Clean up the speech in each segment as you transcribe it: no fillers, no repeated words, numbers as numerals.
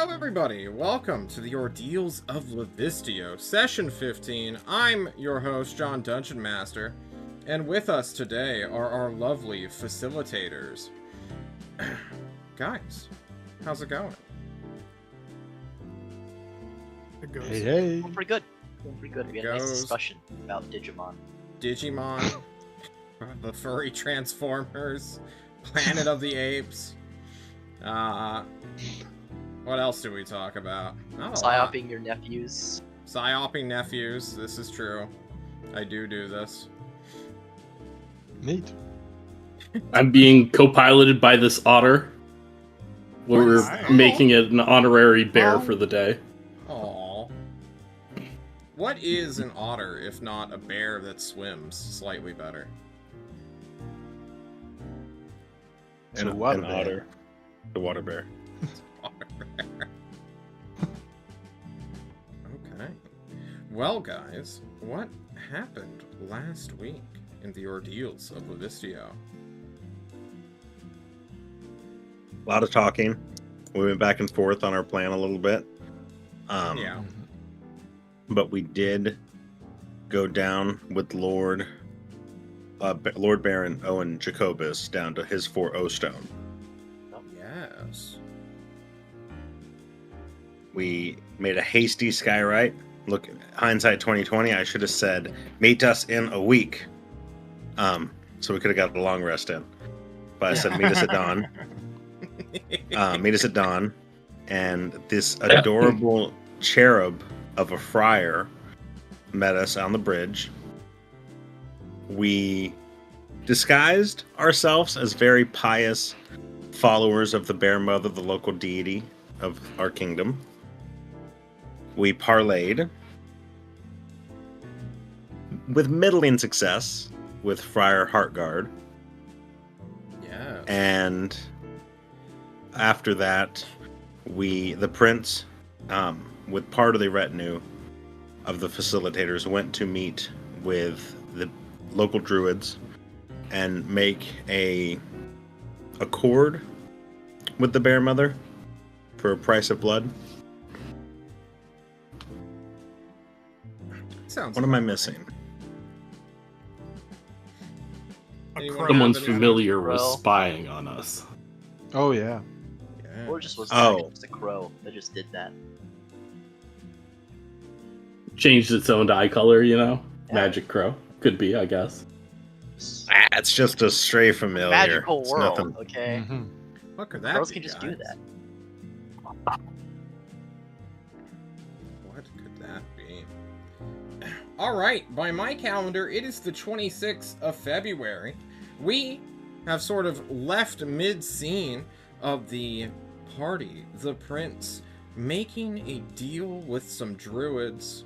Hello everybody, welcome to the Ordeals of Livistio, Session 15. I'm your host, John Dungeon Master, and with us today are our lovely facilitators. Guys, how's it going? It goes. Hey. Pretty good. We had a nice discussion about Digimon. Digimon, the furry Transformers, Planet of the Apes. What else do we talk about? Not a lot. Psyoping your nephews. Psyoping nephews, this is true. I do this. Neat. I'm being co-piloted by this otter. We're Nice. making it an honorary bear for the day. Aww. What is an otter if not a bear that swims slightly better? And a water an bear. otter. The water bear. Otter bear. Okay. Well, guys, what happened last week in the Ordeals of Livistio? A lot of talking. We went back and forth on our plan a little bit. Yeah. But we did go down with Lord Baron Owen Jacobus down to his 4 Stone. Yes. We made a hasty skywrite. Look, hindsight 2020, I should have said, meet us in a week. So we could have got the long rest in. But I said, meet us at dawn. Meet us at dawn. And this adorable cherub of a friar met us on the bridge. We disguised ourselves as very pious followers of the Bear Mother, the local deity of our kingdom. We parlayed with middling success with Friar Heartguard. Yes. And after that, the prince, with part of the retinue of the facilitators, went to meet with the local druids and make a accord with the Bear Mother for a price of blood. Sounds What am I about missing? right. Anyone Someone's have any- familiar with Crow. spying on us. Oh yeah. Yeah. Or just was Oh. just a crow that just did that. Changed its own eye color, you know? Yeah. Magic crow. Could be, I guess. It's just a stray familiar. Magical It's world, nothing. okay? Mm-hmm. What could that Crows be, can just guys? do that. What could that be? Alright, by my calendar, it is the 26th of February. We have sort of left mid-scene of the party, the prince, making a deal with some druids,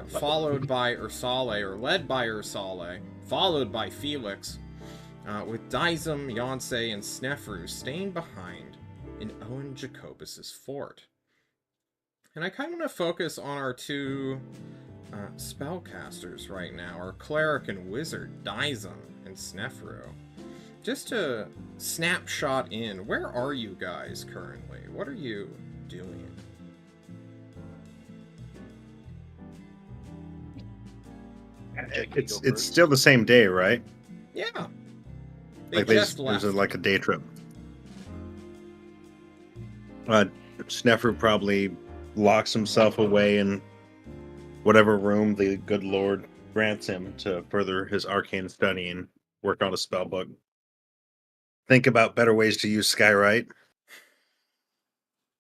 followed by Ursale, or led by Ursale, followed by Felix, with Dizem, Yonsei, and Snefru staying behind in Owen Jacobus's fort. And I kind of want to focus on our two spellcasters right now, our cleric and wizard, Dizem and Snefru. Just to snapshot in, where are you guys currently? What are you doing? Jack, you go It's first. still the same day, right? Yeah. They Like just it left. was like a day trip. Snefru probably locks himself away in whatever room the good Lord grants him to further his arcane study and work on a spell book. Think about better ways to use Skywrite.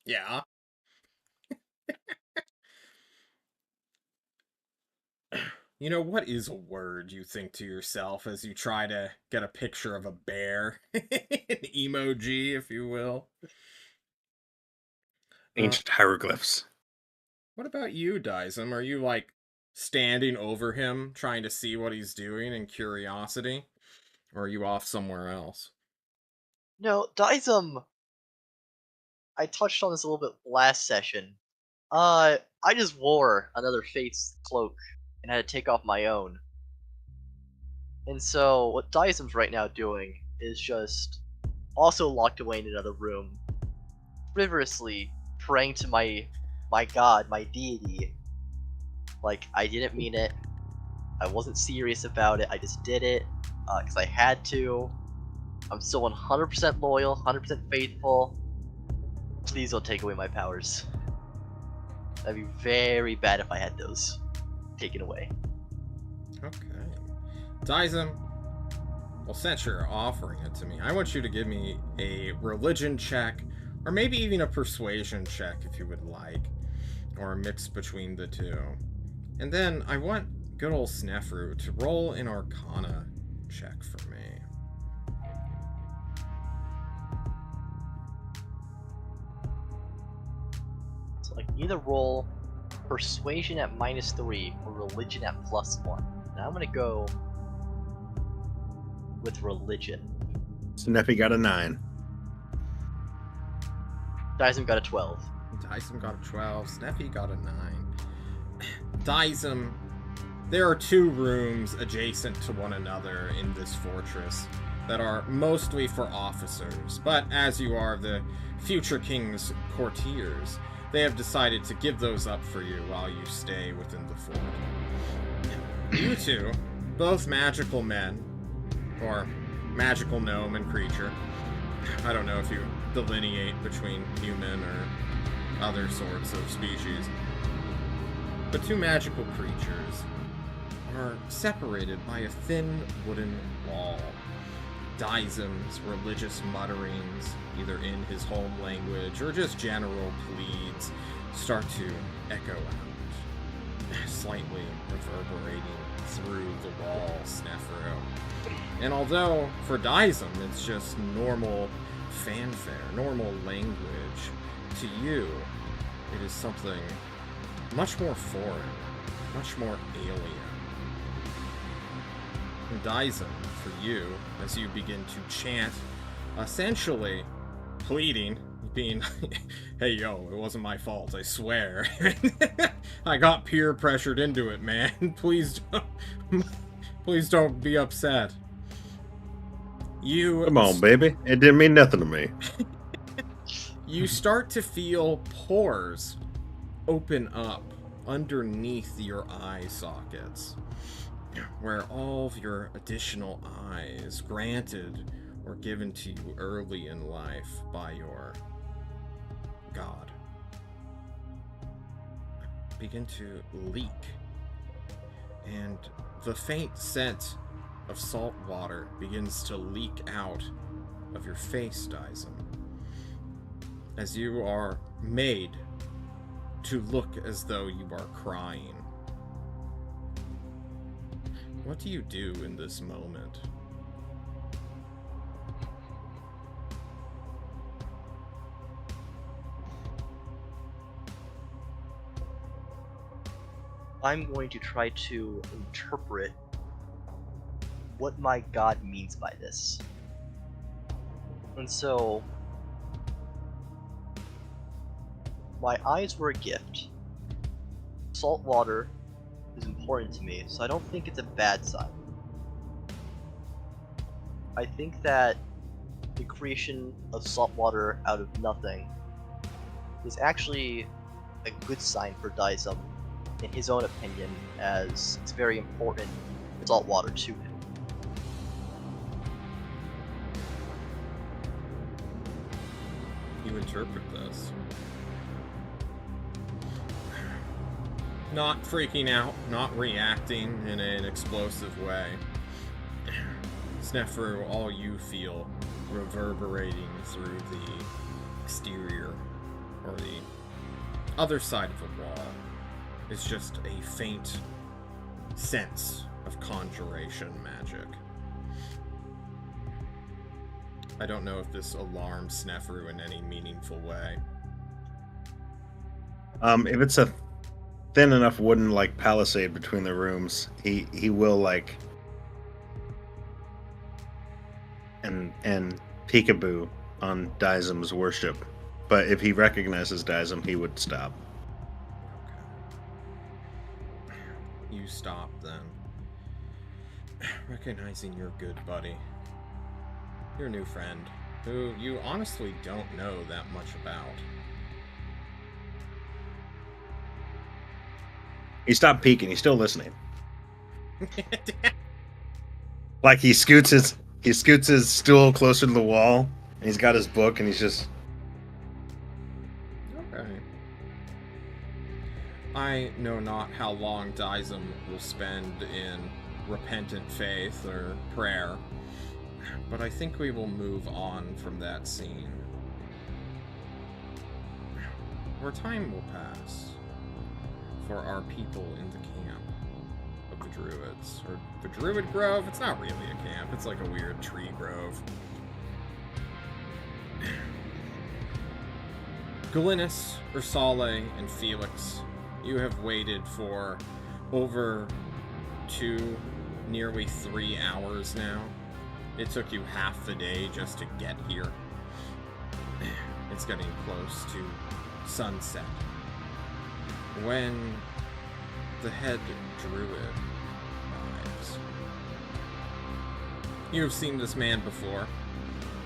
Yeah. You know, what is a word, you think to yourself as you try to get a picture of a bear? An emoji, if you will. Ancient hieroglyphs. What about you, Dizem? Are you, like, standing over him, trying to see what he's doing in curiosity? Or are you off somewhere else? No, Dizem. I touched on this a little bit last session. I just wore another Faith's cloak and had to take off my own. And so what Dizem's right now doing is just also locked away in another room, frivolously praying to my god, my deity. Like, I didn't mean it. I wasn't serious about it. I just did it because I had to. I'm still 100% loyal, 100% faithful. Please don't take away my powers. That'd be very bad if I had those taken away. Okay. Dizem, well, since you're offering it to me, I want you to give me a religion check, or maybe even a persuasion check if you would like, or a mix between the two. And then I want good old Snefru to roll an Arcana check for me. So I can either roll persuasion at -3 or religion at +1. And I'm gonna go with religion. Snuffy got a 9. Dyson got a 12. Dizem got a 12, Sneffy got a 9. Dizem, there are 2 rooms adjacent to one another in this fortress that are mostly for officers, but as you are the future king's courtiers, they have decided to give those up for you while you stay within the fort. You two, both magical men, or magical gnome and creature. I don't know if you delineate between human or other sorts of species. But 2 magical creatures are separated by a thin wooden wall. Dizem's religious mutterings, either in his home language or just general pleads, start to echo out, slightly reverberating through the wall, Snefru. And although for Dizem it's just normal fanfare, normal language, to you it is something much more foreign, much more alien. And Dizem, for you, as you begin to chant, essentially pleading, being, hey yo, it wasn't my fault, I swear. I got peer pressured into it, man. Please don't be upset. Come on, baby. It didn't mean nothing to me. You start to feel pores open up underneath your eye sockets, where all of your additional eyes, granted or given to you early in life by your god, begin to leak. And the faint scent of salt water begins to leak out of your face, Dizem, as you are made to look as though you are crying. What do you do in this moment? I'm going to try to interpret what my god means by this. And so, my eyes were a gift. Salt water is important to me, so I don't think it's a bad sign. I think that the creation of salt water out of nothing is actually a good sign for Dizem, in his own opinion, as it's very important salt water to him. You interpret this. Not freaking out, not reacting in an explosive way. Snefru, all you feel reverberating through the exterior, or the other side of the wall, is just a faint sense of conjuration magic. I don't know if this alarms Snefru in any meaningful way. If it's a thin enough wooden like palisade between the rooms, he will like and peekaboo on Dizem's worship. But if he recognizes Dizem, he would stop. Okay. You stop then. Recognizing your good buddy. Your new friend, who you honestly don't know that much about. He stopped peeking. He's still listening. Like he scoots his stool closer to the wall, and he's got his book, and he's just. Okay. I know not how long Dizem will spend in repentant faith or prayer, but I think we will move on from that scene. Or time will pass for our people in the camp of the Druids. Or the Druid Grove? It's not really a camp, it's like a weird tree grove. Galinis, Ursale, and Felix, you have waited for over 2, nearly 3 hours now. It took you half the day just to get here. It's getting close to sunset when the head druid arrives. You have seen this man before,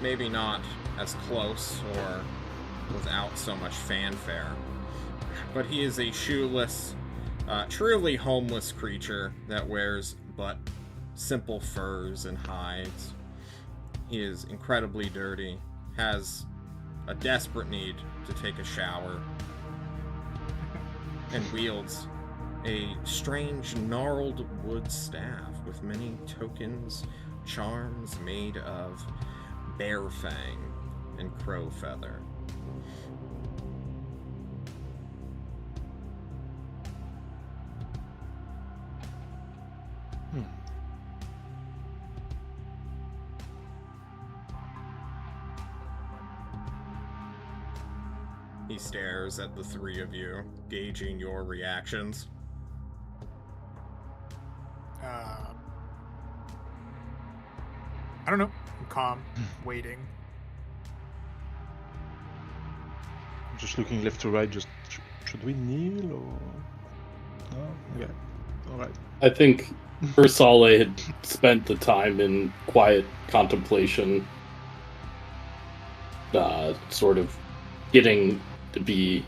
maybe not as close or without so much fanfare, but he is a shoeless, truly homeless creature that wears but simple furs and hides. He is incredibly dirty, has a desperate need to take a shower, and wields a strange gnarled wood staff with many tokens, charms made of bear fang and crow feather. He stares at the three of you, gauging your reactions. I don't know. I'm calm, waiting. I'm just looking left to right. Just should we kneel or no? Okay, all right. I think Ursale had spent the time in quiet contemplation, sort of getting to be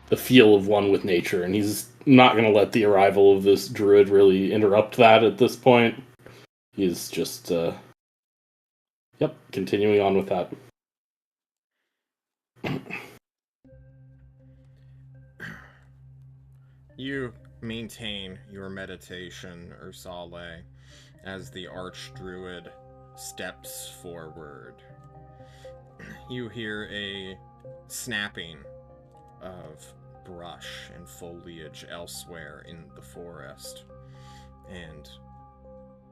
the feel of one with nature, and he's not going to let the arrival of this druid really interrupt that at this point. He's just, continuing on with that. You maintain your meditation, Ursale, as the archdruid steps forward. You hear a snapping of brush and foliage elsewhere in the forest, and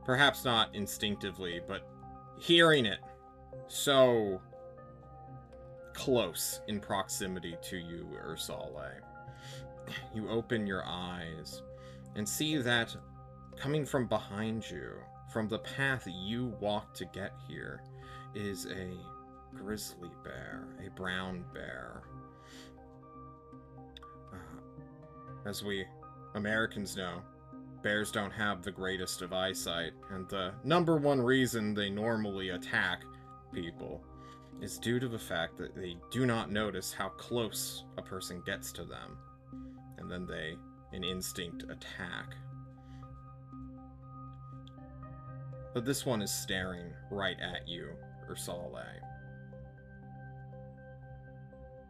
perhaps not instinctively, but hearing it so close in proximity to you, Ursale, you open your eyes and see that coming from behind you, from the path you walked to get here, is a grizzly bear, a brown bear. As we Americans know, bears don't have the greatest of eyesight, and the number one reason they normally attack people is due to the fact that they do not notice how close a person gets to them, and then they, in instinct, attack. But this one is staring right at you, Ursale,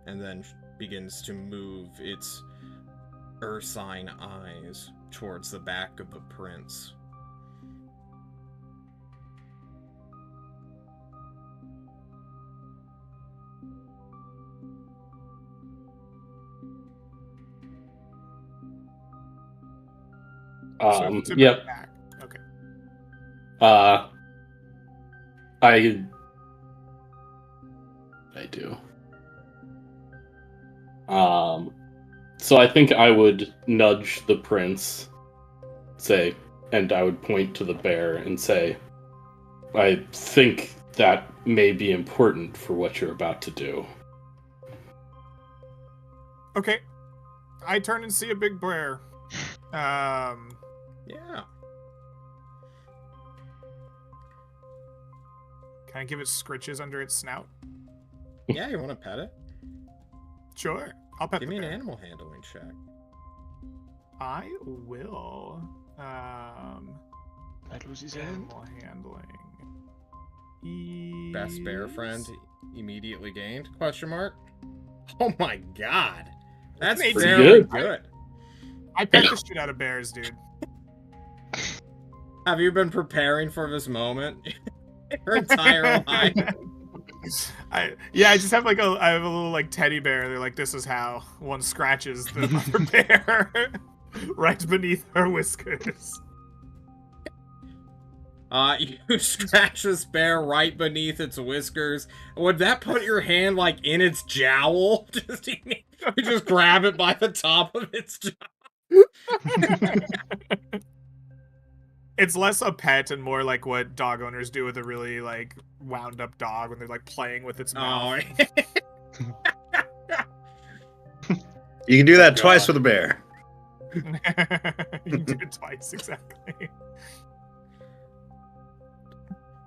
and then begins to move its ursine eyes towards the back of the prince. So to Yep. back. Okay. I do. So I think I would nudge the prince, and I would point to the bear and say, I think that may be important for what you're about to do. Okay. I turn and see a big bear. Yeah. Can I give it scritches under its snout? Yeah, you want to pet it? Sure. I'll pet Give the me an bear. animal handling check. I will. I lose his hand. Animal handling. Best bear is- friend immediately gained? Question mark. Oh my god, that's Pretty very good. good. I pet the shit out of bears, dude. Have you been preparing for this moment your entire life? I just have like I have a little like teddy bear. They're like, this is how one scratches the mother bear right beneath her whiskers. You scratch this bear right beneath its whiskers. Would that put your hand like in its jowl? You just grab it by the top of its jowl. It's less a pet and more like what dog owners do with a really like wound up dog when they're like playing with its mouth. You can do that Oh, twice God. with a bear. You do it twice, exactly.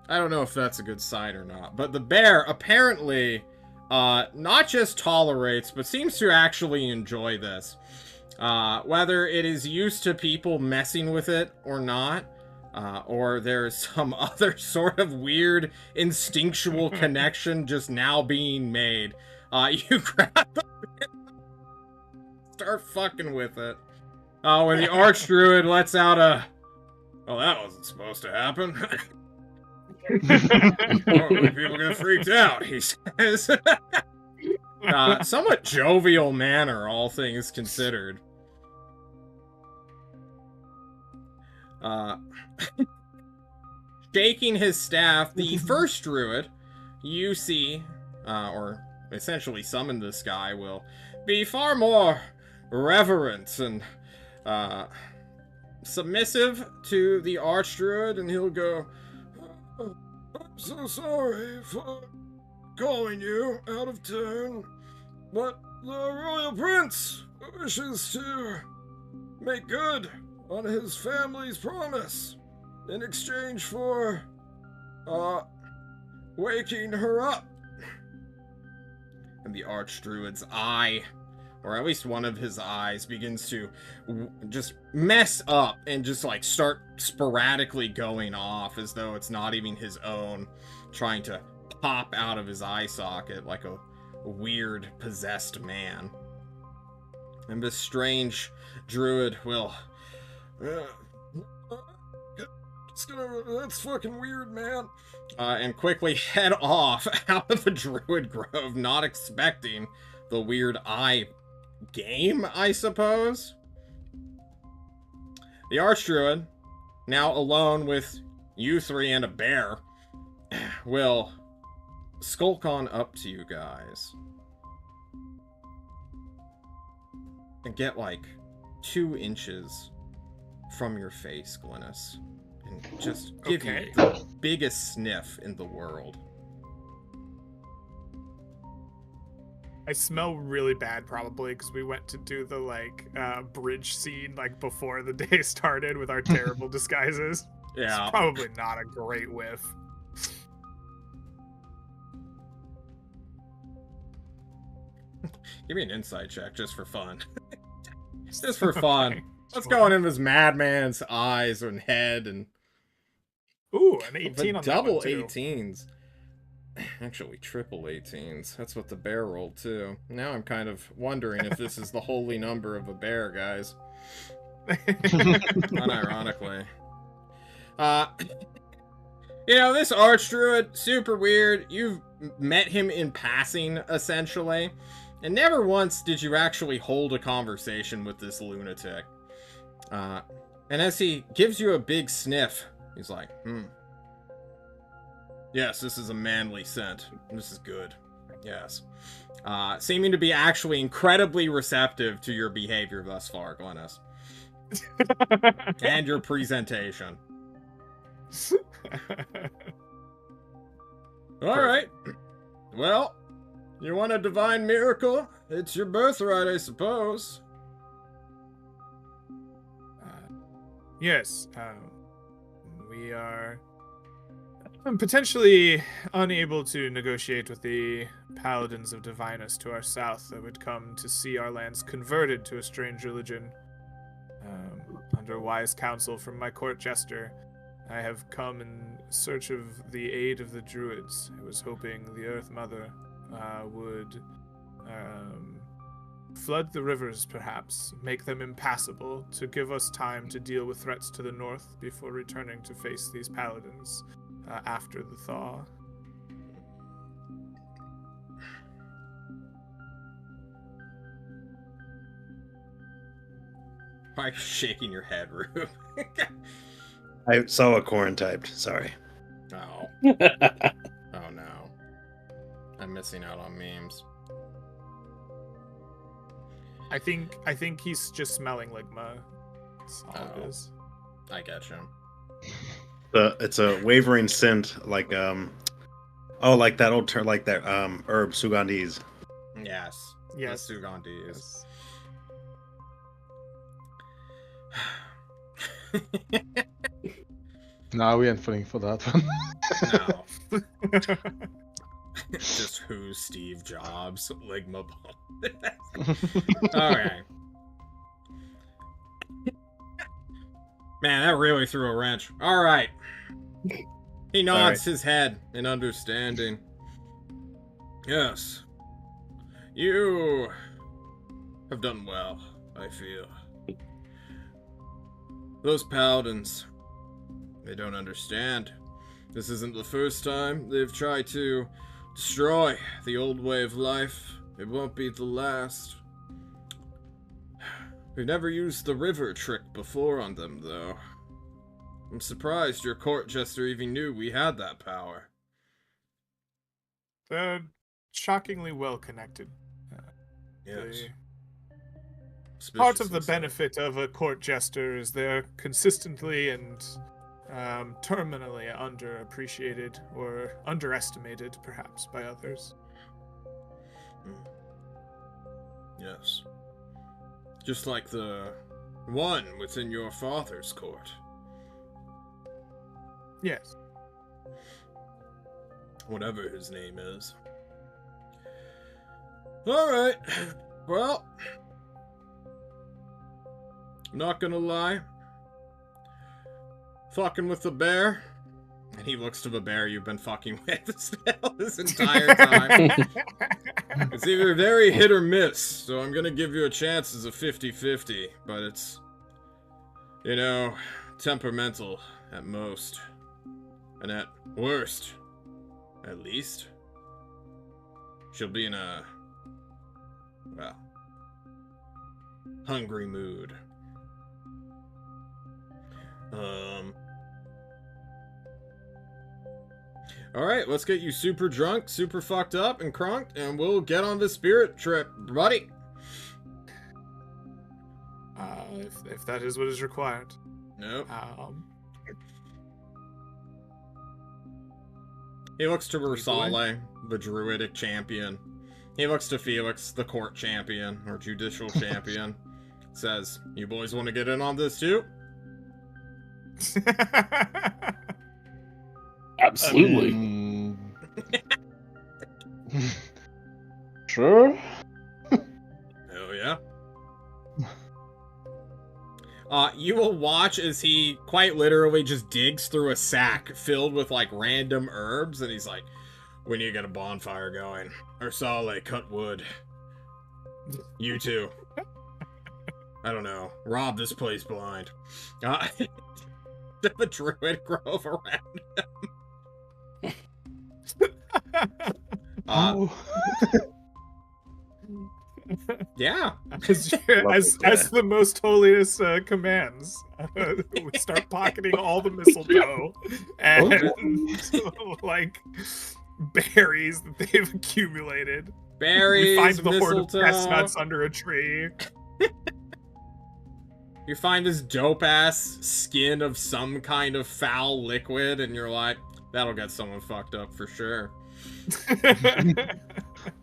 I don't know if that's a good sign or not, but the bear apparently not just tolerates, but seems to actually enjoy this. Whether it is used to people messing with it or not, or there's some other sort of weird instinctual connection just now being made. You grab the bear, start fucking with it. When the Archdruid lets out a... Well, that wasn't supposed to happen. People get freaked out, he says. Somewhat jovial manner, all things considered. Shaking his staff, the first druid you see, or essentially summon this guy, will be far more reverent and submissive to the Archdruid, and he'll go, I'm so sorry for calling you out of turn, but the Royal Prince wishes to make good on his family's promise in exchange for, waking her up. And the Archdruid's eye, or at least one of his eyes, begins to just mess up and just like start sporadically going off as though it's not even his own, trying to pop out of his eye socket like a weird possessed man. And this strange druid will that's fucking weird, man. And quickly head off out of the druid grove, not expecting the weird eye game, I suppose. The Archdruid, now alone with you three and a bear, will skulk on up to you guys and get like 2 inches from your face, Glynis, and just give you the biggest sniff in the world. I smell really bad probably because we went to do the like bridge scene like before the day started with our terrible disguises. Yeah. It's probably not a great whiff. Give me an insight check just for fun. Just for fun. Okay. Let's go in this madman's eyes and head and Ooh, an 18 on that double one too. 18s. Actually, triple 18s. That's what the bear rolled too. Now I'm kind of wondering if this is the holy number of a bear, guys. Unironically. This Archdruid, super weird. You've met him in passing, essentially. And never once did you actually hold a conversation with this lunatic. And as he gives you a big sniff, he's like, Yes, this is a manly scent. This is good. Yes. Seeming to be actually incredibly receptive to your behavior thus far, Glynis. And your presentation. Alright. Well, you want a divine miracle? It's your birthright, I suppose. Yes, we are potentially unable to negotiate with the Paladins of Divinus to our south that would come to see our lands converted to a strange religion. Under wise counsel from my court jester, I have come in search of the aid of the druids. I was hoping the Earth Mother would flood the rivers, perhaps, make them impassable, to give us time to deal with threats to the north before returning to face these paladins after the thaw. Why are you shaking your head, Rube? I saw a corn typed. Sorry. Oh. Oh no. I'm missing out on memes. I think he's just smelling ligma. That's all it is. I getcha. It's a wavering scent, like like that old term, like that herb Sugandese. Yes. Yes. The Sugandese. No, we ain't falling for that one. No. Just who's Steve Jobs? Ligma bomb. Okay. Man, that really threw a wrench. Alright. He nods his head in understanding. Yes. You have done well, I feel. Those paladins, they don't understand. This isn't the first time they've tried to destroy the old way of life. It won't be the last. We've never used the river trick before on them, though. I'm surprised your court jester even knew we had that power. They're shockingly well connected. Yes. Part of the Suspiciously so. benefit of a court jester is they're consistently and terminally underappreciated or underestimated, perhaps, by others. Yes. Just like the one within your father's court. Yes. Whatever his name is. Alright. Well, I'm not gonna lie. Fucking with the bear. And he looks to the bear you've been fucking with this entire time. It's either very hit or miss, so I'm gonna give you a chance as a 50-50, but it's, you know, temperamental at most. And at worst, at least, she'll be in a, well, hungry mood. Alright, let's get you super drunk, super fucked up, and crunked, and we'll get on the spirit trip, buddy. If that is what is required. Nope. He looks to Versale, the druidic champion. He looks to Felix, the court champion, or judicial champion. Says, you boys want to get in on this too? Absolutely. Sure. Hell yeah. You will watch as he quite literally just digs through a sack filled with like random herbs, and he's like, we need to get a bonfire going. Ursale, cut wood. You too. I don't know. Rob this place blind. The druid grove around him. Yeah. As the most holiest commands, we start pocketing all the mistletoe and like berries that they've accumulated. Berries, we find the hoard of mistletoe. chestnuts under a tree. You find this dope-ass skin of some kind of foul liquid, and you're like, that'll get someone fucked up for sure.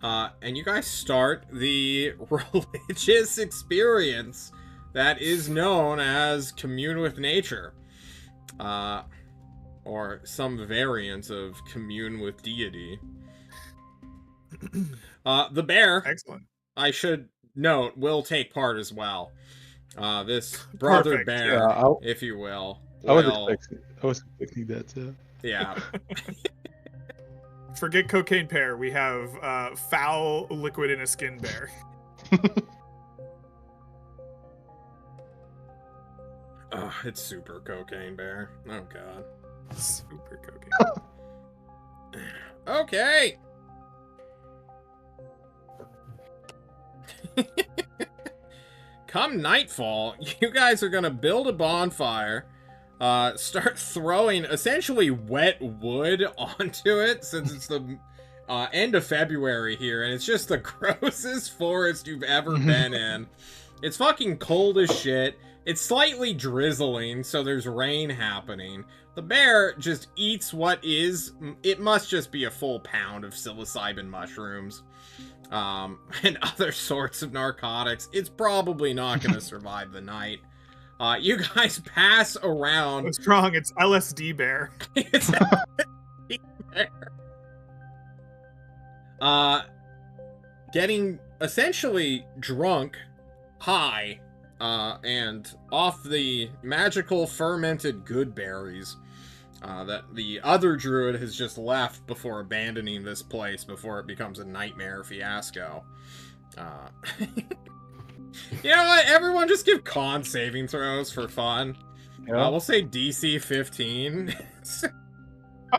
And you guys start the religious experience that is known as Commune with Nature. Or some variant of Commune with Deity. The bear, Excellent. I should note, will take part as well. This brother Perfect. bear, Yeah, if you will. I was will- expecting that. Yeah. Yeah. Forget cocaine pear. We have foul liquid in a skin bear. Oh, it's super cocaine bear. Oh god. Super cocaine. Okay. Come nightfall, you guys are gonna build a bonfire, start throwing essentially wet wood onto it, since it's the end of February here, and it's just the grossest forest you've ever been in. It's fucking cold as shit. It's slightly drizzling, so there's rain happening. The bear just eats what is, it must just be a full pound of psilocybin mushrooms. And other sorts of narcotics. It's probably not going to survive the night. You guys pass around. What's wrong? It's LSD bear. It's LSD bear. Getting essentially drunk, high, and off the magical fermented good berries that the other druid has just left before abandoning this place before it becomes a nightmare fiasco. You know what? Everyone just give con saving throws for fun. Yeah. We'll say DC 15.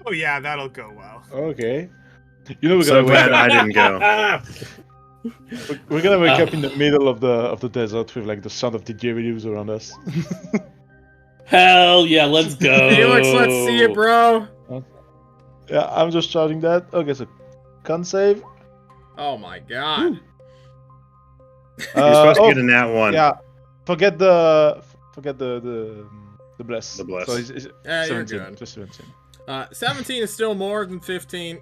Oh yeah, that'll go well. Okay. You know we're So gonna glad wake I up, didn't go. we're gonna wake up in the middle of the desert with like the sound of the didgeridoos around us. Hell yeah, let's go. Felix, let's see it, bro. Yeah, I'm just shouting that. Okay, so con save. Oh my god. You're supposed to oh, get in that one. Yeah, forget the bless. The bless. So it's Yeah, you're 17, good. just 17. 17 is still more than 15.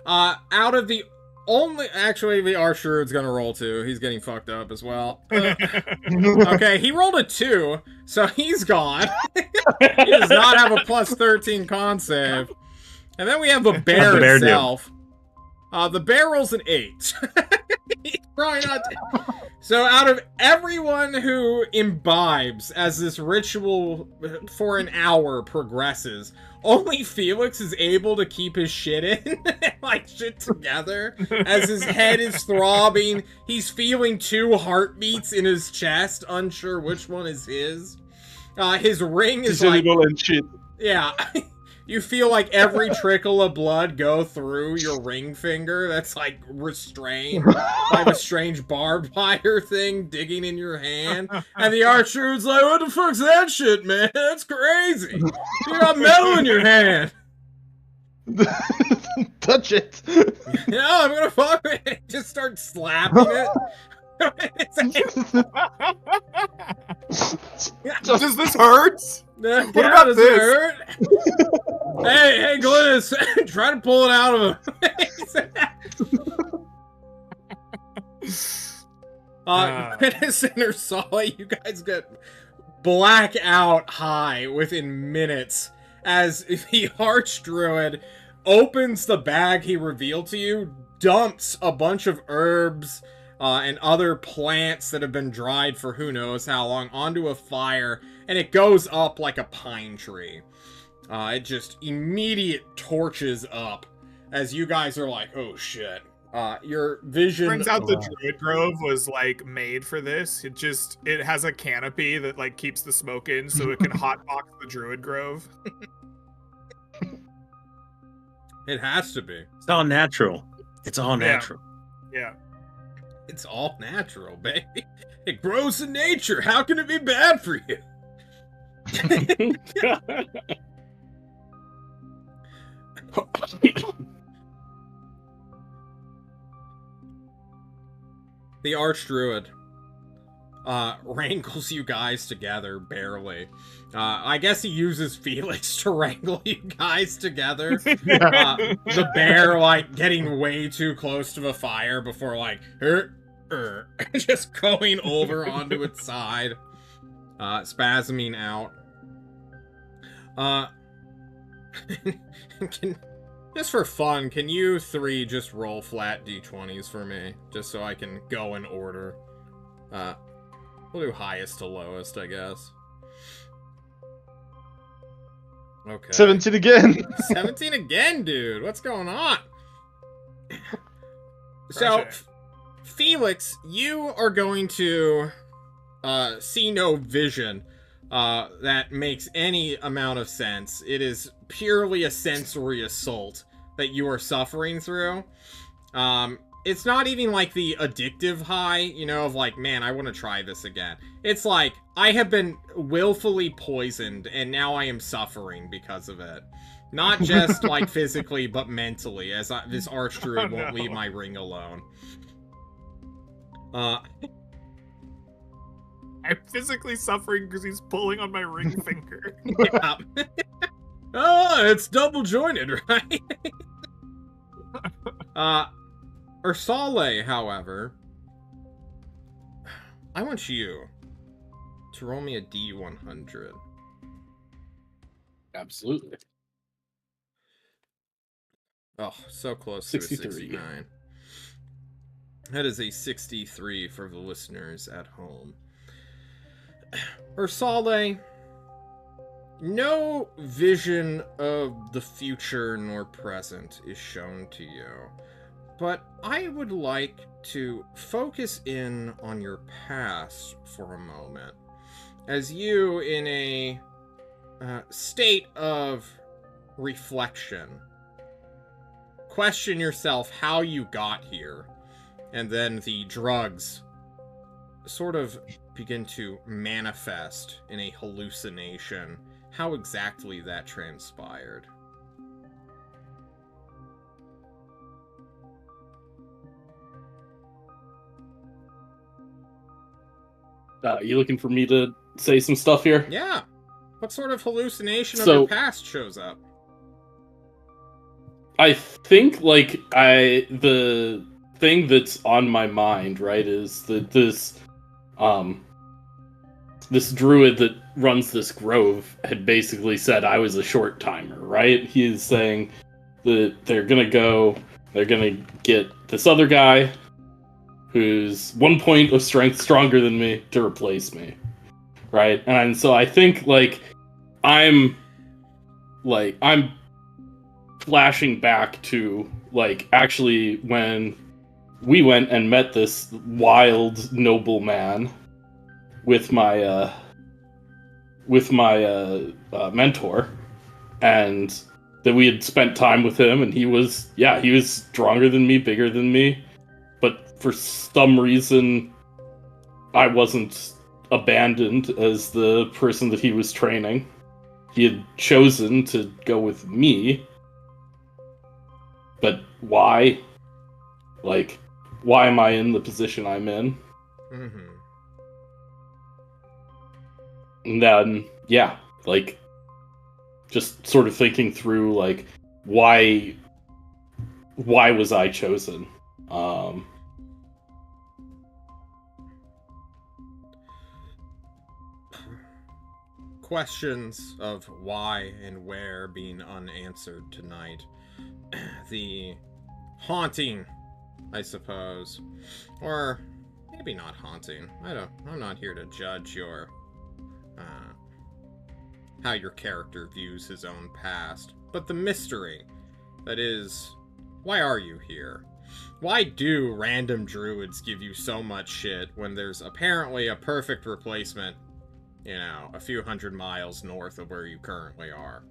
Out of the only... Actually, the Archrude's gonna roll 2. He's getting fucked up as well. Okay, he rolled a 2, so he's gone. He does not have a plus 13 con save. And then we have the bear, the bear do? itself. The bear rolls an 8. He's probably not... So out of everyone who imbibes as this ritual for an hour progresses, only Felix is able to keep his shit in, like shit together, as his head is throbbing. He's feeling 2 heartbeats in his chest, unsure which one is his. His ring is like... and shit. Yeah. You feel like every trickle of blood go through your ring finger that's like restrained by the strange barbed wire thing digging in your hand. And the Archrude's like, what the fuck's that shit, man? That's crazy. You got metal in your hand. Touch it. No, I'm gonna fuck with it. Just start slapping it. Does this hurt? What about does this? it hurt? Hey, Glynis, try to pull it out of him. Glynis and Ursula, you guys get blackout high within minutes as the Archdruid opens the bag he revealed to you, dumps a bunch of herbs and other plants that have been dried for who knows how long onto a fire, and it goes up like a pine tree. It just immediate torches up as you guys are like, oh shit. Your vision... Turns out the Druid Grove was like made for this. It has a canopy that like keeps the smoke in so it can hotbox the Druid Grove. It has to be. It's all natural. It's all natural. Yeah. It's all natural, baby. It grows in nature. How can it be bad for you? The Archdruid wrangles you guys together, barely. I guess he uses Felix to wrangle you guys together. The bear, like, getting way too close to the fire before, like, just going over onto its side. Spasming out. Just for fun, can you 3 just roll flat d20s for me? Just so I can go in order. We'll do highest to lowest, I guess. Okay. 17 again. 17 again, dude. What's going on? So, Crush it. Felix, you are going to see no vision that makes any amount of sense. It is purely a sensory assault that you are suffering through. It's not even like the addictive high, you know, of like, man, I want to try this again. It's like, I have been willfully poisoned, and now I am suffering because of it. Not just, like, physically, but mentally, as this Archdruid won't leave my ring alone. I'm physically suffering because he's pulling on my ring finger. Yeah. Oh, it's double jointed, right? Ursale, however, I want you to roll me a D100. Absolutely. Oh, so close 63. to a 69. That is a 63 for the listeners at home. Ursale, no vision of the future nor present is shown to you. But I would like to focus in on your past for a moment. As you, in a state of reflection, question yourself how you got here, and then the drugs sort of begin to manifest in a hallucination, how exactly that transpired. You looking for me to say some stuff here? Yeah. What sort of hallucination of So- your past shows up? I think like the thing that's on my mind, right, is that this druid that runs this grove had basically said I was a short timer, right? He is saying that they're gonna get this other guy who's 1 point of strength stronger than me to replace me, right? And so I think I'm flashing back to actually when we went and met this wild noble man with my mentor, and that we had spent time with him, and he was stronger than me, bigger than me, but for some reason I wasn't abandoned as the person that he was training. He had chosen to go with me, but why? Why am I in the position I'm in? Mm-hmm. And then, just sort of thinking through, why was I chosen? Questions of why and where being unanswered tonight. The haunting, I suppose. Or maybe not haunting. I'm not here to judge your how your character views his own past, but the mystery that is, why are you here? Why do random druids give you so much shit when there's apparently a perfect replacement, you know, a few hundred miles north of where you currently are?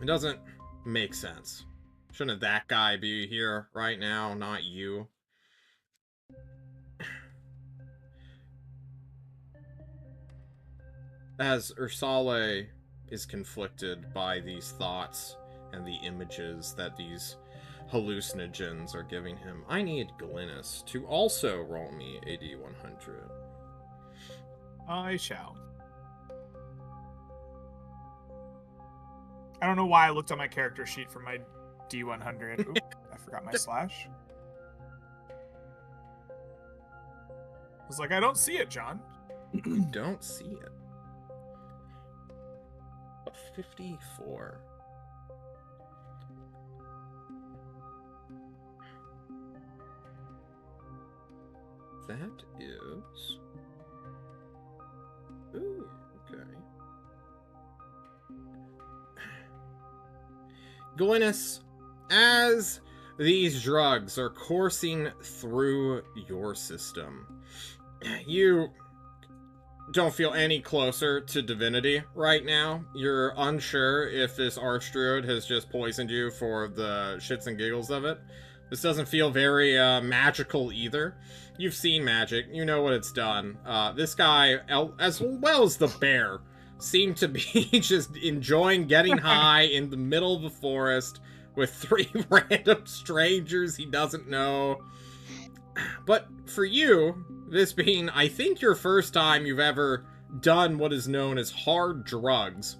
It doesn't make sense. Shouldn't that guy be here right now, not you? As Ursale is conflicted by these thoughts and the images that these hallucinogens are giving him, I need Glynis to also roll me a D100. I shall. I don't know why I looked on my character sheet for my D100. Oop, I forgot my slash. I was like, I don't see it, John. You don't see it. A 54. That is Ooh, okay. Glynis, as these drugs are coursing through your system, you don't feel any closer to divinity right now. You're unsure if this archdruid has just poisoned you for the shits and giggles of it. This doesn't feel very magical either. You've seen magic. You know what it's done. This guy, as well as the bear, seem to be just enjoying getting high in the middle of the forest with 3 random strangers he doesn't know. But for you, this being, I think, your first time you've ever done what is known as hard drugs,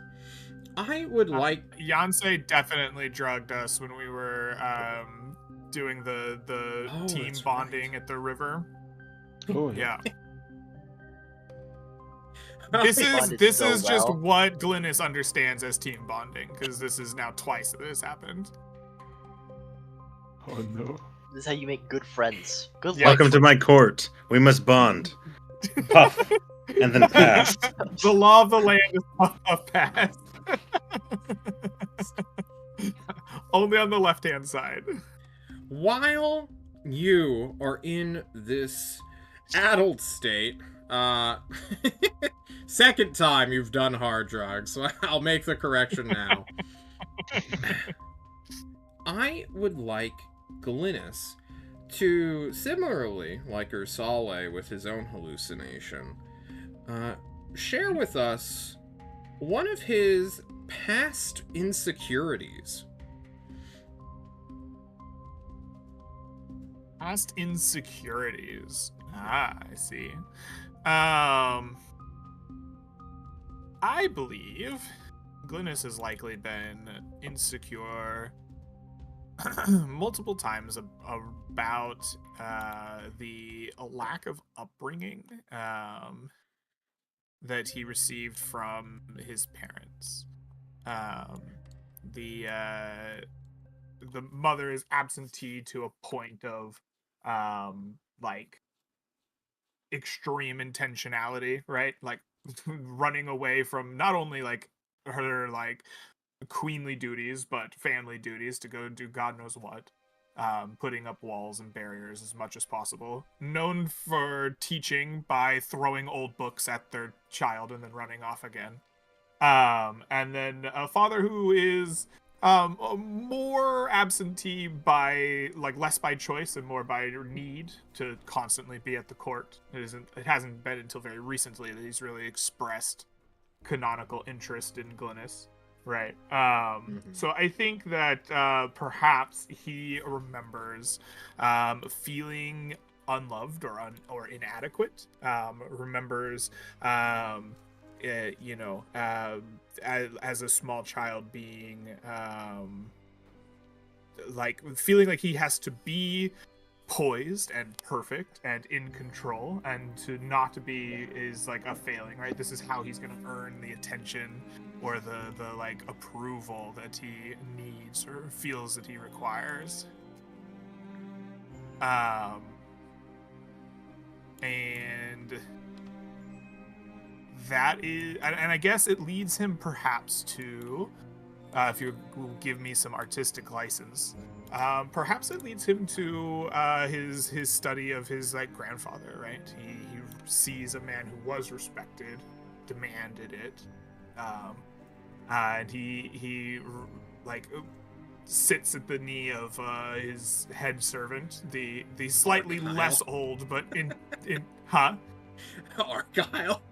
I would like... Yancey definitely drugged us when we were doing the team that's bonding right. at the river. Oh, Yeah. Bonded This so is just well. what Glynis understands as team bonding, because this is now twice that this happened. Oh no. This is how you make good friends. Good Yeah. luck. Welcome to my court. We must bond. Puff. And then pass. The law of the land is puff pass. Only on the left-hand side. While you are in this adult state, second time you've done hard drugs, so I'll make the correction now. I would like Glynis to, similarly like Ursale with his own hallucination, share with us one of his past insecurities. Past insecurities. I see. I believe Glynis has likely been insecure multiple times about the lack of upbringing that he received from his parents. The mother is absentee to a point of like extreme intentionality, right? Like running away from not only like her like queenly duties but family duties to go do God knows what, putting up walls and barriers as much as possible, known for teaching by throwing old books at their child and then running off again, and then a father who is more absentee by like less by choice and more by need to constantly be at the court. It hasn't been until very recently that he's really expressed canonical interest in Glynis, right? So I think that perhaps he remembers feeling unloved or inadequate, remembers as a small child being like feeling like he has to be poised and perfect and in control, and to not be is like a failing, right? This is how he's going to earn the attention or the like approval that he needs or feels that he requires. And that is, and I guess it leads him perhaps to, if you will give me some artistic license, perhaps it leads him to his study of his like grandfather, right? He sees a man who was respected, demanded it, and he like sits at the knee of his head servant, the slightly Argyle. less old, but in huh? Argyle.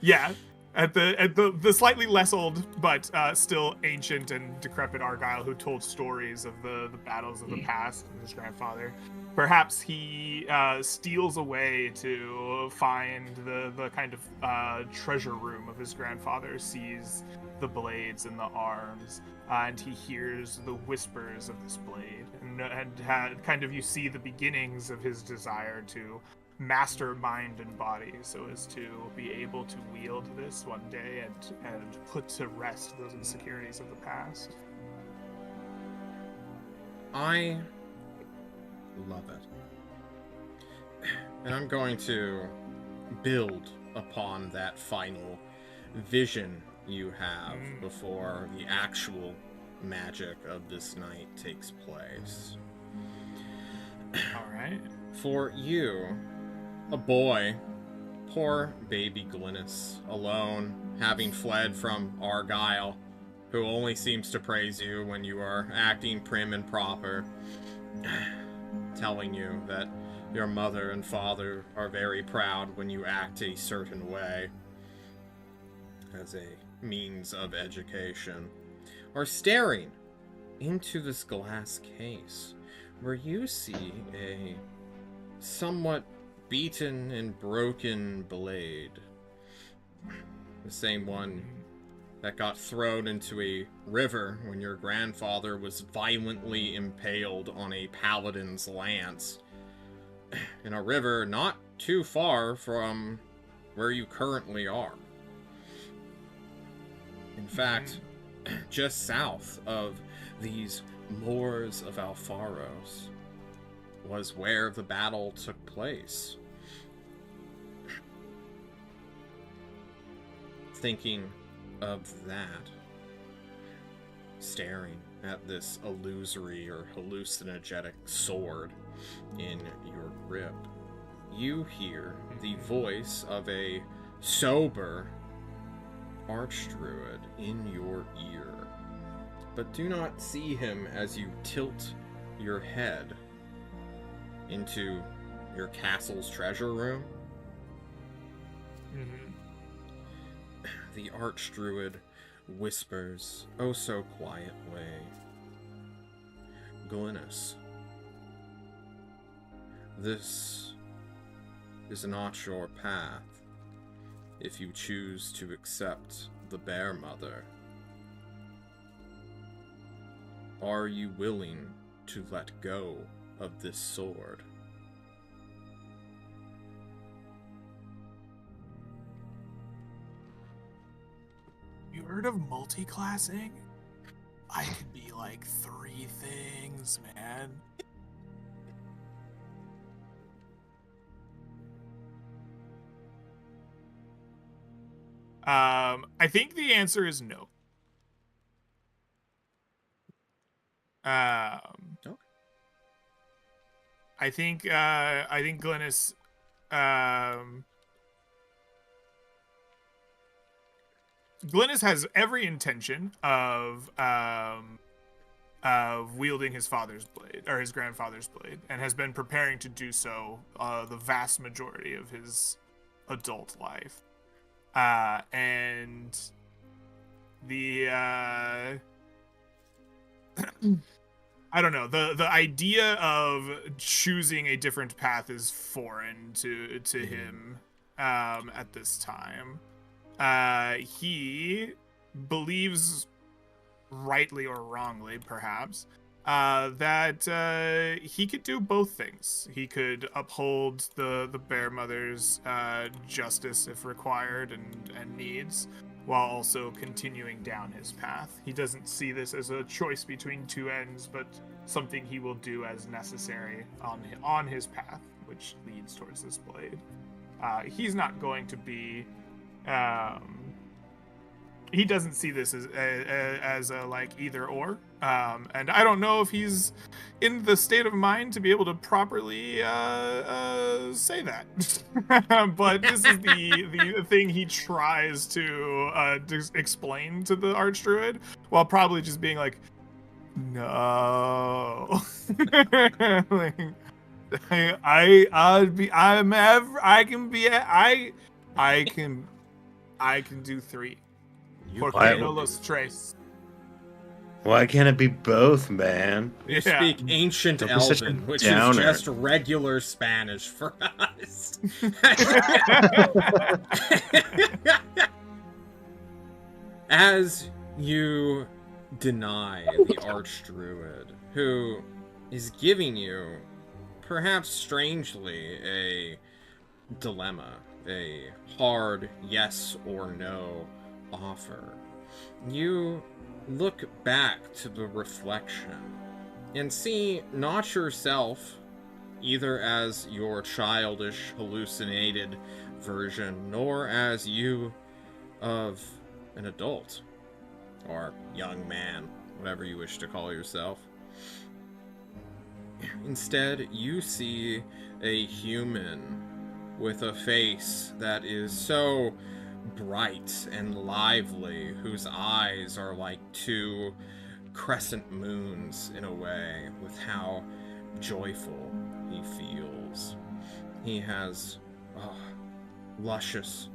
Yeah, at the slightly less old but still ancient and decrepit Argyle who told stories of the battles of the past and his grandfather. Perhaps he steals away to find the kind of treasure room of his grandfather, sees the blades and the arms, and he hears the whispers of this blade, and kind of you see the beginnings of his desire to master mind and body so as to be able to wield this one day and put to rest those insecurities of the past. I love it. And I'm going to build upon that final vision you have before the actual magic of this night takes place. All right. For you, a boy, poor baby Glynis, alone, having fled from Argyle, who only seems to praise you when you are acting prim and proper, telling you that your mother and father are very proud when you act a certain way as a means of education, are staring into this glass case where you see a somewhat beaten and broken blade. The same one that got thrown into a river when your grandfather was violently impaled on a paladin's lance in a river not too far from where you currently are. In fact, just south of these moors of Alfaros was where the battle took place. Thinking of that, staring at this illusory or hallucinogenic sword in your grip, you hear the voice of a sober archdruid in your ear, but do not see him as you tilt your head into your castle's treasure room. The archdruid whispers, oh so quietly, Glynis, this is not your path if you choose to accept the Bear Mother. Are you willing to let go of this sword? You heard of multi-classing? I could be like 3 things, man. I think the answer is no. Okay. I think Glynis, Glynis has every intention of wielding his father's blade, or his grandfather's blade, and has been preparing to do so the vast majority of his adult life. And the I don't know, the idea of choosing a different path is foreign to him at this time. He believes, rightly or wrongly perhaps, that he could do both things. He could uphold the Bear Mother's justice if required and needs, while also continuing down his path. He doesn't see this as a choice between two ends, but something he will do as necessary on his path, which leads towards this blade. He's not going to be... he doesn't see this as a like either or, and I don't know if he's in the state of mind to be able to properly say that. But this is the thing he tries to explain to the Archdruid, while probably just being like, no. Like, I can do 3. Porque no los tres. Why can't it be both, man? You speak ancient Don't be such a Elven, which downer. is just regular Spanish for us. As you deny the Archdruid, who is giving you, perhaps strangely, a dilemma, a hard yes or no offer, you look back to the reflection and see not yourself either as your childish, hallucinated version, nor as you of an adult or young man, whatever you wish to call yourself. Instead, you see a human with a face that is so bright and lively, whose eyes are like two crescent moons in a way, with how joyful he feels. He has luscious,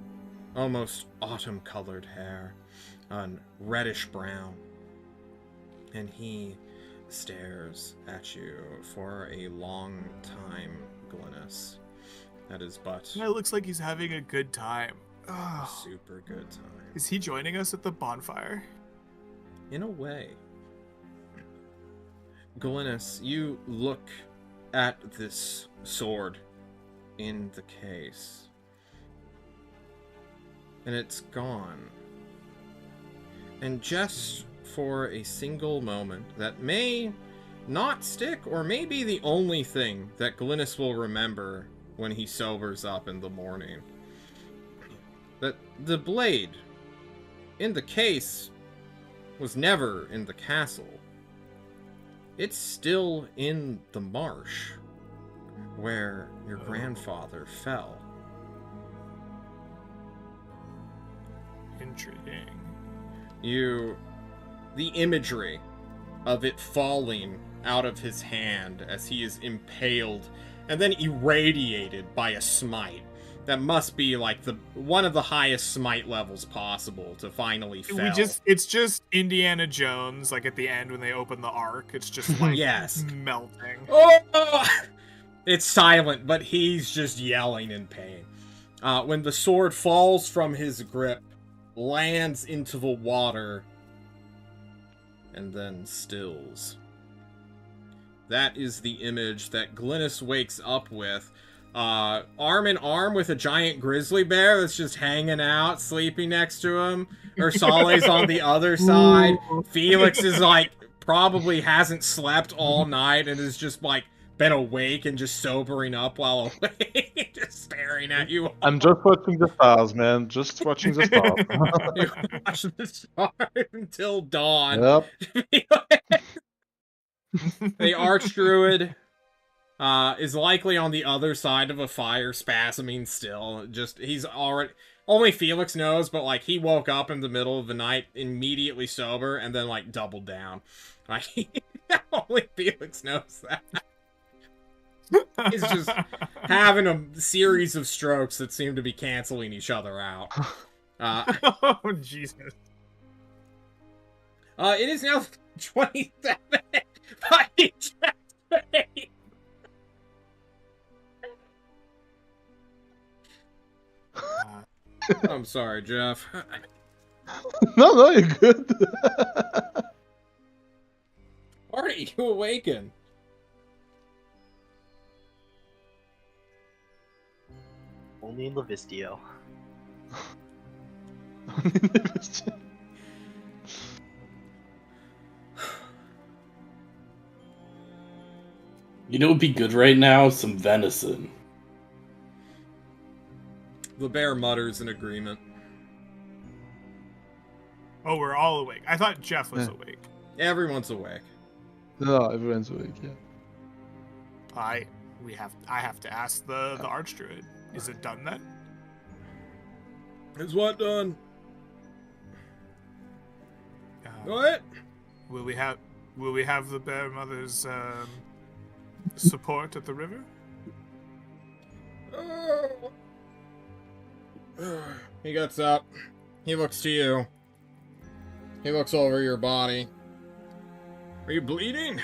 almost autumn-colored hair, and reddish brown, and he stares at you for a long time, Glynis. That is but It looks like he's having a good time. a super good time. Is he joining us at the bonfire? In a way. Glynis, you look at this sword in the case, and it's gone. And just for a single moment that may not stick, or may be the only thing that Glynis will remember when he sobers up in the morning, that the blade in the case was never in the castle. It's still in the marsh where your grandfather fell. Intriguing. The imagery of it falling out of his hand as he is impaled and then irradiated by a smite. That must be like one of the highest smite levels possible to finally fell. It's just Indiana Jones, like at the end when they open the Ark. It's just like Yes. melting. Oh! It's silent, but he's just yelling in pain. When the sword falls from his grip, lands into the water, and then stills. That is the image that Glynis wakes up with. Arm in arm with a giant grizzly bear that's just hanging out, sleeping next to him. Ursale's on the other side. Felix is like, probably hasn't slept all night and has just like been awake and just sobering up while awake, just staring at you. I'm just watching the stars, man. Just watching the stars. You watch the stars until dawn. Yep. The Archdruid is likely on the other side of a fire, spasming still. He's already... Only Felix knows, but, like, he woke up in the middle of the night, immediately sober, and then, like, doubled down. Like, only Felix knows that. He's just having a series of strokes that seem to be canceling each other out. Oh, Jesus. It is now 27. Fucking Jack. I'm sorry, Jeff. No, you're good. Artie, you awaken. Only in Livistio. You know what would be good right now? Some venison. The bear mutters in agreement. Oh, we're all awake. I thought Jeff was awake. Everyone's awake. No, everyone's awake, yeah. I have to ask the Archdruid. Is it done then? Is what done? What? Will we have the bear mother's support at the river? He gets up. He looks to you. He looks over your body. Are you bleeding?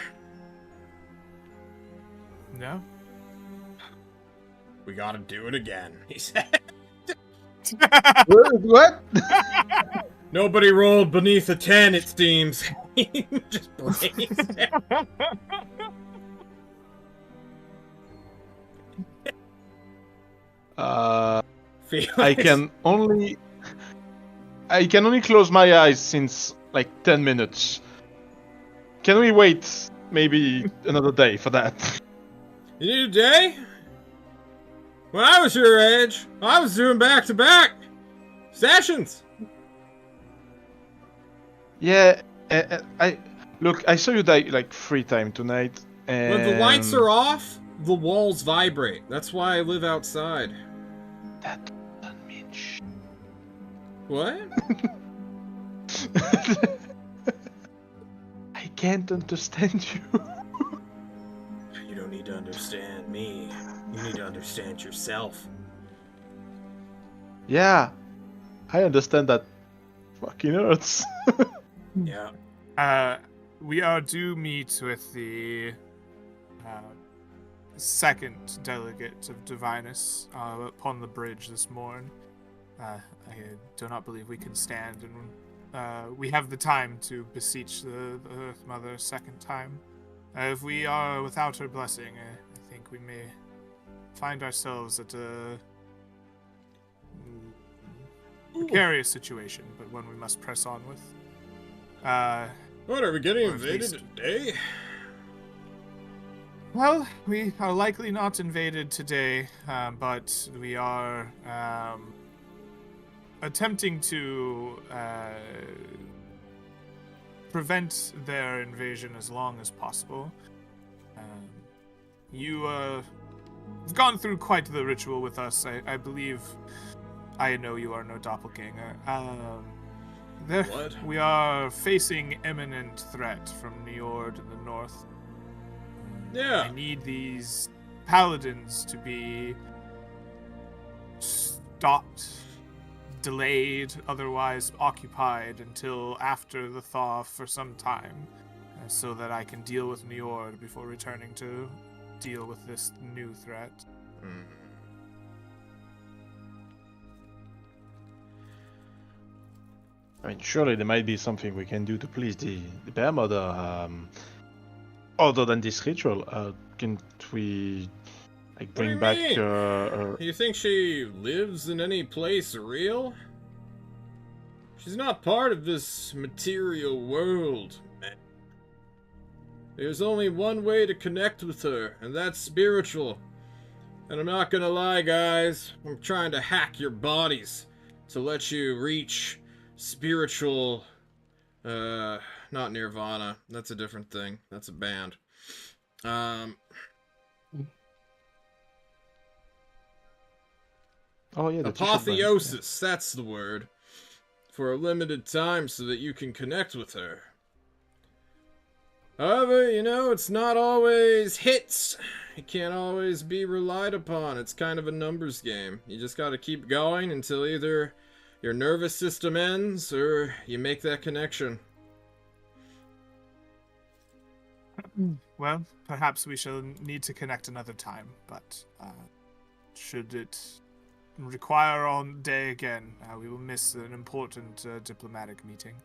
No. We gotta do it again, he said. What? Nobody rolled beneath a 10, it seems. He just breaks it. I can only close my eyes since like 10 minutes. Can we wait maybe another day for that? You need a day? When I was your age, I was doing back-to-back sessions. Yeah, I look. I saw you die like 3 times tonight. And... When the lights are off, the walls vibrate. That's why I live outside. That doesn't mean shit. What? I can't understand you. You don't need to understand me. You need to understand yourself. Yeah, I understand that. Fucking hurts. Yeah. We are due meet with the second delegate of Divinus upon the bridge this morning. I do not believe we can stand, and we have the time to beseech the Earth Mother a second time. If we are without her blessing, I think we may find ourselves at a precarious situation, but one we must press on with. What, are we getting Or at invaded least- today? Well, we are likely not invaded today, but we are attempting to prevent their invasion as long as possible. You've gone through quite the ritual with us. I believe I know you are no doppelganger. What? We are facing imminent threat from Niord in the north. Yeah. I need these paladins to be stopped, delayed, otherwise occupied until after the thaw for some time, so that I can deal with Niord before returning to deal with this new threat. I mean, surely there might be something we can do to please the Bear Mother, other than this ritual. Can't we, like, do you bring back mean? You think she lives in any place real? She's not part of this material world, man. There's only one way to connect with her, and that's spiritual. And I'm not gonna lie, guys. I'm trying to hack your bodies to let you reach spiritual, not Nirvana. That's a different thing. That's a band. Oh yeah, the t-shirt brand. Apotheosis, that's the word. For a limited time so that you can connect with her. However, you know, it's not always hits. It can't always be relied upon. It's kind of a numbers game. You just gotta keep going until either your nervous system ends or you make that connection. Well, perhaps we shall need to connect another time, but should it require all day again, we will miss an important diplomatic meeting.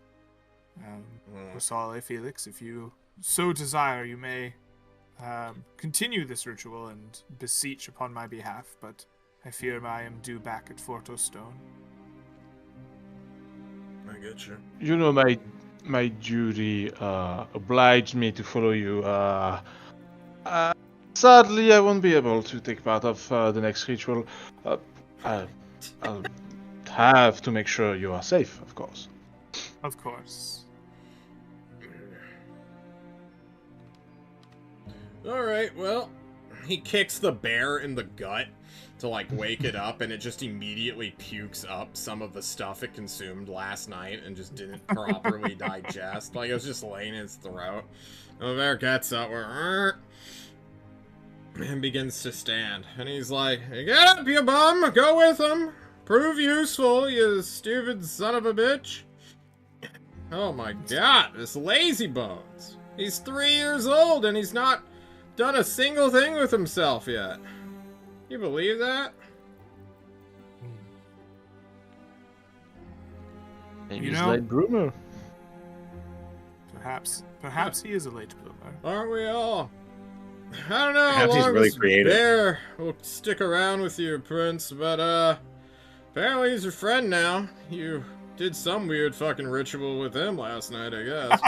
Rosale Felix, if you so desire, you may continue this ritual and beseech upon my behalf, but I fear I am due back at Forto Stone. I get you. You know, my duty obliged me to follow you. Sadly, I won't be able to take part of the next ritual. I'll have to make sure you are safe, of course. Of course. Alright, well, he kicks the bear in the gut to, like, wake it up, and it just immediately pukes up some of the stuff it consumed last night and just didn't properly digest. Like, it was just laying in its throat. And the bear gets up, and begins to stand. And he's like, get up, you bum! Go with him! Prove useful, you stupid son of a bitch! Oh my god, this lazy bones! He's 3 years old and he's not done a single thing with himself yet. You believe that? Maybe You he's know- late bloomer. Perhaps he is a late bloomer. Aren't we all? I don't know how Perhaps he's long really this creative. bear will stick around with you, Prince, but apparently he's your friend now. You did some weird fucking ritual with him last night, I guess.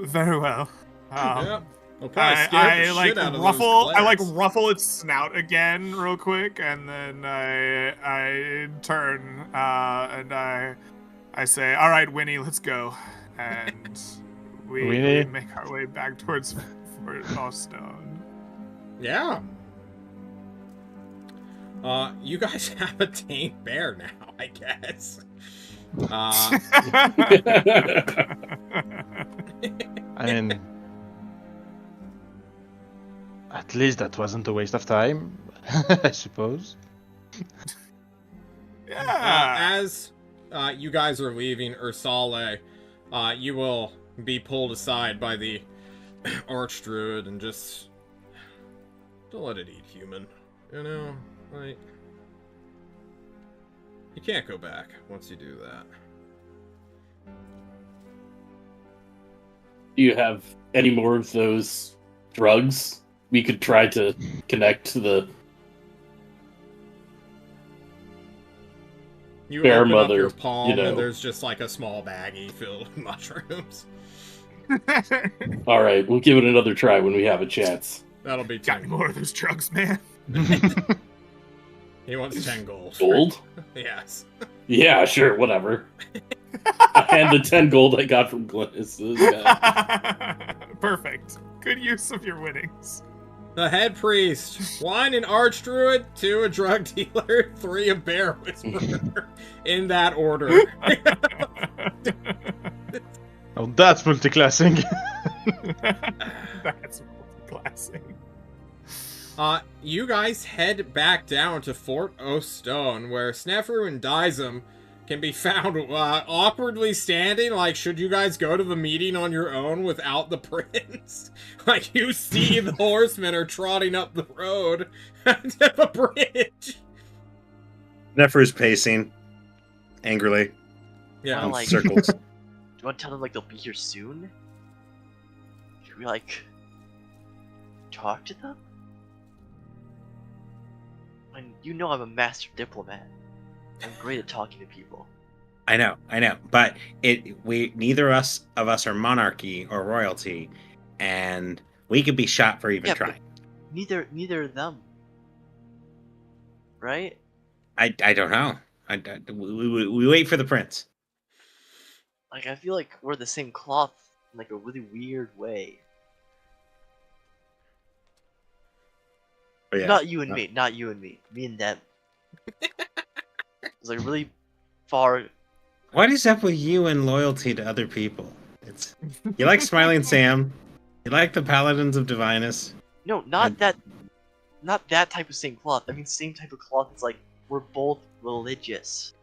Very well. Yep. We'll probably scare the I like shit out of ruffle. those I like clerics. ruffle its snout again, real quick, and then I turn and I say, "All right, Winnie, let's go." And we Winnie? make our way back towards Fort Ostone. Yeah. You guys have a tame bear now, I guess. I mean, at least that wasn't a waste of time, I suppose. Yeah. As you guys are leaving Ursale, you will be pulled aside by the Archdruid and just don't let it eat human. You know, like you can't go back once you do that. Do you have any more of those drugs? We could try to connect the You Bear open up mother, your palm you know. and there's just like a small baggie filled with mushrooms. All right, we'll give it another try when we have a chance. That'll be Got 10 any more of those drugs, man? He wants 10 gold. Gold? Yes. Yeah, sure, whatever. I hand the 10 gold I got from Glennis. Perfect. Good use of your winnings. The head priest. 1 an archdruid, 2 a drug dealer, 3 a bear whisperer. In that order. Oh, that's multiclassing. That's classic. You guys head back down to Fort O'Stone, where Snefru and Dizem can be found awkwardly standing, like, should you guys go to the meeting on your own without the prince? Like, you see the horsemen are trotting up the road to the bridge. Nefer's pacing angrily. Yeah. Like- Circles. Do you want to tell them like they'll be here soon? Should we like talk to them? And you know I'm a master diplomat. I'm great at talking to people. I know, but neither of us are monarchy or royalty, and we could be shot for even Yeah, trying. Neither of them. Right? I don't know. We wait for the prince. Like I feel like we're the same cloth in like a really weird way. But yeah, Not you and me, not you and me. Me and them. It's like really far. what is up with you and loyalty to other people? You like Smiling Sam. You like the Paladins of Divinus. No, not that type of same cloth. I mean, same type of cloth. It's like we're both religious.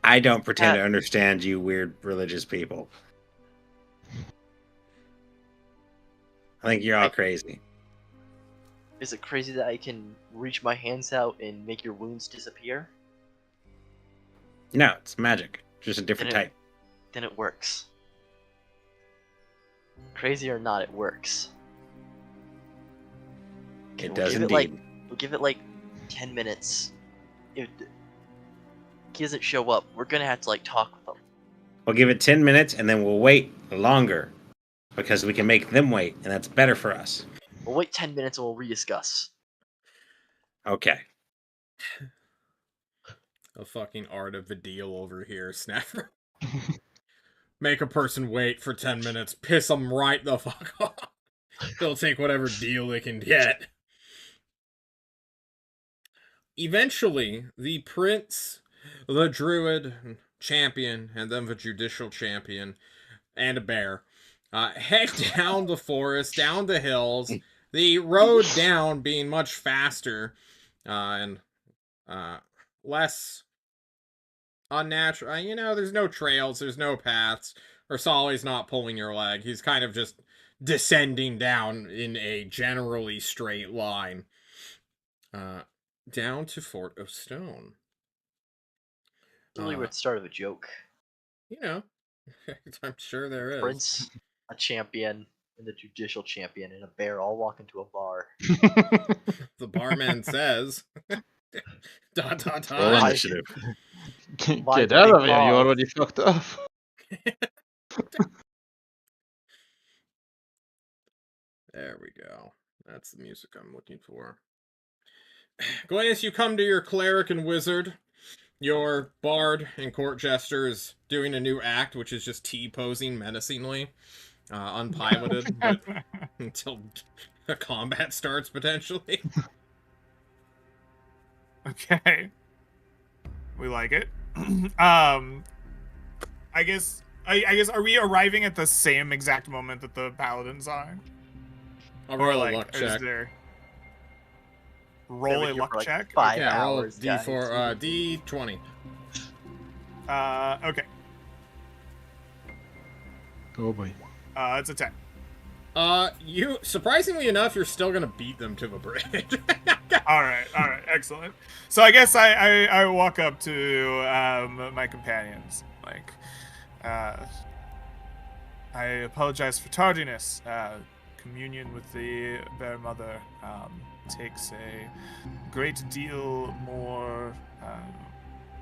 I don't pretend to understand you weird religious people. I think you're all crazy. Is it crazy that I can reach my hands out and make your wounds disappear? No, it's magic. Just a different Then it- type. Then it works. Crazy or not, it works. Okay, It does give indeed. We'll give it like 10 minutes. If he doesn't show up, we're gonna have to like talk with him. We'll give it 10 minutes and then we'll wait longer. Because we can make them wait, and that's better for us. We'll wait 10 minutes and we'll rediscuss. Okay. A fucking art of the deal over here, Snapper. Make a person wait for 10 minutes, piss them right the fuck off. They'll take whatever deal they can get. Eventually, the prince, the druid champion, and then the judicial champion, and a bear, head down the forest, down the hills, the road down being much faster, and less unnatural. You know, there's no trails, there's no paths. Ursali's not pulling your leg. He's kind of just descending down in a generally straight line. Down to Fort O'Stone. Really, we're at the start of a joke. You know, I'm sure there is. Prince, a champion, and the judicial champion, and a bear all walk into a bar. The barman says. Dot, dot, Roll dot. initiative. Get out of here, you balls. already fucked up. There we go. That's the music I'm looking for. Gladys, you come to your cleric and wizard. Your bard and court jester is doing a new act, which is just T-posing menacingly, unpiloted, but until combat starts, potentially. Okay. We like it. I guess are we arriving at the same exact moment that the paladins are? I'll Or roll like a luck is check. there roll a Here luck for, like, check? 5 Yeah, roll hours, D4, D20. Okay. Oh boy. It's a 10. You surprisingly enough, you're still gonna beat them to the bridge. All right, excellent. So I guess I walk up to my companions, like, I apologize for tardiness. Communion with the Bear Mother takes a great deal more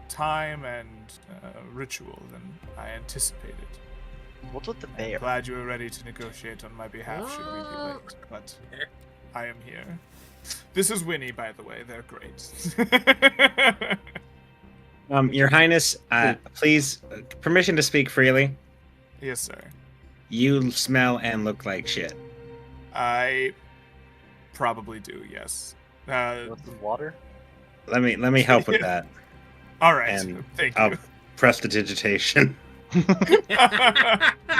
time and ritual than I anticipated. What's with the I'm bear? glad you were ready to negotiate on my behalf should we be late, but I am here. This is Winnie, by the way. They're great. Your Highness, please, permission to speak freely. Yes, sir. You smell and look like shit. I probably do, yes. Want some water? Let me help with that. All right, And thank I'll you. prestidigitation.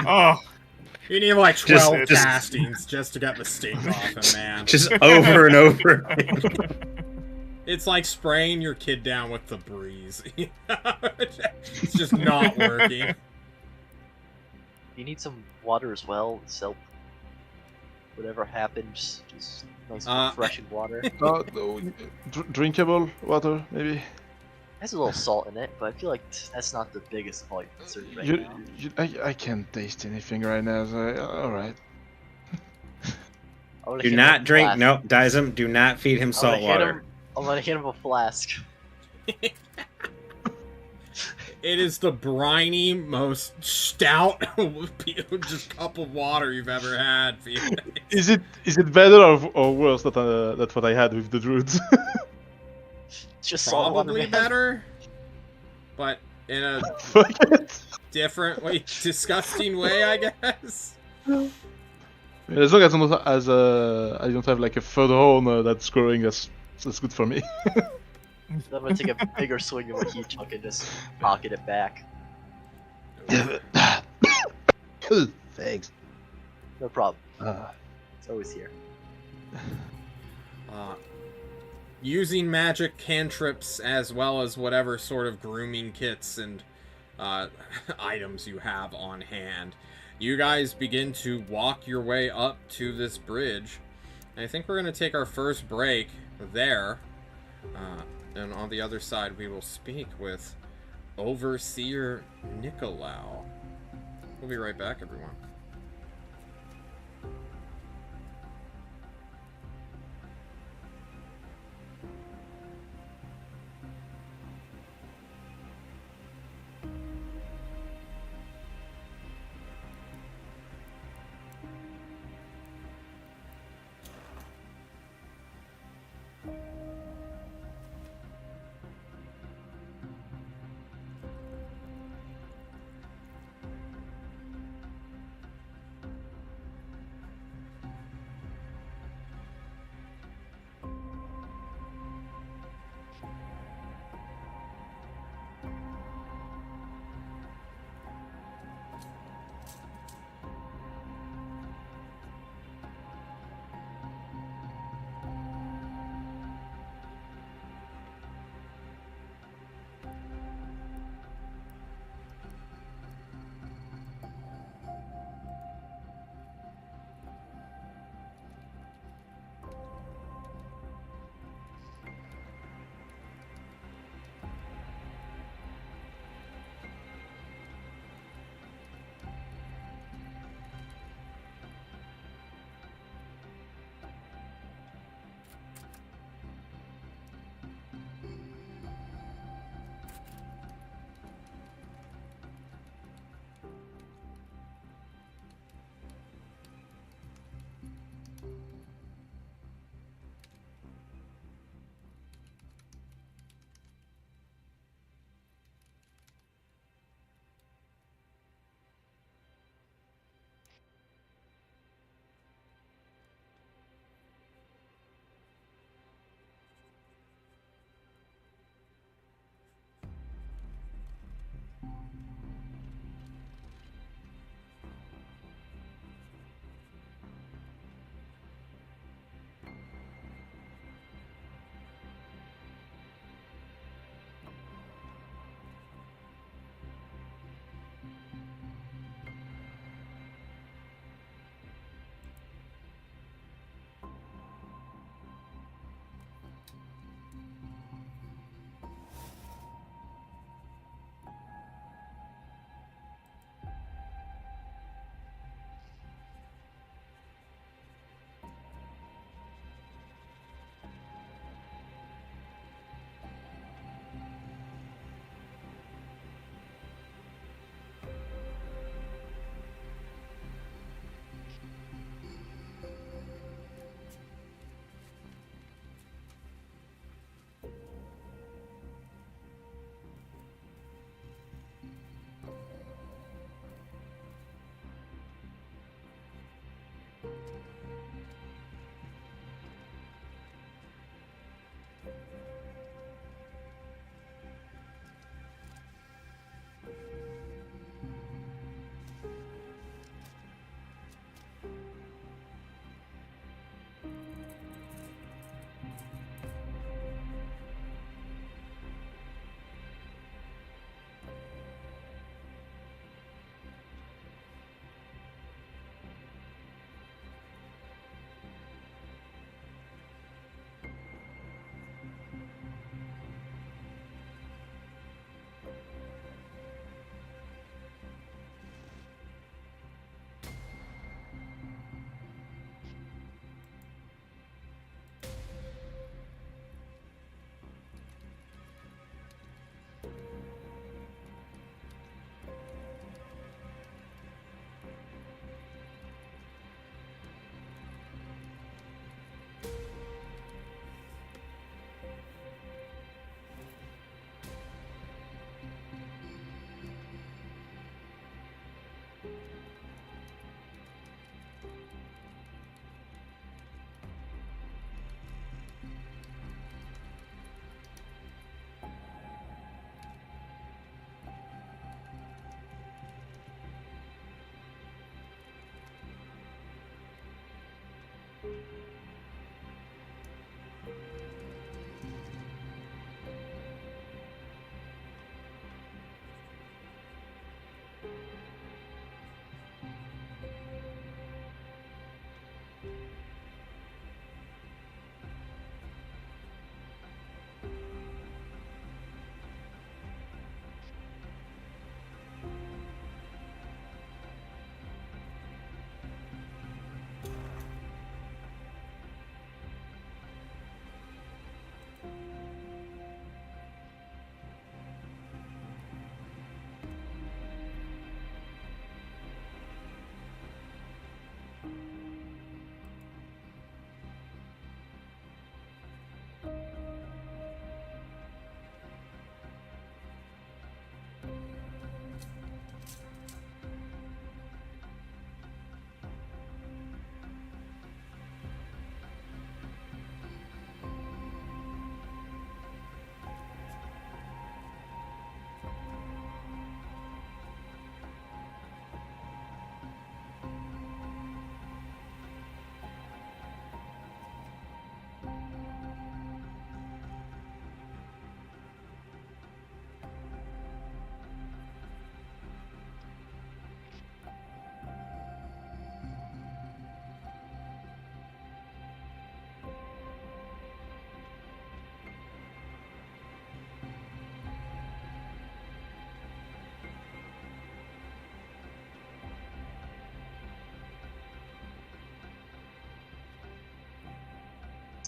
Oh, You need like 12 Just- castings just to get the stink off him, man. Just over and over. It's like spraying your kid down with the breeze. It's just not working. You need some water as well, self. Whatever happens, just nice refreshing water. It No, drinkable water, maybe. has a little salt in it, but I feel like that's not the biggest point concern right You, now. I can't taste anything right now. So, all right. I'm gonna Do hit him not with a drink. flask. No, Dizem, do not feed him salt water. I'm gonna hit him with a flask. It is the briny, most stout just cup of water you've ever had, Felix. Is it better or worse than what I had with the druids? Just salt water, Probably man. better, but in a Fuck it. different way, disgusting way, I guess. As long as I don't have like a third horn that's growing, that's good for me. I'm gonna take a bigger swing of a heat chunk and just pocket it back. Thanks. No problem. It's always here. Using magic cantrips as well as whatever sort of grooming kits and items you have on hand, you guys begin to walk your way up to this bridge. And I think we're going to take our first break there. And on the other side, we will speak with Overseer Nicolau. We'll be right back, everyone.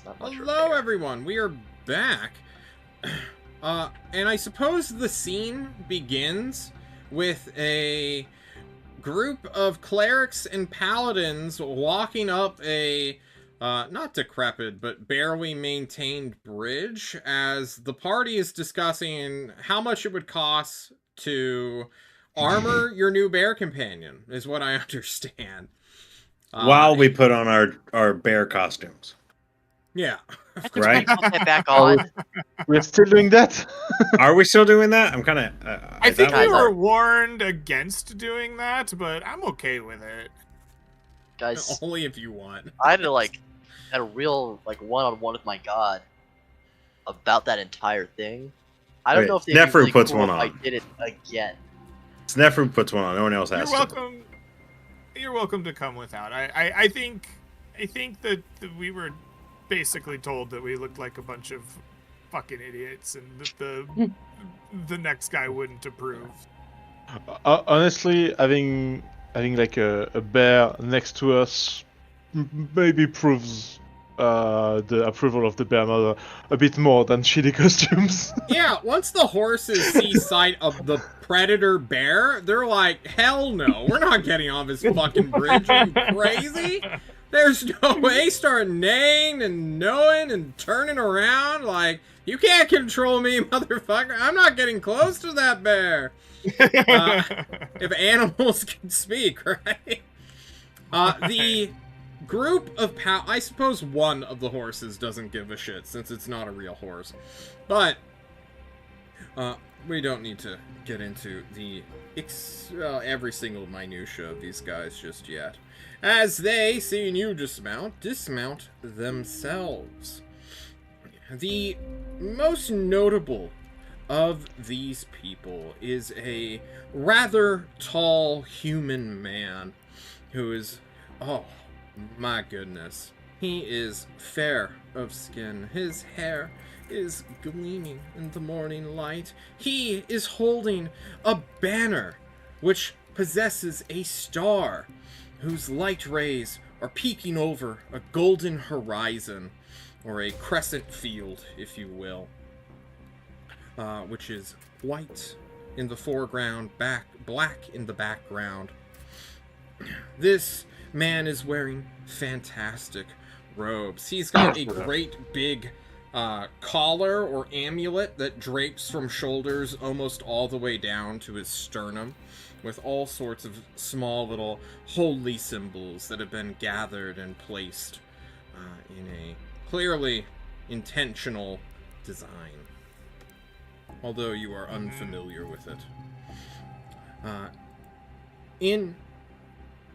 Not much for Hello, bear. everyone. We are back. And I suppose the scene begins with a group of clerics and paladins walking up a not decrepit but barely maintained bridge as the party is discussing how much it would cost to armor your new bear companion, is what I understand. While we put on our bear costumes. Yeah. I think Right? I put that back on. We're still doing that. Are we still doing that? I'm kind of. I think thought- we were warned against doing that, but I'm okay with it. Guys, Only if you want. I had to had a real one-on-one with my god about that entire thing. I don't Wait, know if they'd Neferu be really puts cool one if I on. did it again. Snefru puts one on. No one else You're has to. welcome. You're welcome to come without. I think that we were basically told that we looked like a bunch of fucking idiots, and that the next guy wouldn't approve. Honestly, having like a bear next to us maybe proves the approval of the bear mother a bit more than shitty costumes. Yeah, once the horses see sight of the predator bear, they're like, hell no, we're not getting on this fucking bridge. Are you crazy? There's no way. Start neighing and knowing and turning around like, you can't control me, motherfucker. I'm not getting close to that bear. If animals can speak, right? The group of I suppose one of the horses doesn't give a shit since it's not a real horse. But we don't need to get into the every single minutia of these guys just yet. As they, seeing you dismount themselves. The most notable of these people is a rather tall human man who is, oh my goodness, he is fair of skin. His hair is gleaming in the morning light. He is holding a banner which possesses a star whose light rays are peeking over a golden horizon, or a crescent field, if you will, which is white in the foreground, black in the background. This man is wearing fantastic robes. He's got a great big collar or amulet that drapes from shoulders almost all the way down to his sternum, with all sorts of small little holy symbols that have been gathered and placed in a clearly intentional design, although you are unfamiliar with it. In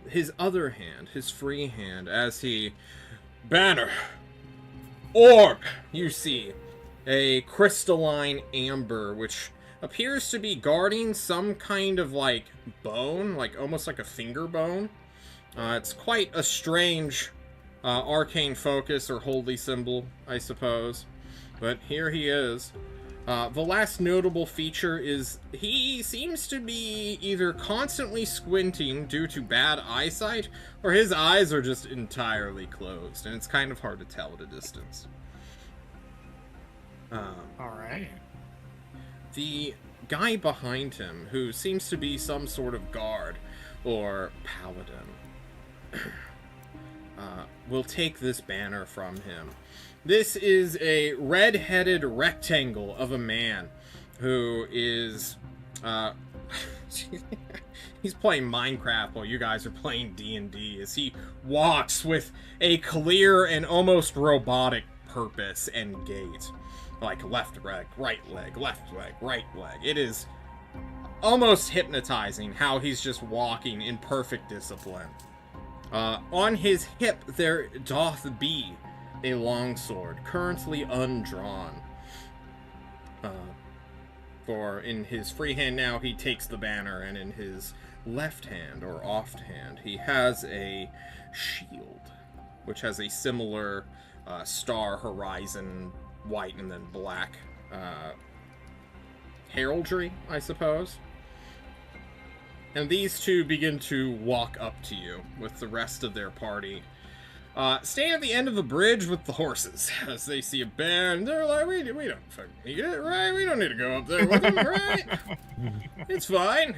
his other hand, his free hand, as he banner, orb, you see a crystalline amber which appears to be guarding some kind of like bone, like almost like a finger bone. It's quite a strange arcane focus or holy symbol, I suppose. But here he is. The last notable feature is he seems to be either constantly squinting due to bad eyesight, or his eyes are just entirely closed, and it's kind of hard to tell at a distance. Alright. The guy behind him, who seems to be some sort of guard or paladin, will take this banner from him. This is a red-headed rectangle of a man who is, he's playing Minecraft while you guys are playing D&D, as he walks with a clear and almost robotic purpose and gait. Like left leg, right leg, left leg, right leg. It is almost hypnotizing how he's just walking in perfect discipline. On his hip there doth be a longsword, currently undrawn. For in his free hand now he takes the banner, and in his left hand, or oft hand, he has a shield, which has a similar star horizon, white and then black heraldry, I suppose. And these two begin to walk up to you with the rest of their party. stand at the end of the bridge with the horses as they see a bear, and they're like, we don't fucking need it, right? We don't need to go up there with them, right? It's fine.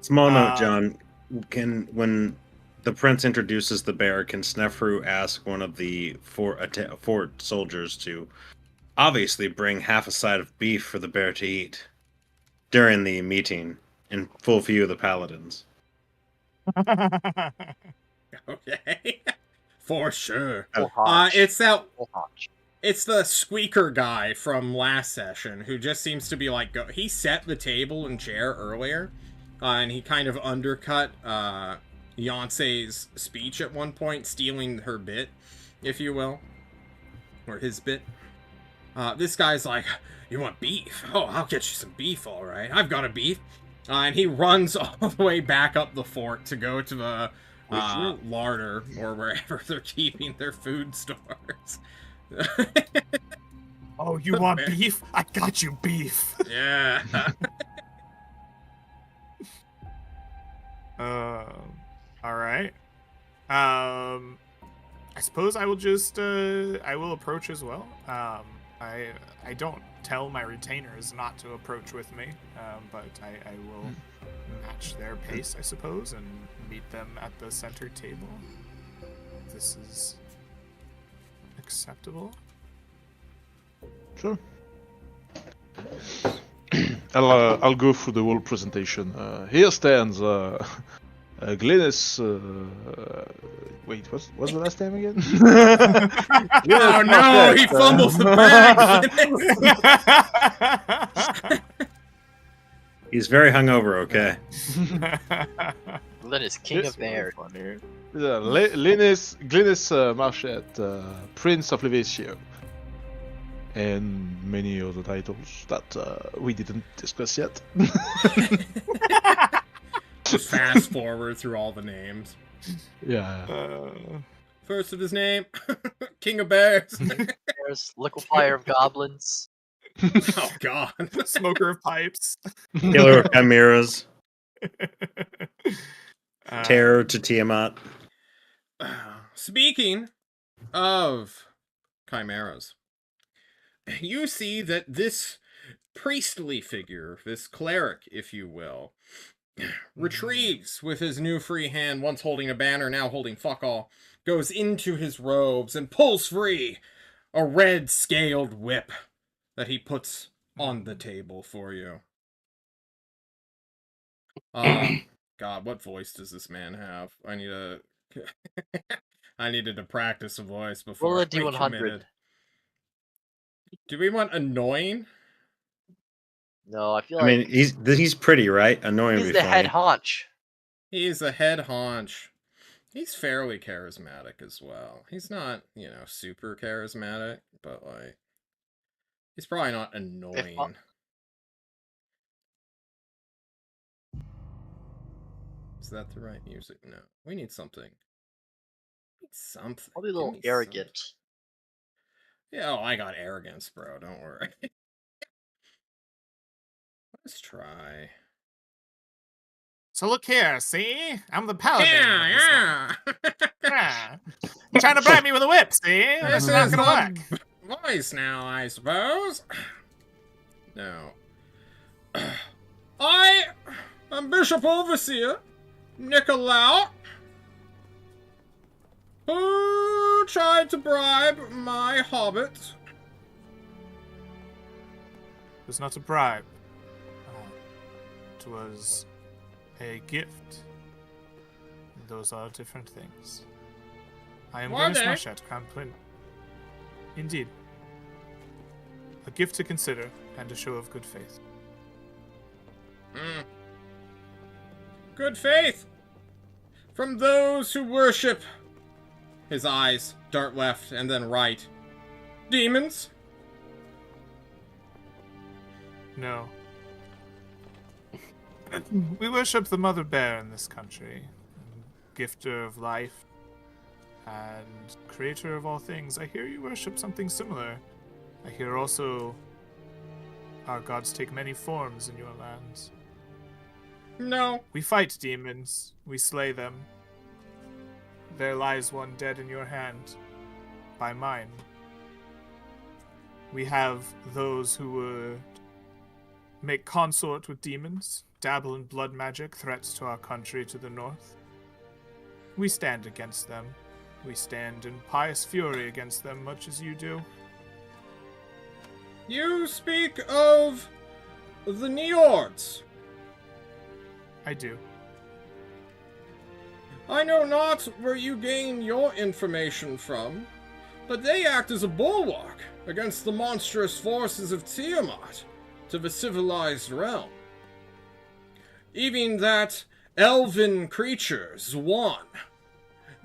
Small note, John. When the prince introduces the bear, can Snefru ask one of the fort soldiers to obviously bring half a side of beef for the bear to eat during the meeting in full view of the Paladins? Okay. For sure. Full haunch. Full haunch. It's the squeaker guy from last session who just seems to be like, he set the table and chair earlier, and he kind of undercut Yonsei's speech at one point, stealing her bit, if you will. Or his bit. This guy's like, you want beef? Oh, I'll get you some beef, alright. I've got a beef. And he runs all the way back up the fort to go to the larder, or wherever they're keeping their food stores. Oh, you want beef? I got you beef. Yeah. All right. I suppose I will just I will approach as well. I don't tell my retainers not to approach with me, but I will match their pace, I suppose, and meet them at the center table. This is acceptable. Sure. I'll go through the whole presentation. Here stands Glynis. Wait, what's the last name again? Oh no, he fumbles the bag. He's very hungover, okay? Glynis, king Yes, of bears. Glynis Marchette, Prince of Livistio. And many other titles that we didn't discuss yet. Just fast forward through all the names. Yeah. First of his name, King of Bears. There's liquefier of goblins. Oh god. Smoker of pipes. Killer of chimeras. Terror to Tiamat. Speaking of chimeras, you see that this priestly figure, this cleric, if you will, retrieves with his new free hand, once holding a banner, now holding fuck all, goes into his robes and pulls free a red scaled whip that he puts on the table for you. God, what voice does this man have? I needed to practice a voice before Roll a I D100. committed. Do we want annoying? No, I feel I like mean, he's pretty, right? Annoying he's would the be head funny. haunch. He's a head haunch. He's fairly charismatic as well. He's not, super charismatic, but like, he's probably not annoying. Is that the right music? No. We need something. Probably a little Give me arrogant. something. Yeah, I got arrogance, bro. Don't worry. Let's try. So look here, see? I'm the paladin. Yeah. Yeah. You're trying to bribe me with a whip, see? This is not gonna work. Voice now, I suppose. No. I am Bishop Overseer Nicolau, who tried to bribe my hobbit. It was not a bribe. It was a gift. Those are different things. I am One Glynis day. Marchette, Crown Prince. Indeed. A gift to consider, and a show of good faith. Good faith from those who worship. His eyes dart left and then right. Demons? No. We worship the Mother Bear in this country. Gifter of life and creator of all things. I hear you worship something similar. I hear also our gods take many forms in your lands. No. We fight demons. We slay them. there lies one dead in your hand, by mine. We have those who would make consort with demons, dabble in blood magic, threats to our country to the north. We stand against them. We stand in pious fury against them, much as you do. You speak of the Niords. I do. I know not where you gain your information from, but they act as a bulwark against the monstrous forces of Tiamat to the civilized realm. Even that elven creature, Zwan,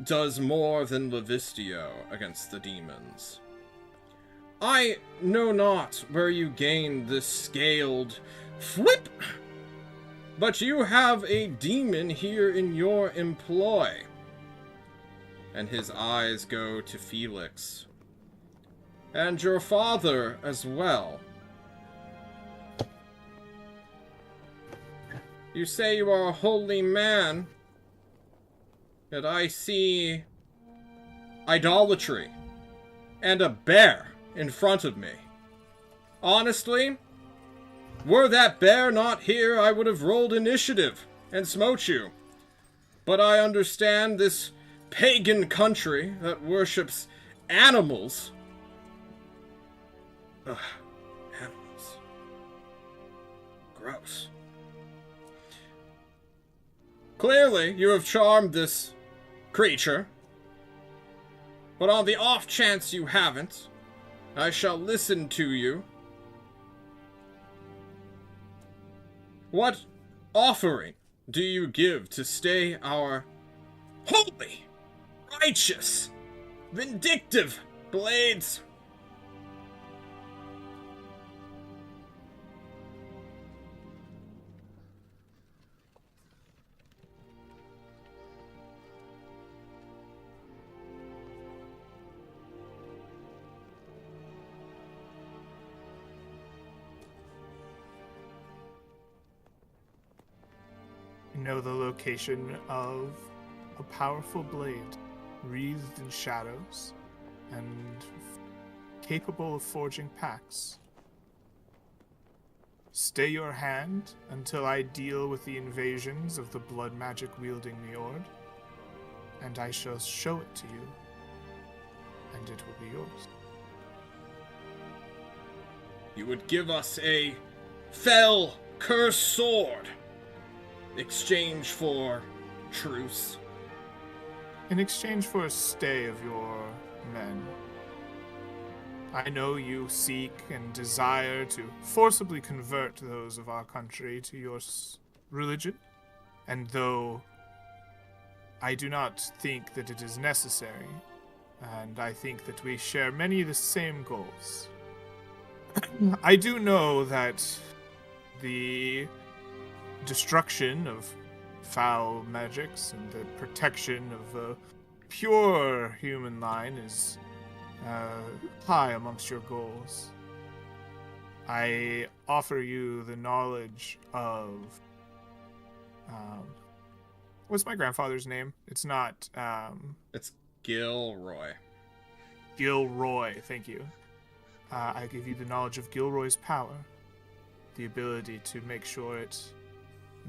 does more than Livistio against the demons. I know not where you gained this scaled flip, but you have a demon here in your employ. And his eyes go to Felix. And your father as well. You say you are a holy man, yet I see idolatry and a bear in front of me. Honestly, were that bear not here, I would have rolled initiative and smote you. But I understand this pagan country that worships animals. Ugh, animals. Gross. Clearly, you have charmed this creature. But on the off chance you haven't, I shall listen to you. What offering do you give to stay our holy, righteous, vindictive blades? Know the location of a powerful blade, wreathed in shadows, and capable of forging pacts. Stay your hand until I deal with the invasions of the blood magic wielding Niord, and I shall show it to you, and it will be yours. You would give us a fell, cursed sword. Exchange for truce. In exchange for a stay of your men. I know you seek and desire to forcibly convert those of our country to your religion, and though I do not think that it is necessary, and I think that we share many of the same goals, I do know that the destruction of foul magics and the protection of the pure human line is high amongst your goals. I offer you the knowledge of what's my grandfather's name? It's not It's Gilroy. Gilroy, thank you. I give you the knowledge of Gilroy's power, the ability to make sure it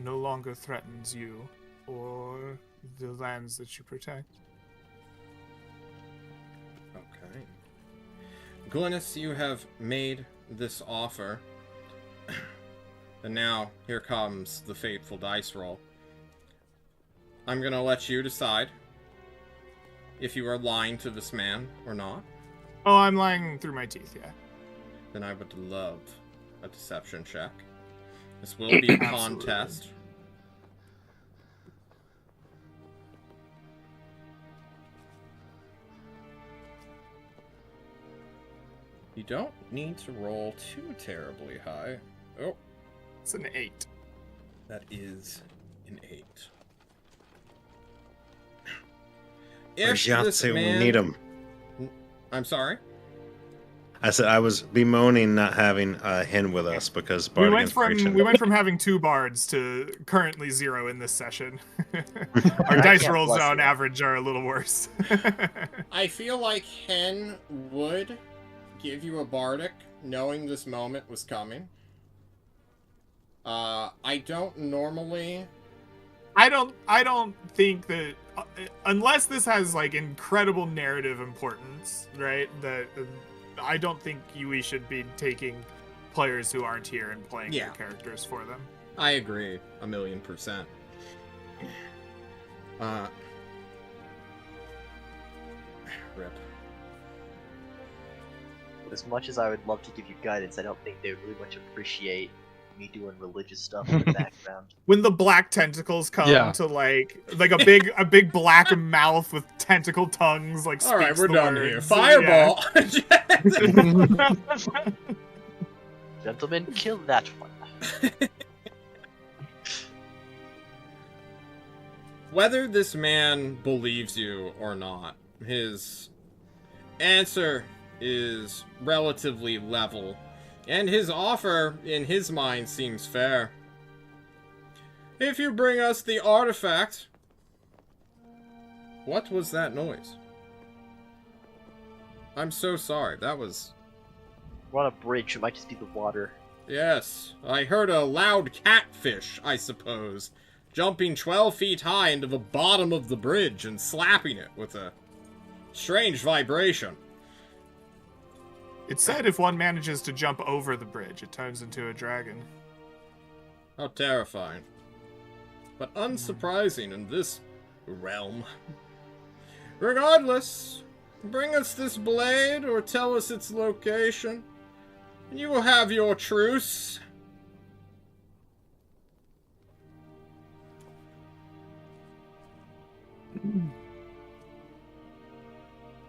no longer threatens you or the lands that you protect. Okay. Glynis, you have made this offer. And now, here comes the fateful dice roll. I'm gonna let you decide if you are lying to this man or not. Oh, I'm lying through my teeth, yeah. Then I would love a deception check. This will be a Absolutely. contest. You don't need to roll too terribly high. Oh, It's an 8. that is an 8. If Where's this Yahtzee? We man... need him. I'm sorry? I said I was bemoaning not having Hin with us because Bardic Inspiration. We went from having 2 bards to currently 0 in this session. Our I dice can't rolls bless on you. average are a little worse. I feel like Hen would give you a bardic, knowing this moment was coming. I don't normally. I don't think that unless this has like incredible narrative importance, right? That I don't think we should be taking players who aren't here and playing their characters for them. I agree 1,000,000%. Rip. As much as I would love to give you guidance, I don't think they would really much appreciate me doing religious stuff in the background. When the black tentacles come Yeah. to like a big black mouth with tentacle tongues, like All right, speaks we're the done words. here. Fireball. Gentlemen, kill that one. Whether this man believes you or not, his answer is relatively level, and his offer, in his mind, seems fair. If you bring us the artifact... What was that noise? I'm so sorry, that was... We're on a bridge, it might just be the water. Yes, I heard a loud catfish, I suppose, jumping 12 feet high into the bottom of the bridge and slapping it with a strange vibration. It's said if one manages to jump over the bridge, it turns into a dragon. How terrifying. But unsurprising in this realm. Regardless, bring us this blade or tell us its location, and you will have your truce.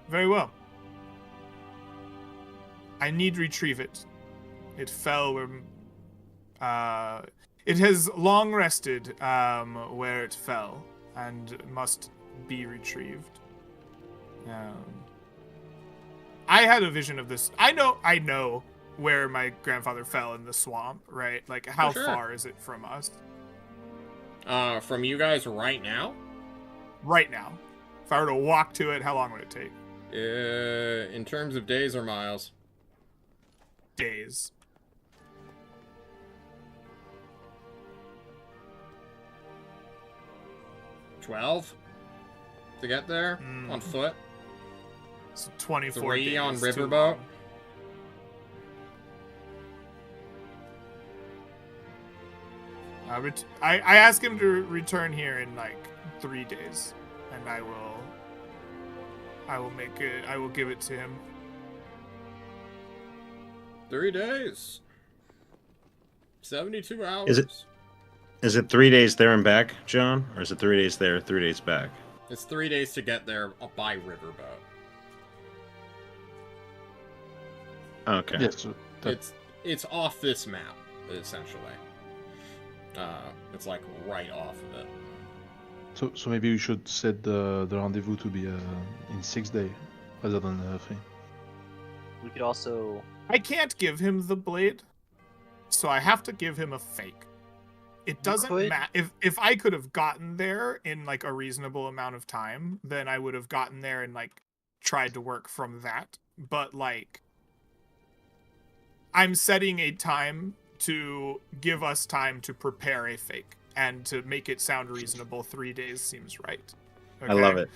Very well. I need retrieve it. It fell where... it has long rested where it fell, and must be retrieved. I had a vision of this. I know where my grandfather fell in the swamp, right? Like, how For sure. far is it from us? From you guys right now? Right now. If I were to walk to it, how long would it take? In terms of days or miles? Days. $12 to get there on foot. So 24 3 days. on too riverboat. long. I ask him to return here in like 3 days, and I will make it. I will give it to him. 3 days. 72 hours. Is it 3 days there and back, John? Or is it 3 days there, 3 days back? It's 3 days to get there by riverboat. Okay. Yes. So It's off this map, essentially. It's like right off of it. so maybe we should set the rendezvous to be in 6 days rather than 3. We could also... I can't give him the blade, so I have to give him a fake. It doesn't could- matter if I could have gotten there in like a reasonable amount of time, then I would have gotten there and like tried to work from that. But like, I'm setting a time to give us time to prepare a fake and to make it sound reasonable. 3 days seems right. I love it.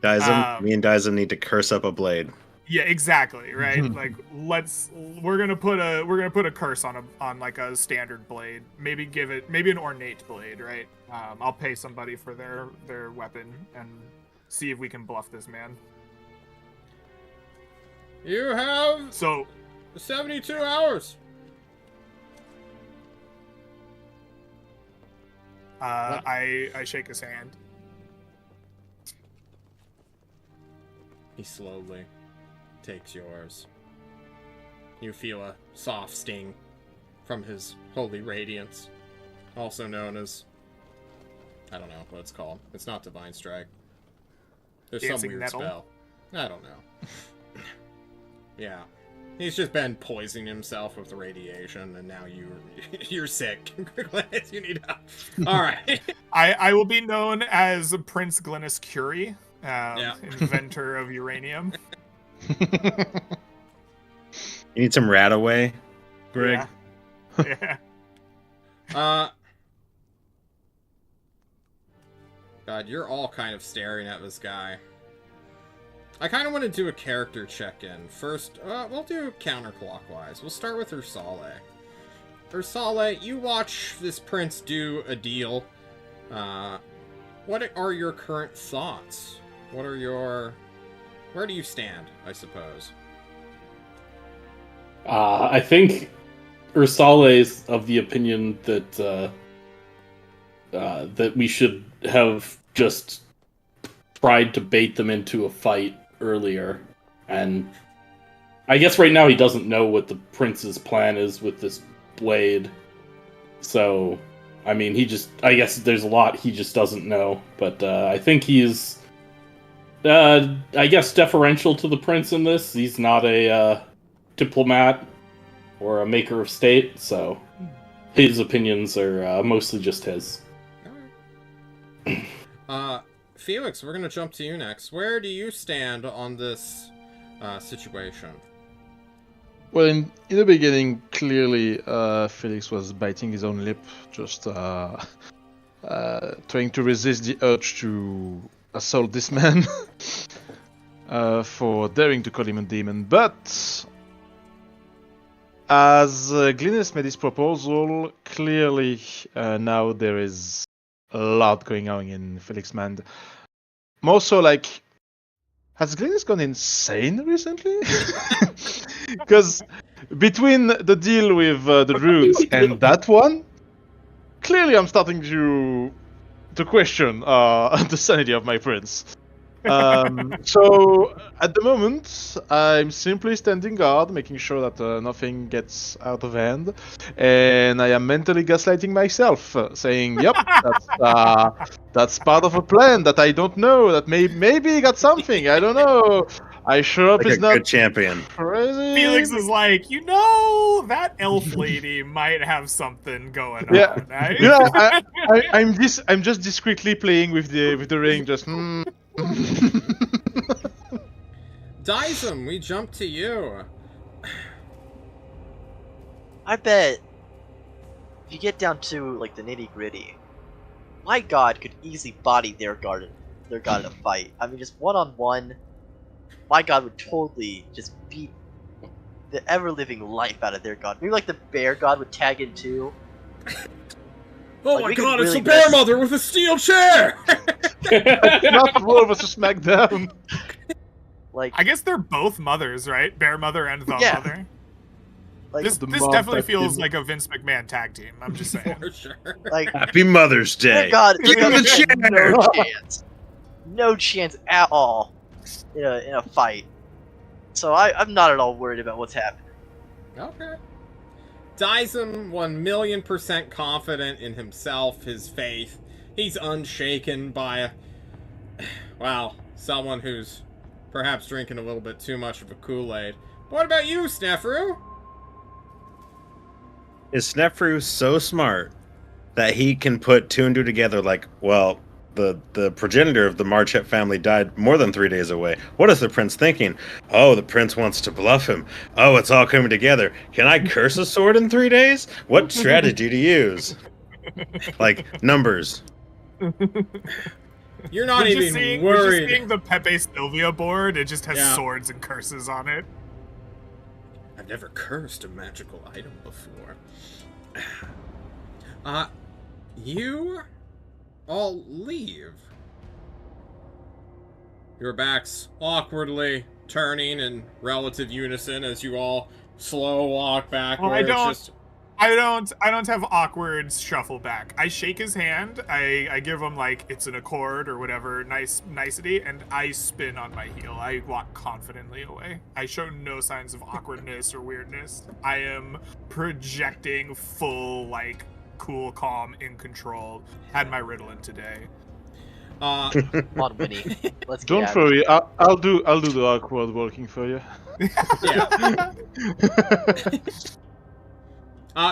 Daizum, Um, me and Daizum need to curse up a blade. Yeah, exactly, right? Like we're gonna put a curse on like a standard blade. Maybe an ornate blade, right? I'll pay somebody for their weapon and see if we can bluff this man. You have So 72 hours. I shake his hand. He slowly takes yours. You feel a soft sting from his holy radiance, also known as... I don't know what it's called. It's not Divine Strike. There's some Dancing weird Nettle? spell. I don't know. Yeah. He's just been poisoning himself with the radiation, and now you're sick. You need help. All right. I will be known as Prince Glennis Curie, Yeah. inventor of uranium. You need some rat away, Greg? Yeah. God, you're all kind of staring at this guy. I kind of want to do a character check-in. First, we'll do counterclockwise. We'll start with Ursale. Ursale, you watch this prince do a deal. What are your current thoughts? Where do you stand, I suppose? I think Ursale is of the opinion that that we should have just tried to bait them into a fight earlier. And I guess right now he doesn't know what the prince's plan is with this blade. So, I mean, I guess there's a lot he just doesn't know. But I think he's, I guess, deferential to the prince in this. He's not a diplomat or a maker of state, so his opinions are mostly just his. Felix, we're gonna jump to you next. Where do you stand on this situation? Well, in the beginning, clearly, Felix was biting his own lip, just trying to resist the urge to assault this man for daring to call him a demon. But as Glynis made his proposal, clearly now there is a lot going on in Felix's mind. More so, like, has Glynis gone insane recently? Because between the deal with the roots and that one, clearly I'm starting to question the sanity of my prince. So at the moment, I'm simply standing guard, making sure that nothing gets out of hand, and I am mentally gaslighting myself, saying, "Yep, that's part of a plan that I don't know. That maybe he got something. I don't know. I sure hope Like it's a not good champion. crazy." Felix is like, that elf lady might have something going Yeah. on. Right? Yeah, I'm just discreetly playing with the ring, just. Dyson, we jump to you. I bet if you get down to like the nitty gritty, my god could easily body their god in a fight. I mean, just one on one, my god would totally just beat the ever living life out of their god. Maybe like the bear god would tag in too. Oh Like, my we could god, it's really the bear mess- mother with a steel chair! Not all of us to smack down. Like, I guess they're both mothers, right? Bear mother and the Yeah. mother. like, This The this mom definitely tag feels team. like a Vince McMahon tag team. I'm just saying. For sure. like Happy Mother's their Day. god, Give him the chair. no chance, no chance at all in a fight. So I'm not at all worried about what's happening. Okay. Dyson 1,000,000% confident in himself, his faith. He's unshaken by, someone who's perhaps drinking a little bit too much of a Kool-Aid. What about you, Snefru? Is Snefru so smart that he can put two and two together like, well, the progenitor of the Marchette family died more than 3 days away. What is the prince thinking? Oh, the prince wants to bluff him. Oh, it's all coming together. Can I curse a sword in 3 days? What strategy to use? Like, numbers. You're not We're just even seeing worried. the Pepe Sylvia board. It just has Yeah. swords and curses on it. I've never cursed a magical item before. You all leave. Your backs awkwardly turning in relative unison as you all slow walk backwards. I don't have awkward shuffle back. I shake his hand. I give him like it's an accord or whatever nicety, and I spin on my heel. I walk confidently away. I show no signs of awkwardness or weirdness. I am projecting full like cool, calm, in control. Had my Ritalin today. Come on, Winnie. Let's get Don't out of worry, here. I'll do the awkward working for you. Yeah.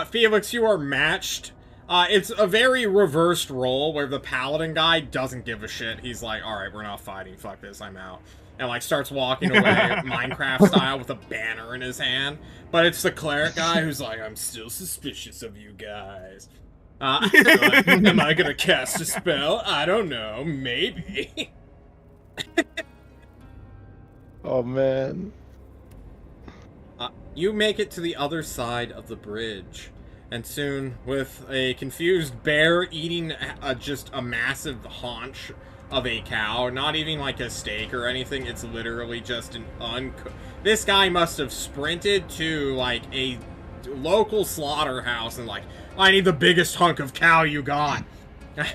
Felix, you are matched. It's a very reversed role where the paladin guy doesn't give a shit. He's like, alright, we're not fighting, fuck this, I'm out. And like starts walking away Minecraft style with a banner in his hand. But it's the cleric guy who's like, I'm still suspicious of you guys. Am I gonna cast a spell? I don't know, maybe. Oh man. You make it to the other side of the bridge, and soon, with a confused bear eating just a massive haunch of a cow, not even like a steak or anything, it's literally just an This guy must have sprinted to, like, a local slaughterhouse and like, I need the biggest hunk of cow you got.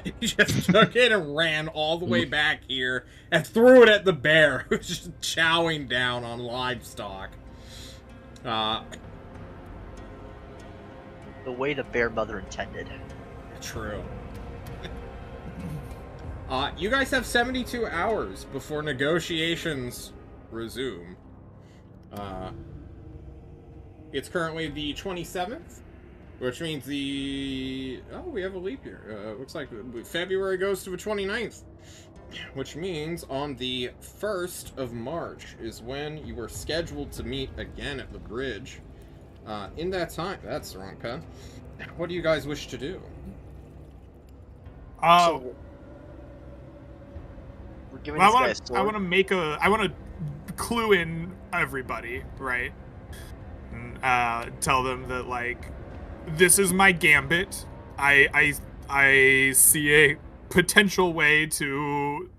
He just took it and ran all the way back here and threw it at the bear, who's just chowing down on livestock. The way the bear mother intended. True. You guys have 72 hours before negotiations resume. It's currently the 27th, which means we have a leap year. Looks like February goes to the 29th, which means on the 1st of March is when you were scheduled to meet again at the bridge. In that time, that's the wrong pen. What do you guys wish to do? So, we're giving this guy a sword. I want to clue in everybody, right? And, tell them that, like, this is my gambit. I see a potential way to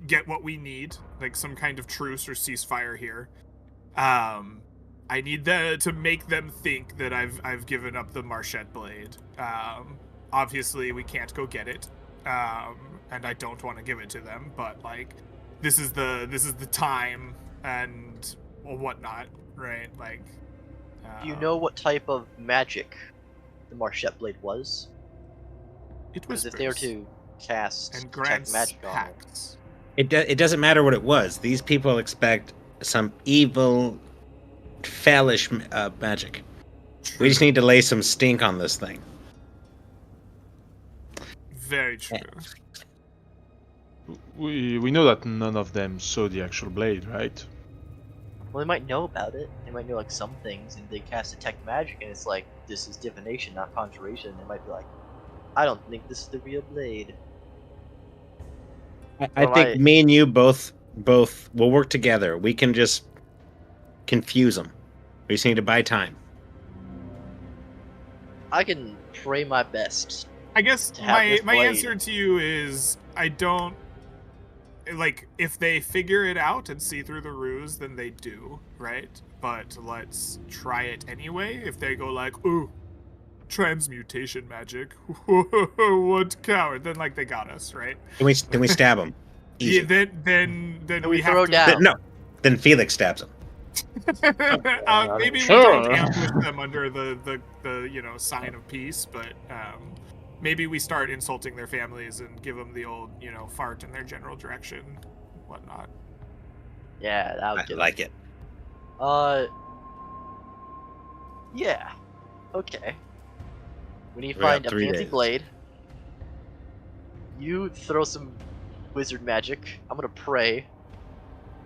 get what we need, like some kind of truce or ceasefire here. I need to make them think that I've given up the Marchette blade. Obviously, we can't go get it, and I don't want to give it to them. But like, this is the time and whatnot, right? Like, do you know what type of magic the Marchette blade was? It was if they were to cast and detect grants magic on it. pacts. It doesn't matter what it was. These people expect some evil, foolish magic. We just need to lay some stink on this thing. Very true. We know that none of them saw the actual blade, right? Well, they might know about it. They might know like some things, and they cast detect magic, and it's like, this is divination, not conjuration. They might be like, I don't think this is the real blade. I think me and you both will work together. We can just confuse them. We just need to buy time. I can pray my best. I guess to have this my blade. answer to you is I don't like if they figure it out and see through the ruse, then they do, right? But let's try it anyway. If they go like, ooh, transmutation magic, what coward? Then like they got us, right? Then we stab them. Easy. Yeah, then we we throw have to down. No. Then Felix stabs him. Maybe Sure. we don't ambush them under the sign of peace, but maybe we start insulting their families and give them the old fart in their general direction, whatnot. Yeah, that would I do like it. Yeah. Okay. We need to We got find a 3 fancy days. blade. You throw some wizard magic. I'm gonna pray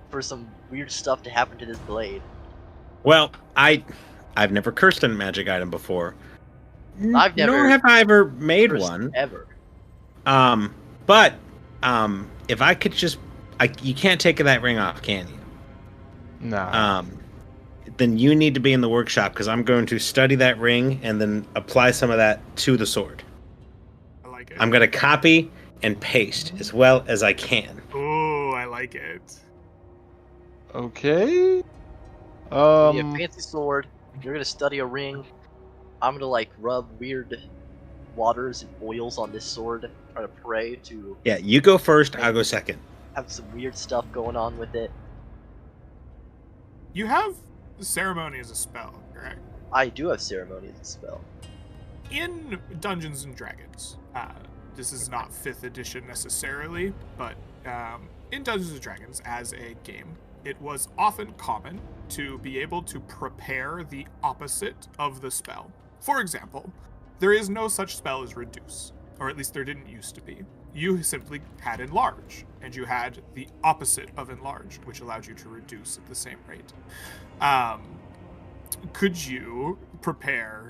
for some weird stuff to happen to this blade. Well, I've never cursed a magic item before. I've never Nor have I ever made cursed one. ever. But if I could just, you can't take that ring off, can you? Nah. Then you need to be in the workshop because I'm going to study that ring and then apply some of that to the sword. I like it. I'm going to copy and paste as well as I can. Oh, I like it. Okay. You need a fancy sword. You're gonna study a ring. I'm gonna like rub weird waters and oils on this sword. Try to pray to Yeah, you go first, I'll go second. have some weird stuff going on with it. You have ceremony as a spell, correct? I do have ceremony as a spell. In Dungeons and Dragons, this is not 5th edition necessarily, but in Dungeons & Dragons as a game, it was often common to be able to prepare the opposite of the spell. For example, there is no such spell as reduce, or at least there didn't used to be. You simply had enlarge, and you had the opposite of enlarge, which allowed you to reduce at the same rate. Could you prepare,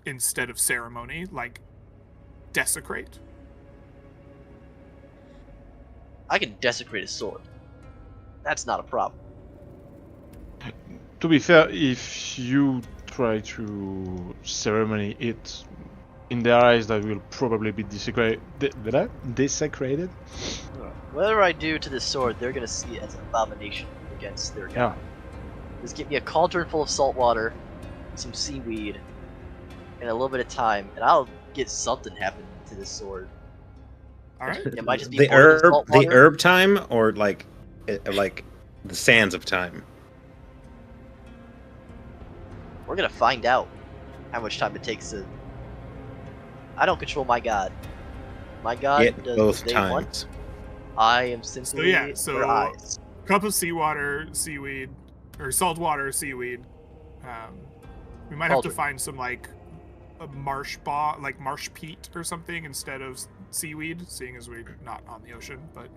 instead of ceremony, like desecrate? I can desecrate a sword. That's not a problem. To be fair, if you try to ceremony it, in their eyes, that will probably be desecrated. Desecrated? Whatever I do to this sword, they're gonna see it as an abomination against their god. Yeah. Just give me a cauldron full of salt water, some seaweed, and a little bit of time, and I'll get something happening to this sword. All right. It might just be The poisonous herb, salt the water. herb time, or like the sands of time. We're gonna find out how much time it takes to. I don't control my god. My god Get does both what they want. times. I am simply So their eyes. cup of seawater, seaweed, or salt water, seaweed. We might have to Cauldron. find some like a marsh marsh peat or something instead of seaweed, seeing as we're not on the ocean, but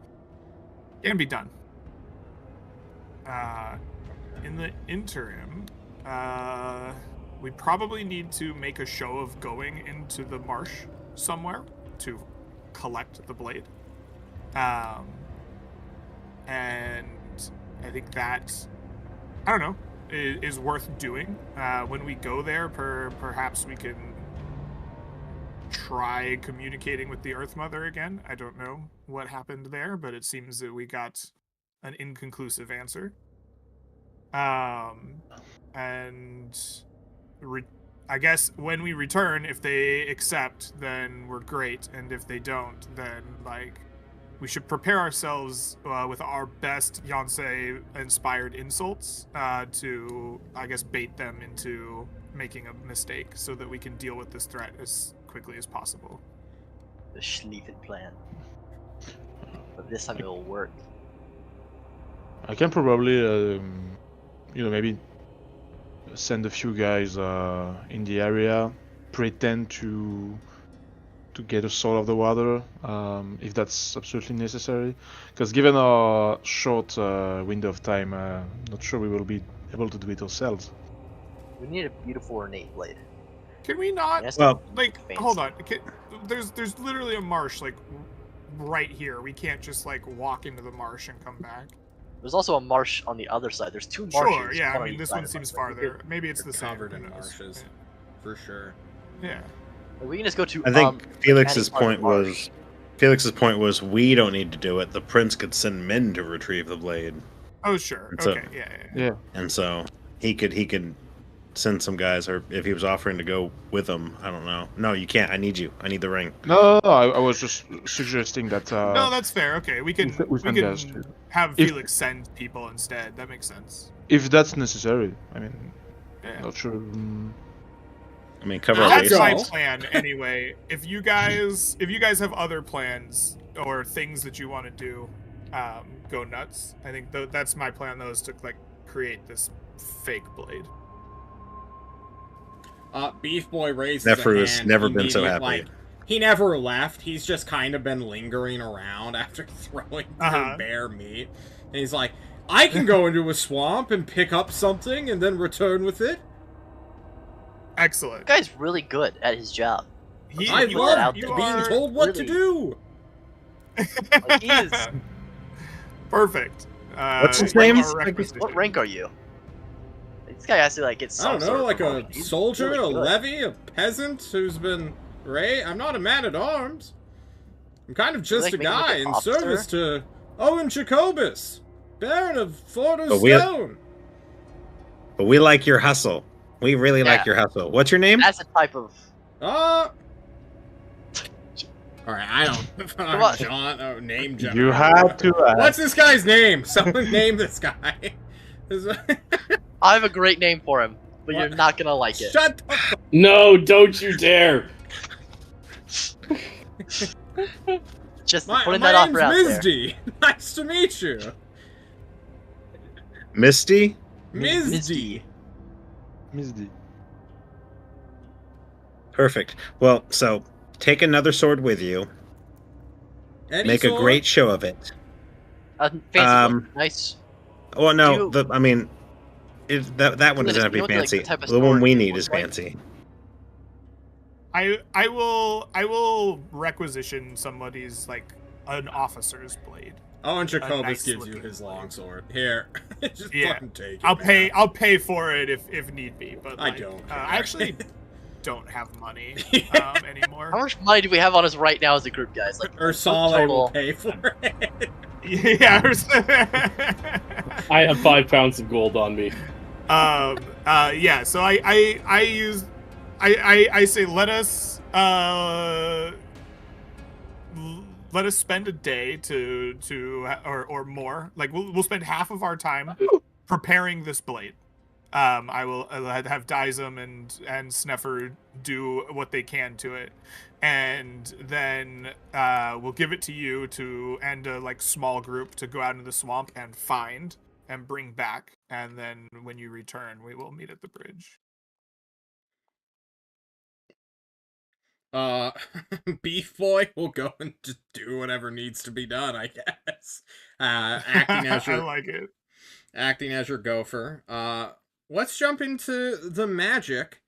can be done. In the interim, we probably need to make a show of going into the marsh somewhere to collect the blade. And I think that, I don't know, is worth doing. When we go there, perhaps we can try communicating with the Earth Mother again. I don't know what happened there, but it seems that we got an inconclusive answer. And I guess when we return, if they accept, then we're great, and if they don't, then like we should prepare ourselves with our best Yonsei-inspired insults to, I guess, bait them into making a mistake, so that we can deal with this threat as quickly as possible. The Schlieffen plan. But this time it'll work. I can probably, maybe send a few guys in the area, pretend to get a soul of the water, if that's absolutely necessary. Because given our short window of time, not sure we will be able to do it ourselves. We need a beautiful ornate blade. Can we not? Yes. Well, Like, Fancy. hold on. There's literally a marsh like right here. We can't just like walk into the marsh and come back. There's also a marsh on the other side. There's two marshes. Sure, yeah. one I on mean, each this side one of seems us. farther. Maybe it's They're the same. covered who in knows? marshes, for sure. Yeah. We can just go to. I think Felix's Annie's point marsh. was we don't need to do it. The prince could send men to retrieve the blade, Oh, sure. So- Okay. Yeah. Yeah. and so he could send some guys, or if he was offering to go with them, I don't know. No, you can't. I need you. I need the ring. No, I was just suggesting that. No, that's fair. Okay, we can we send guys can too. have If- Felix send people instead. That makes sense. If that's necessary, I mean, Yeah. not sure. I mean, cover our Let's That's bases. go. my plan anyway. If you guys have other plans or things that you want to do, go nuts. I think that's my plan. Though, is to like create this fake blade. Beef Boy raises Nefer a has hand never been so immediate- happy. Like, he never left. He's just kind of been lingering around after throwing through bear meat. And he's like, I can go into a swamp and pick up something and then return with it. Excellent. That guy's really good at his job. I put that out love there. being told what to really- do. Like, he is. Perfect. What's his one of name? our requisitions. What rank are you? This guy has to like get I some don't sort know, of like a promotion. He's soldier, really a good. levy, a peasant who's been raised. I'm not a man-at-arms. I'm kind of just like a making him guy an in officer? service to Owen Jacobus, Baron of Fort of But we- Stone. But we like your hustle. We really like Yeah. your hustle. What's your name? That's a type of. Alright, I don't. on. John, name John. You had to. What's this guy's name? Someone name this guy. I have a great name for him, but you're What? not gonna like it. Shut the No, don't you dare! Just My putting that offer out name's there. Misty. Nice to meet you. Misty? Misty. Misty. Perfect. Well, so take another sword with you. Any Make sword? a great show of it. Fancy one. Nice. Well, no, Do you- I mean, that one Glynis, doesn't have to you know be what, like, fancy. the type of The one sword we you need look is like? fancy. I will requisition somebody's like an officer's blade. Oh, and Jacobus nice gives you looking his blade. longsword. Here. Just Yeah. fucking take it. I'll man. pay for it if need be. But I like, don't I care. actually don't have money anymore. How much money do we have on us right now as a group, guys? Like Ursale will total. pay for it. Yeah. I have 5 pounds of gold on me. Yeah. So I say let us spend a day or more. Like we'll spend half of our time preparing this blade. I'll have Dizem and Sneffer do what they can to it, and then we'll give it to you and a like small group to go out into the swamp and find and bring back, and then when you return, we will meet at the bridge. Beef Boy will go and just do whatever needs to be done, I guess. Acting as I your like it. acting as your gopher. Let's jump into the magic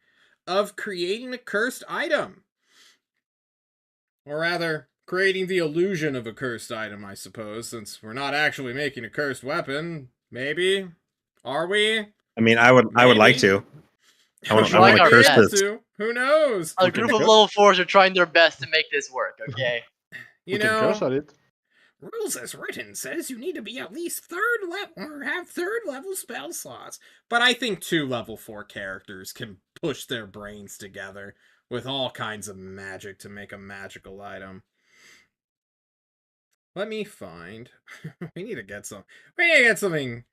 of creating a cursed item. Or rather, creating the illusion of a cursed item, I suppose, since we're not actually making a cursed weapon. Maybe? Are we? I mean, I would like Maybe. to. I want Trying to our curse best. this. Who knows? A group of level 4s are trying their best to make this work. Okay. You We can curse know, at it. rules as written says you need to be at least third level or have third level spell slots. But I think 2 level 4 characters can push their brains together with all kinds of magic to make a magical item. Let me find. We need to get something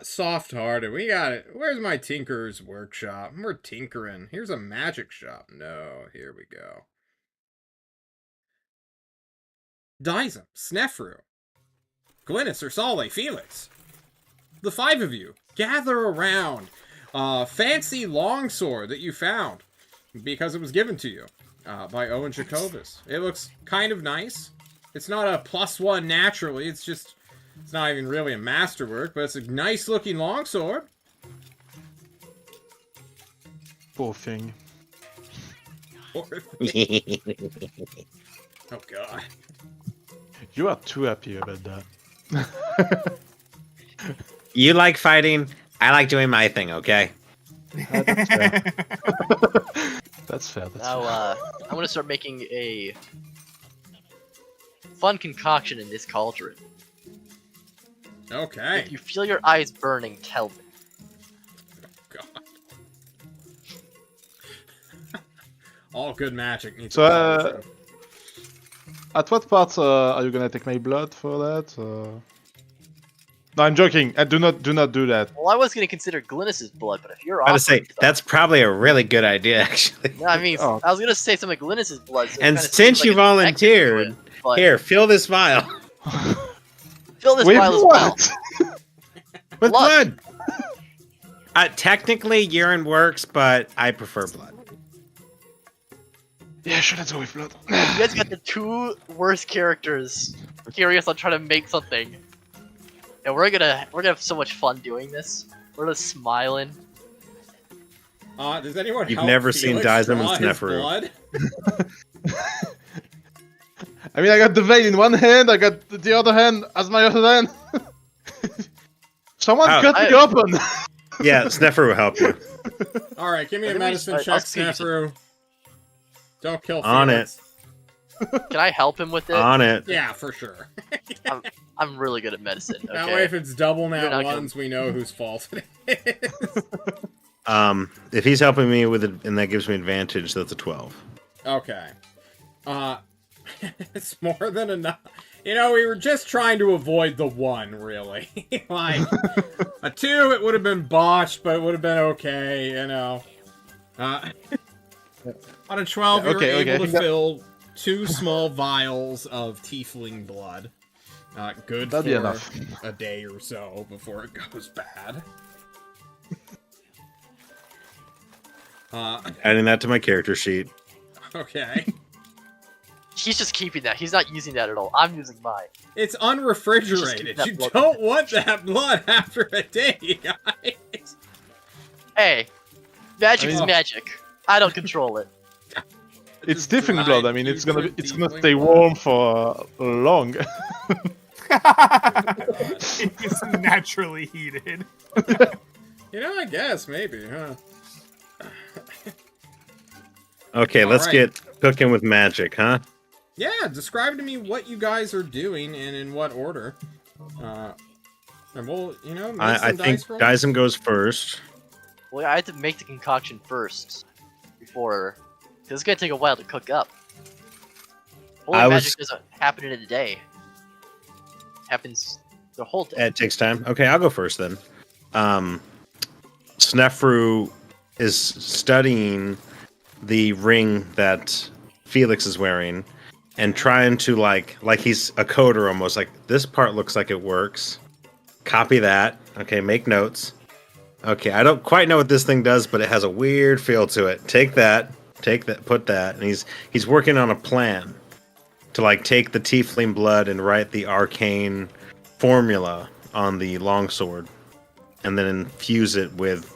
soft-hearted. We got it. Where's my tinkerer's workshop? We're tinkering. Here's a magic shop. No, here we go. Dizem, Snefru, Glynis, Ursale, Felix. The 5 of you gather around a fancy longsword that you found because it was given to you by Owen Jacobus. It looks kind of nice. It's not a +1 naturally. It's not even really a masterwork, but it's a nice looking longsword. Poor thing. Oh god. You are too happy about that. You like fighting. I like doing my thing. Okay. That's fair. That's fair. Now, I'm gonna start making a fun concoction in this cauldron. Okay. If you feel your eyes burning, tell me. God. All good magic needs So, a cauldron. At what part are you gonna take my blood for that? No, I'm joking. Do not do that. Well, I was gonna consider Glynis's blood, but if you're I was offering say stuff- that's probably a really good idea, actually. No, I mean, Oh. I was gonna say some of Glynis's blood. So it And kinda since seems you like it's connected to volunteered, it, but Here, fill this vial fill this Wait, vial as well. what? with Blood. blood. Technically, urine works, but I prefer blood. Yeah, sure, let's go with blood. You guys got the 2 worst characters curious on trying to make something. And we're gonna have so much fun doing this. We're just smiling. Does anyone You've help never seen Felix Dizem and draw his Snefru. blood? I mean, I got the veil in one hand, I got the other hand as my other hand. Someone Oh, cut me open! Yeah, Sneffer will help you. Alright, give me a Let me- medicine I'll check, see you some- Snefru. Don't kill On Felix. Can I help him with it? On it. Yeah, for sure. I'm really good at medicine. Okay. That way, if it's double nat You're not ones, we know whose fault it is. If he's helping me with it, and that gives me advantage, that's a 12. Okay. It's more than enough. You know, we were just trying to avoid the 1, really. Like, a 2, it would have been botched, but it would have been okay, you know. On a 12, Yeah, okay, we were okay, I able to think that- fill 2 small vials of tiefling blood. Good That'd for be enough. a day or so before it goes bad. Adding that to my character sheet. Okay. He's just keeping that. He's not using that at all. I'm using mine. It's Just unrefrigerated. keep that You blood. don't want that blood after a day, guys. Hey, magic is I mean- magic. I don't control it. It's Just tiefling dry blood. I mean, it's gonna putrid stay tiefling warm for long. It's naturally heated. You know, I guess, maybe, huh? Okay, All let's right. get cooking with magic, huh? Yeah, describe to me what you guys are doing and in what order. And we'll, make I some think dice rolls. Dyson goes first. Well, I had to make the concoction first before. Cause it's gonna take a while to cook up. Holy I magic was- doesn't happen in a day. Happens the whole day. It takes time. Okay, I'll go first then. Snefru is studying the ring that Felix is wearing and trying to like he's a coder almost. Like, this part looks like it works. Copy that. Okay, make notes. Okay, I don't quite know what this thing does, but it has a weird feel to it. Take that, put that, and he's working on a plan to like take the tiefling blood and write the arcane formula on the longsword, and then infuse it with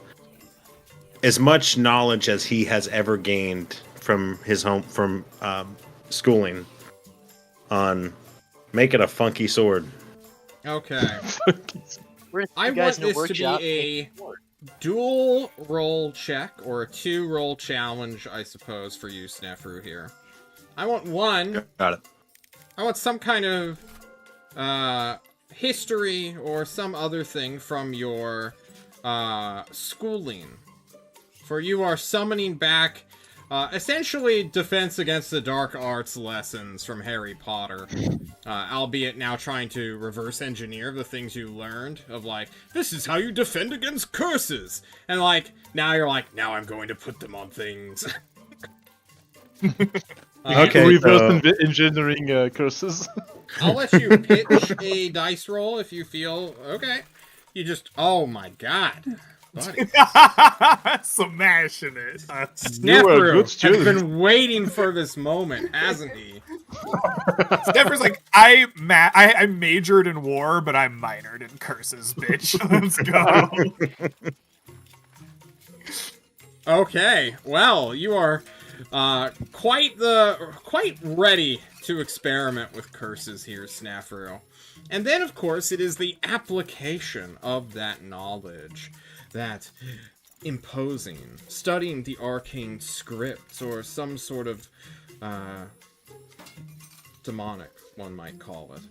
as much knowledge as he has ever gained from his schooling on make it a funky sword. Okay. We're I you guys want in a this to be workshop a making sword. dual roll check or a 2 roll challenge, I suppose, for you, Snefru, here. I want one. Got it. I want some kind of history or some other thing from your schooling. For you are summoning back essentially Defense Against the Dark Arts lessons from Harry Potter. Albeit now trying to reverse engineer the things you learned of like, this is how you defend against curses. And like, now you're like, now I'm going to put them on things. Okay, Reverse so- engineering curses. I'll let you pitch a dice roll if you feel okay. You just, oh my god, buddy. Smashing it. You were a Snefru good has student. been waiting for this moment, hasn't he? Sneffer's like, I majored in war, but I minored in curses, bitch. Let's go. Okay, well, you are quite ready to experiment with curses here, Snafru. And then, of course, it is the application of that knowledge, that imposing, studying the arcane scripts, or some sort of demonic, one might call it,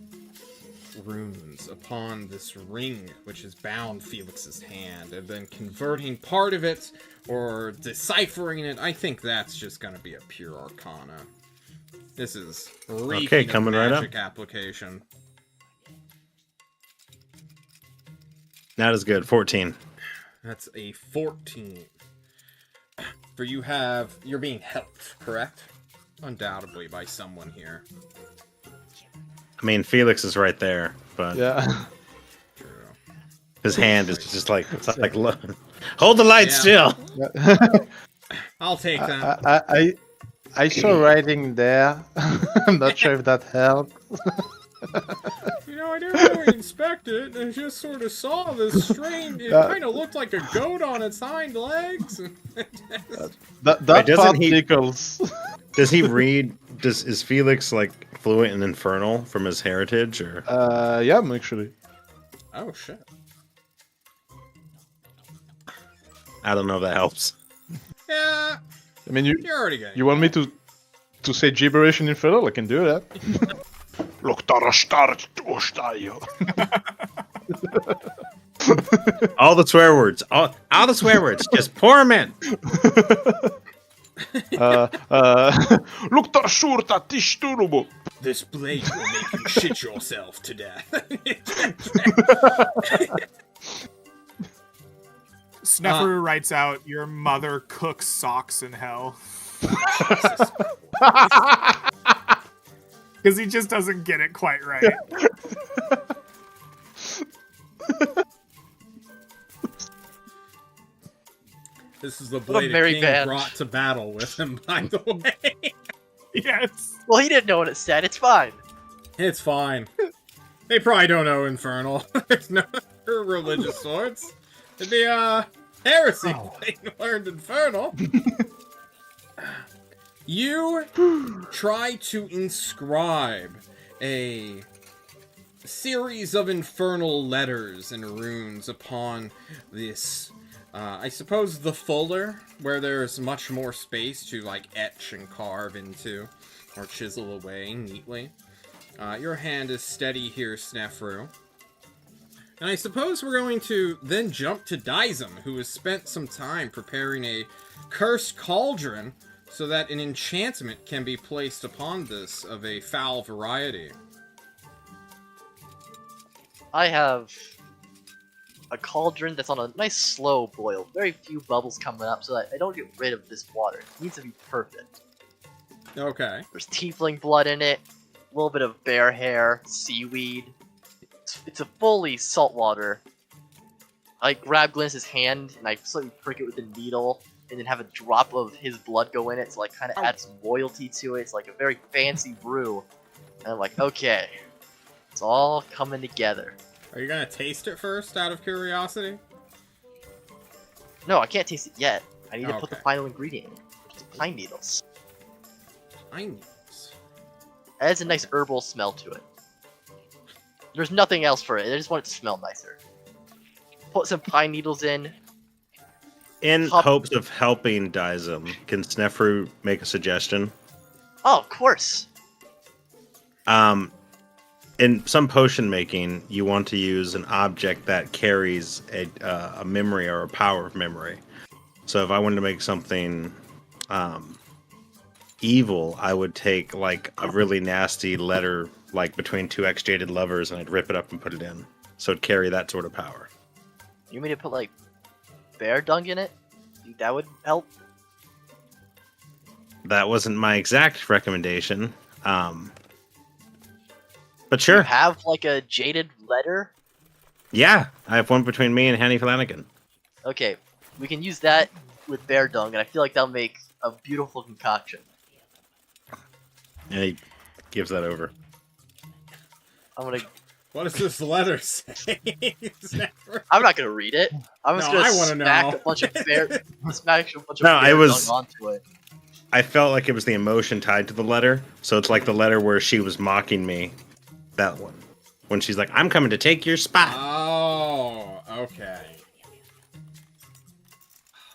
runes upon this ring which has bound Felix's hand, and then converting part of it or deciphering it. I think that's just going to be a pure arcana. This is reeking Okay, of coming right up. magic application. That is good. 14. That's a 14. For you're being helped, correct? Undoubtedly by someone here. I mean, Felix is right there, but Yeah. True. his hand is just like, it's like look, hold the light Yeah. still. I'll take that. I saw writing there. I'm not sure if that helped. I didn't really inspect it. I just sort of saw this strange. It kind of looked like a goat on its hind legs. That doesn't part he- tickles. Does he read? Is Felix like fluent in Infernal from his heritage, or? Yeah, actually. Oh shit. I don't know if that helps. Yeah, I mean, you you're already getting. you want me to say gibberish in Infernal? I can do that. All the swear words. All the swear words. Just pour them in. Luktar surta tishturubu. This blade will make you shit yourself to death. Sneffer writes out, your mother cooks socks in hell. Jesus. Because he just doesn't get it quite right. This is the a Blade merry King band. brought to battle with him, by the way. Yes. Well, he didn't know what it said. It's fine. It's fine. They probably don't know Infernal. There's no religious swords. It'd be heresy if they learned Infernal. You try to inscribe a series of infernal letters and runes upon this, I suppose the fuller, where there's much more space to, like, etch and carve into, or chisel away neatly. Your hand is steady here, Snefru. And I suppose we're going to then jump to Dizem, who has spent some time preparing a cursed cauldron so that an enchantment can be placed upon this of a foul variety. I have a cauldron that's on a nice slow boil. Very few bubbles coming up so that I don't get rid of this water. It needs to be perfect. Okay. There's tiefling blood in it, a little bit of bear hair, seaweed. It's a fully saltwater. I grab Glynis's hand and I slightly prick it with a needle and then have a drop of his blood go in it to like kind of add some loyalty to it. It's like a very fancy brew. And I'm like, okay, it's all coming together. Are you gonna taste it first, out of curiosity? No, I can't taste it yet. I need to put the Okay. final ingredient in. It's pine needles. Pine needles. It adds a nice herbal smell to it. There's nothing else for it. I just want it to smell nicer. Put some pine needles in. In Hop- hopes of helping Dizem, can Snefru make a suggestion? Oh, of course. In some potion making, you want to use an object that carries a memory or a power of memory. So if I wanted to make something evil, I would take like a really nasty letter, like between two ex-jaded lovers, and I'd rip it up and put it in. So it'd carry that sort of power. You mean to put like bear dung in it? Think that would help? That wasn't my exact recommendation. But Do you sure. have like a jaded letter? Yeah, I have one between me and Hanny Flanagan. Okay, we can use that with bear dung, and I feel like that'll make a beautiful concoction. And he gives that over. I'm gonna. What does this letter say? I'm not gonna read it. I'm just No, I gonna wanna smack know. a bunch of bear. Smack a bunch of No, bear I was- dung onto it. I felt like it was the emotion tied to the letter. So it's like the letter where she was mocking me. That one. When she's like, I'm coming to take your spot. Oh, okay.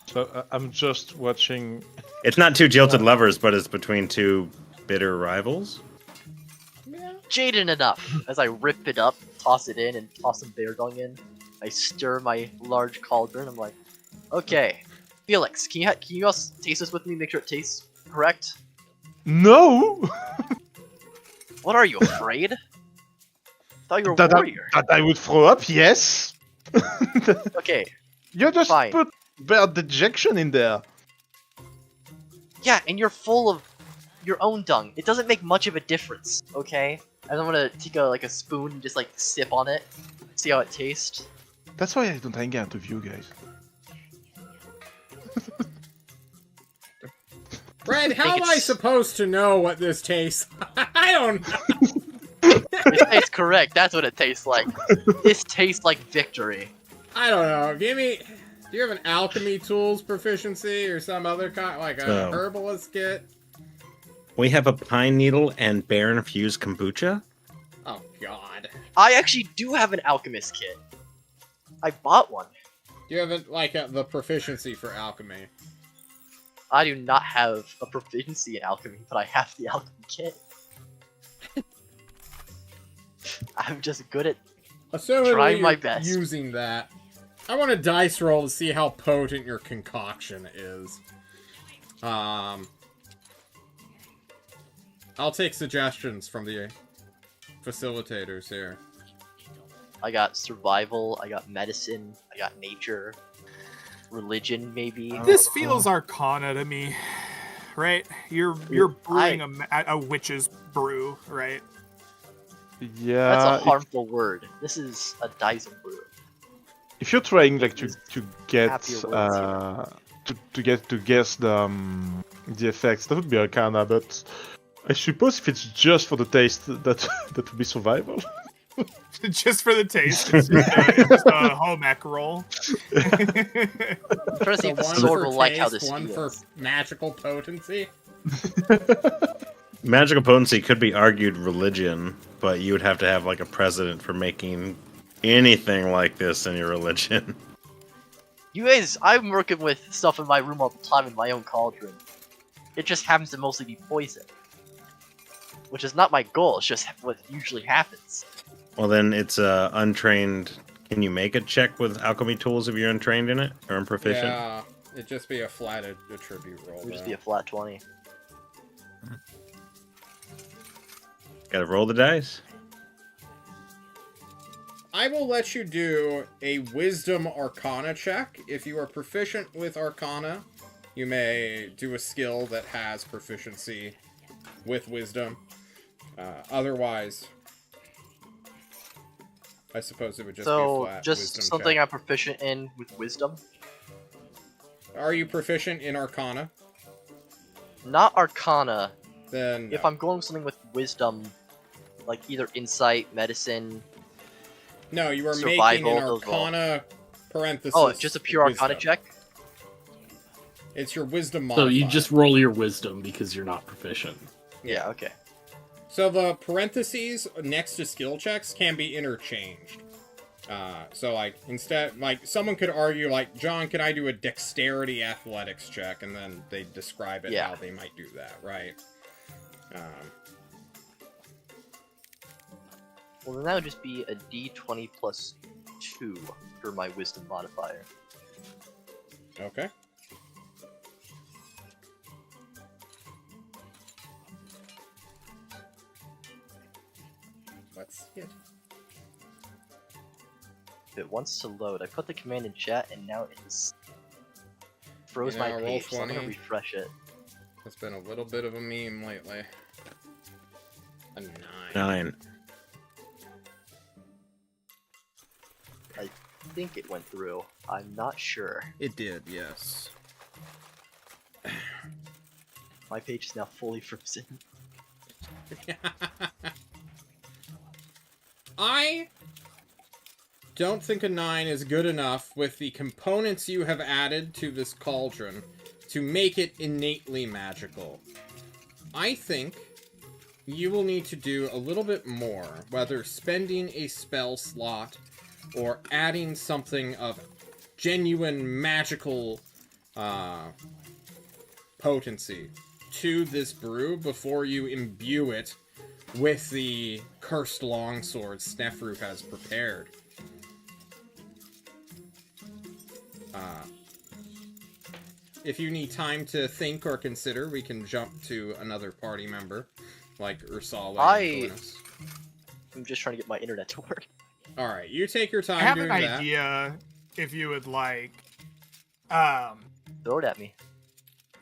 So I'm just watching. It's not two jilted lovers, but it's between two bitter rivals. Jaded enough. As I rip it up, toss it in, and toss some bear dung in, I stir my large cauldron. I'm like, okay, Felix, can you guys taste this with me? Make sure it tastes correct. No! What are you, afraid? Thought you were a that, warrior. that I would throw up, yes. Okay, You just Fine. put bear dejection in there. yeah, and you're full of your own dung. It doesn't make much of a difference, okay? And I'm gonna take a spoon and just like sip on it, see how it tastes. That's why I don't hang out with you guys. Red, how think am I it's- supposed to know what this tastes? I don't know. It tastes correct. That's what it tastes like. This tastes like victory. I don't know. Do you have an alchemy tools proficiency or some other kind, like a No. herbalist kit? We have a pine needle and bear infused kombucha. Oh God. I actually do have an alchemist kit. I bought one. Do you have the proficiency for alchemy? I do not have a proficiency in alchemy, but I have the alchemy kit. I'm just good at. Assuming Trying my you're best. using that. I want a dice roll to see how potent your concoction is. I'll take suggestions from the facilitators here. I got survival, I got medicine, I got nature, religion maybe. This feels Arcana to me. right? You're brewing a witch's brew, right? Yeah. That's a harmful word. This is a Dyson brew. If you're trying like to get happier words to guess the effects, that would be Arcana. But I suppose if it's just for the taste, that would be survival. Just for the taste, it's just a home ec roll. I'm trying to see if the one sword for will like how taste, this one feels. for magical potency. Magical potency could be argued religion, but you would have to have like a precedent for making anything like this in your religion. You guys, I'm working with stuff in my room all the time in my own cauldron. It just happens to mostly be poison. Which is not my goal, it's just what usually happens. Well, then it's untrained. Can you make a check with alchemy tools if you're untrained in it or unproficient? Yeah, it'd just be a flat attribute roll. It would just though. be a flat 20. Gotta roll the dice. I will let you do a Wisdom Arcana check. If you are proficient with Arcana, you may do a skill that has proficiency with Wisdom. Otherwise, I suppose it would just be a flat just Wisdom something check. I'm proficient in with wisdom. Are you proficient in Arcana? Not Arcana. Then If no. I'm going with something with wisdom, like either insight, medicine. No, you are making survival, an those roll. Arcana parenthesis. Oh, it's just a pure wisdom. Arcana check? It's your Wisdom So modifier. you just roll your wisdom because you're not proficient. Yeah, okay. So the parentheses next to skill checks can be interchanged. So like instead, like someone could argue like, John, can I do a dexterity athletics check? And then they describe it Yeah. how they might do that, right? Well, then that would just be a d20 plus 2 for my wisdom modifier. Okay. Let's see it. If it wants to load, I put the command in chat and now it is froze You my know, roll page, so I'm gonna 20. refresh it. It's been a little bit of a meme lately. A 9. 9. I think it went through. I'm not sure. It did, yes. My page is now fully frozen. I don't think a 9 is good enough with the components you have added to this cauldron to make it innately magical. I think you will need to do a little bit more, whether spending a spell slot or adding something of genuine magical potency to this brew before you imbue it with the cursed longsword Snefru has prepared. If you need time to think or consider, we can jump to another party member, like Ursala and Glynis. I'm just trying to get my internet to work. Alright, you take your time I have doing an that. idea if you would like. Throw it at me.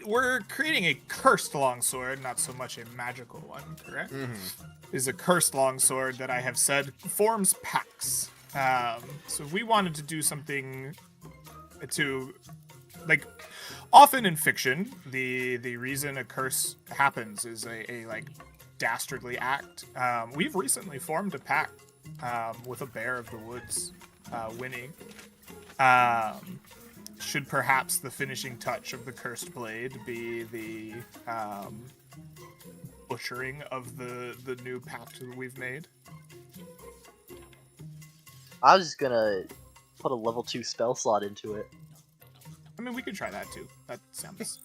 We're creating a cursed longsword, not so much a magical one, correct? Is a cursed longsword that I have said forms pacts. So if we wanted to do something to, like, often in fiction, the reason a curse happens is a like dastardly act. We've recently formed a pact with a bear of the woods, Winnie. Should perhaps the finishing touch of the cursed blade be the butchering of the new pact that we've made? I was just gonna put a level 2 spell slot into it. I mean, we could try that too. That sounds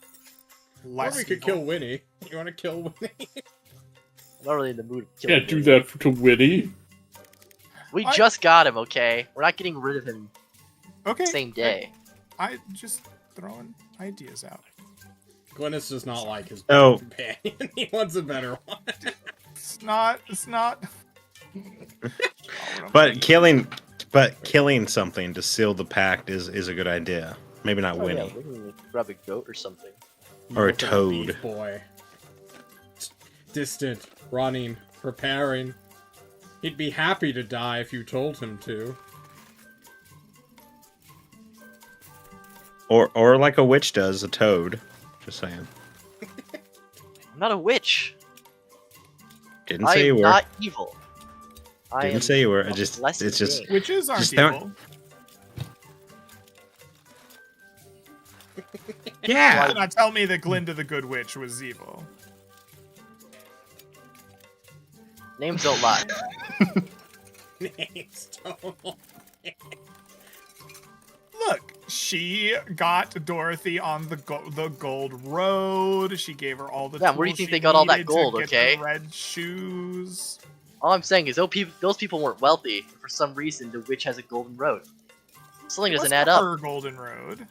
Or less we could evil. kill Winnie. You want to kill Winnie? I'm not really in the mood to kill Can't him. do that to Winnie. We I- just got him, okay? We're not getting rid of him Okay. same day. I just throwing ideas out. Glynis does not like his Oh. companion. He wants a better one. It's not. But killing something to seal the pact is a good idea. Maybe not Oh, yeah, Winnie. we can grab a goat or something. You Or a look at toad. thief boy. Distant, running, preparing. He'd be happy to die if you told him to. Or like a witch does, a toad. Just saying. I'm not a witch. Didn't I say you am were. not evil. I Didn't am say you were. a It's blessed just. being. Witches aren't Just don't- evil. Yeah. Do not tell me that Glinda the Good Witch was evil. Names don't lie. Names don't. Look, she got Dorothy on the gold road. She gave her all the Yeah, where do you tools think she they got all that needed to gold, get okay? the red shoes. All I'm saying is those people weren't wealthy. For some reason, the witch has a golden road. Something doesn't add up. Her golden road.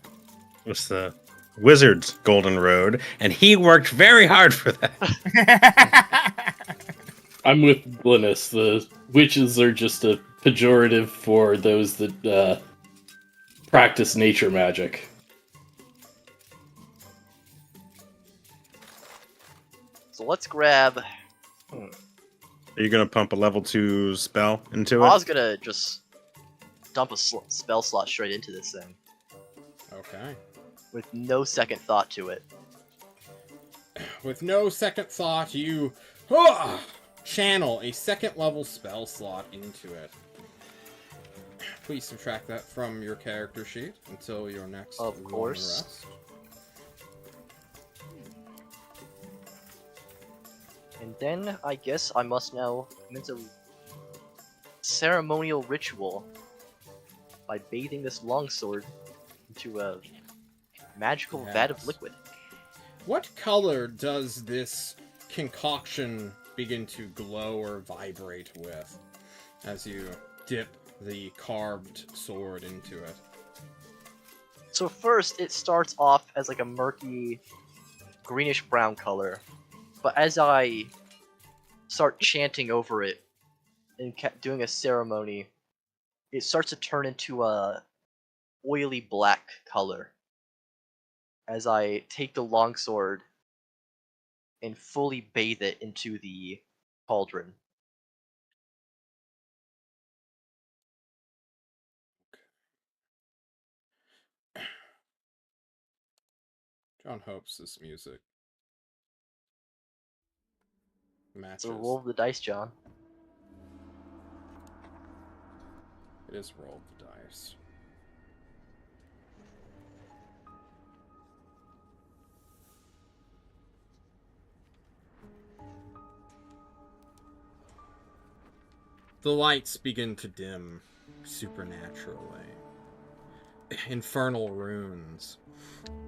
Was the wizard's golden road, and he worked very hard for that. I'm with Glynis. The witches are just a pejorative for those that practice nature magic. So let's grab. Are you gonna pump a level 2 spell into I it? was gonna just dump a spell slot straight into this thing Okay. with no second thought to it. With no second thought, you channel a second level spell slot into it. Please subtract that from your character sheet until your next Of long course. rest. And then I guess I must now commence a ceremonial ritual by bathing this longsword into a magical vat of Yes. liquid. What color does this concoction begin to glow or vibrate with as you dip the carved sword into it? So first, it starts off as like a murky greenish brown color, but as I start chanting over it and doing a ceremony, it starts to turn into a oily black color as I take the longsword and fully bathe it into the cauldron. John hopes this music matches. So roll the dice, John. It is roll the dice. The lights begin to dim supernaturally. Infernal runes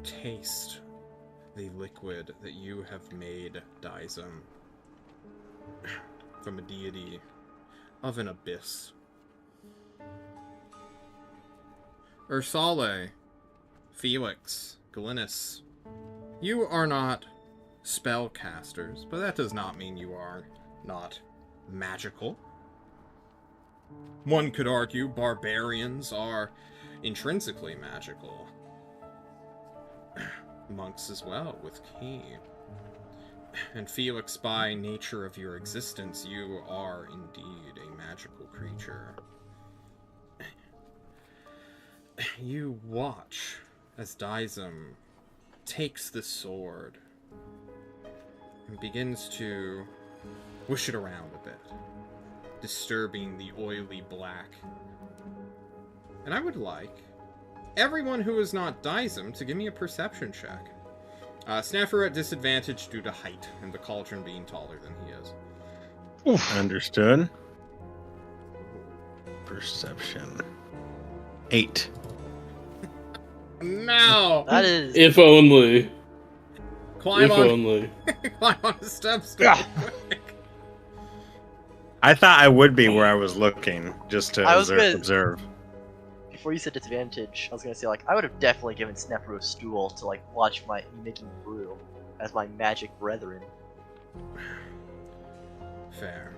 taste the liquid that you have made, Dizem, from a deity of an abyss. Ursale, Felix, Glynis, you are not spellcasters, but that does not mean you are not magical. One could argue barbarians are intrinsically magical. Monks as well, with key. And Felix, by nature of your existence, you are indeed a magical creature. You watch as Dizem takes the sword and begins to whoosh it around a bit, disturbing the oily black. And I would like everyone who is not Dizem to give me a perception check. Snaffer at disadvantage due to height and the cauldron being taller than he is. Oof. Understood. Perception. 8. No! That is. If only. Climb If on, only. climb on the steps. Ah. I thought I would be where I was looking, just to I was observe. Before you said disadvantage, I was gonna say like I would have definitely given Snapper a stool to like watch me making brew as my magic brethren. Fair.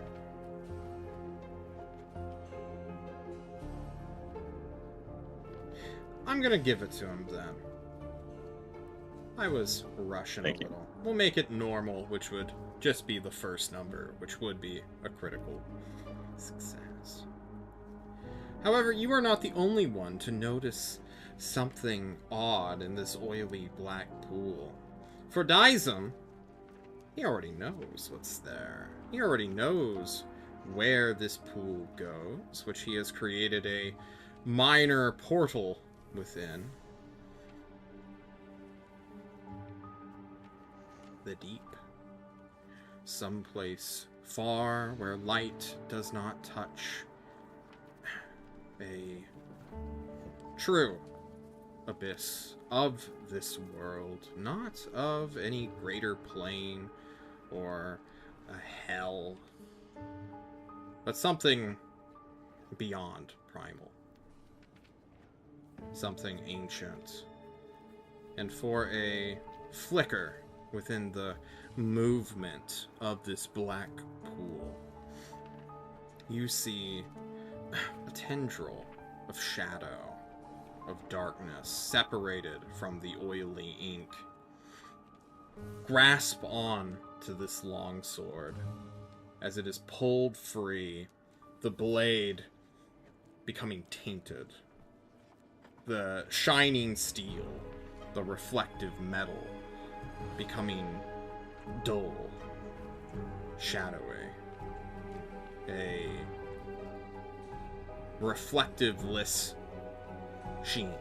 I'm gonna give it to him then. I was rushing Thank a you. little. We'll make it normal, which would just be the first number, which would be a critical success. However, you are not the only one to notice something odd in this oily black pool. For Dizem, he already knows what's there. He already knows where this pool goes, which he has created a minor portal within. The deep. Someplace far where light does not touch. A true abyss of this world, not of any greater plane or a hell, but something beyond primal, something ancient. And for a flicker within the movement of this black pool, you see a tendril of shadow, of darkness, separated from the oily ink, grasp on to this longsword as it is pulled free, the blade becoming tainted, the shining steel, the reflective metal becoming dull, shadowy, a reflectiveless sheen.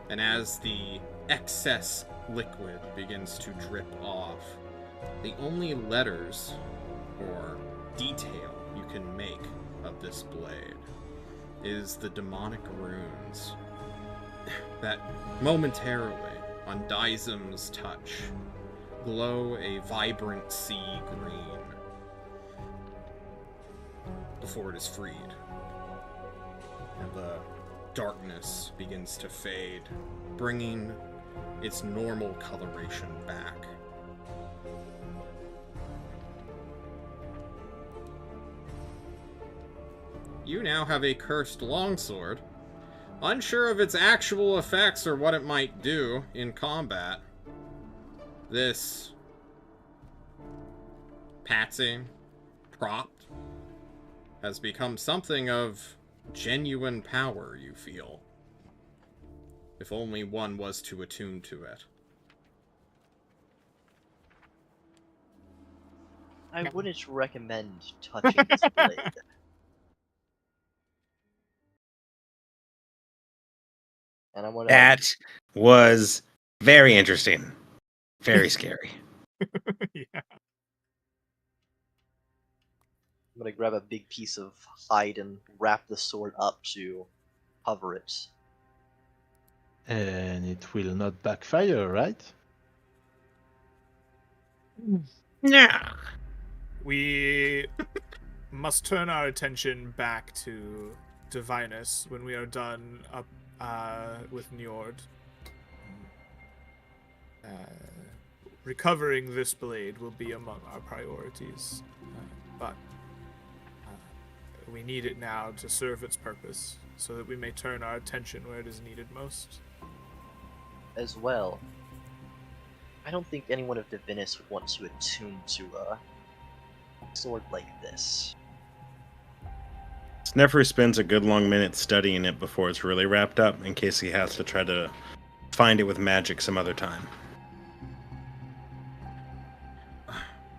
And as the excess liquid begins to drip off, the only letters or detail you can make of this blade is the demonic runes that momentarily, on Dizem's touch, glow a vibrant sea green before it is freed. And the darkness begins to fade, bringing its normal coloration back. You now have a cursed longsword. Unsure of its actual effects or what it might do in combat, this patsy prop has become something of genuine power, you feel. If only one was to attune to it. I wouldn't recommend touching this blade. And I'm gonna. That was very interesting. Very scary. Yeah. I'm gonna grab a big piece of hide and wrap the sword up to cover it. And it will not backfire, right? Yeah. We must turn our attention back to Divinus when we are done up with Njord. Recovering this blade will be among our priorities, but we need it now to serve its purpose, so that we may turn our attention where it is needed most. As well, I don't think anyone of Divinus would want to attune to a sword like this. Snefru spends a good long minute studying it before it's really wrapped up, in case he has to try to find it with magic some other time.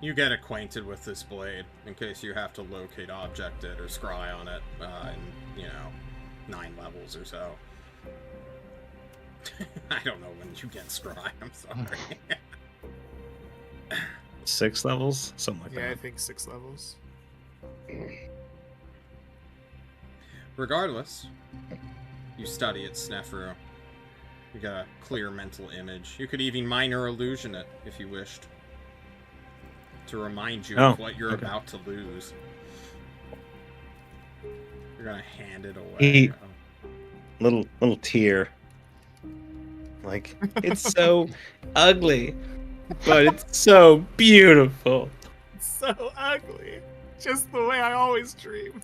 You get acquainted with this blade in case you have to locate object it or scry on it in, 9 levels or so. I don't know when you get scry, I'm sorry. 6 levels? Something like Yeah, I that. think 6 levels. Regardless, you study it, Snefru. You got a clear mental image. You could even minor illusion it if you wished, to remind you of what you're okay. about to lose. You're gonna hand it away. He- Little tear. Like, it's so ugly, but it's so beautiful. It's so ugly. Just the way I always dreamed.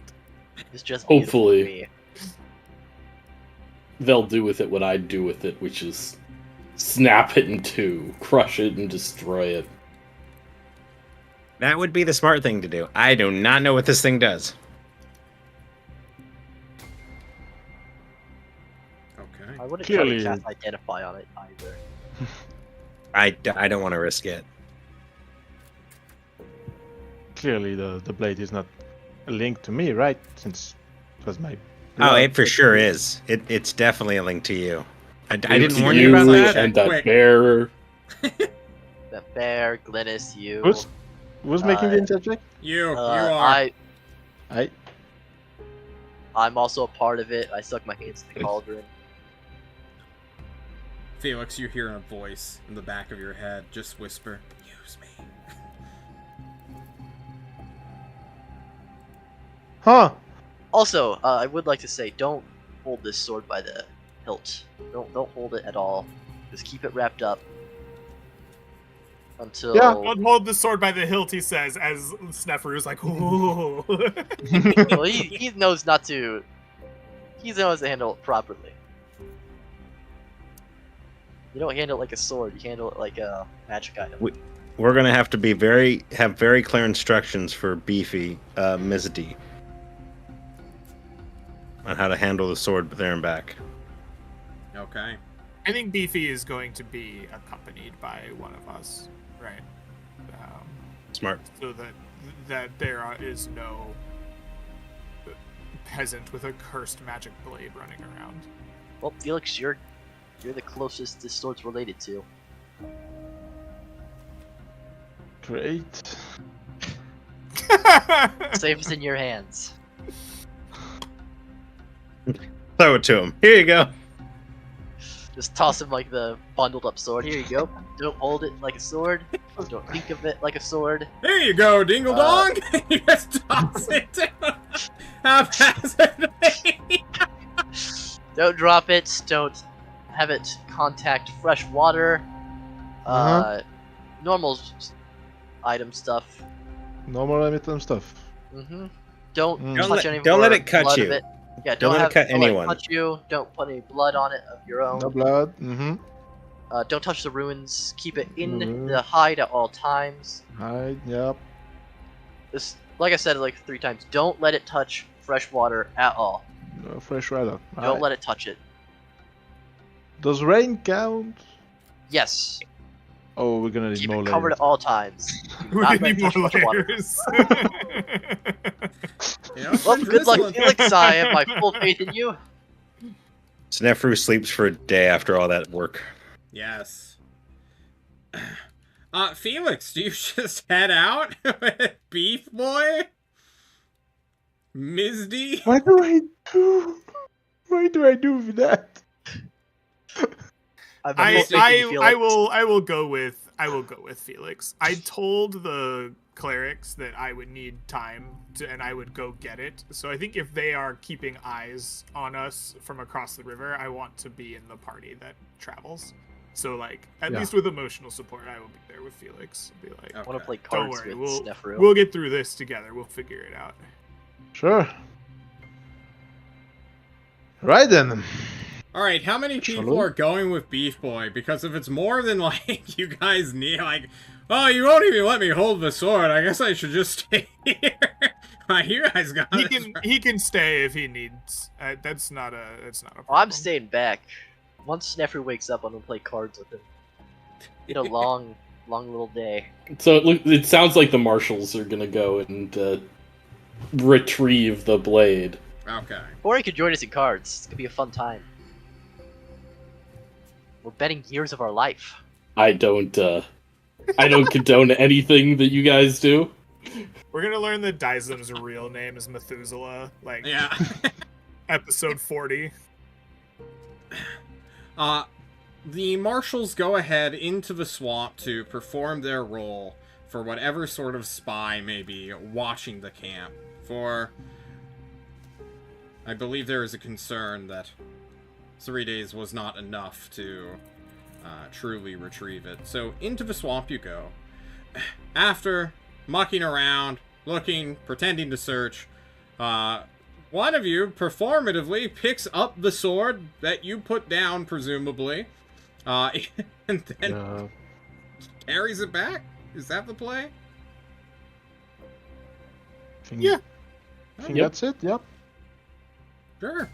It's just beautiful to Hopefully. me. they'll do with it what I'd do with it, which is snap it in two, crush it, and destroy it. That would be the smart thing to do. I do not know what this thing does. Okay. I wouldn't Clearly- try to cast Identify on it either. I don't want to risk it. Clearly, the blade is not a link to me, right? Since it was my. Oh, blood. it for sure is. It's definitely a link to you. I Link didn't to warn you about that. and that Quick. bear. The bear, Glynis, you. Who's making the insight check? You are. I'm also a part of it. I suck my hands in the cauldron. Felix, you hear a voice in the back of your head. Just whisper, use me. Huh? Also, I would like to say, don't hold this sword by the hilt. Don't hold it at all. Just keep it wrapped up until. Yeah. Don't hold the sword by the hilt, he says, as Snefru's like, ooh. Well, he knows not to. He knows to handle it properly. You don't handle it like a sword. You handle it like a magic item. We're gonna have to have very clear instructions for Beefy Mizdi on how to handle the sword there and back. Okay. I think Beefy is going to be accompanied by one of us, right? Smart. So that there is no peasant with a cursed magic blade running around. Well, Felix, you're the closest this sword's related to. Great. Safest in your hands. Throw it to him. Here you go. Just toss him like the bundled up sword. Here you go. Don't hold it like a sword. Don't think of it like a sword. There you go, Dingle Dong. You just toss it down haphazardly. Don't drop it. Don't have it contact fresh water. Normal item stuff. Normal item stuff. Don't Mm. touch any Don't let more it cut blood you. of it. Yeah, Don't let it cut don't let anyone. touch you. Don't put any blood on it of your own. No blood. Don't touch the ruins. Keep it in Mhm. the hide at all times. Hide. Yep. This, like I said like 3 times, don't let it touch fresh water at all. No fresh water. Don't let it touch it. Does rain count? Yes. Oh, we're gonna need Keep more it covered layers. at all times. Do We not let need it touch more fresh water. layers. You know, Well, good luck, drizzling. Felix. I have my full faith in you. Snefru sleeps for a day after all that work. Yes. Felix, do you just head out with Beef Boy? Mizdi? What do I do? What do I do with that? I have my full faith in you, I Felix. will go with Felix. I told the clerics that I would need time and I would go get it. So I think if they are keeping eyes on us from across the river, I want to be in the party that travels. So like at Yeah. least with emotional support, I will be there with Felix. Be like, I want to play don't cards worry, with Snefru. we'll get through this together. We'll figure it out. Sure. Right then. Alright, how many people Shalom? are going with Beef Boy? Because if it's more than, like, you guys need, like, oh, you won't even let me hold the sword, I guess I should just stay here. Like, you guys got it. He can stay if he needs. That's not a problem. Oh, I'm staying back. Once Snefru wakes up, I'm gonna play cards with him. It's a long little day. So it sounds like the marshals are gonna go and retrieve the blade. Okay. Or he could join us in cards. It's gonna be a fun time. We're betting years of our life. I don't condone anything that you guys do. We're gonna learn that Dizem's real name is Methuselah, like Yeah. episode 40. The marshals go ahead into the swamp to perform their role for whatever sort of spy may be watching the camp. For I believe there is a concern that 3 days was not enough to truly retrieve it. So into the swamp you go. After mucking around, looking, pretending to search, one of you performatively picks up the sword that you put down, presumably, and then carries it back. Is that the play? Yeah. I think that's it. Yep. Sure.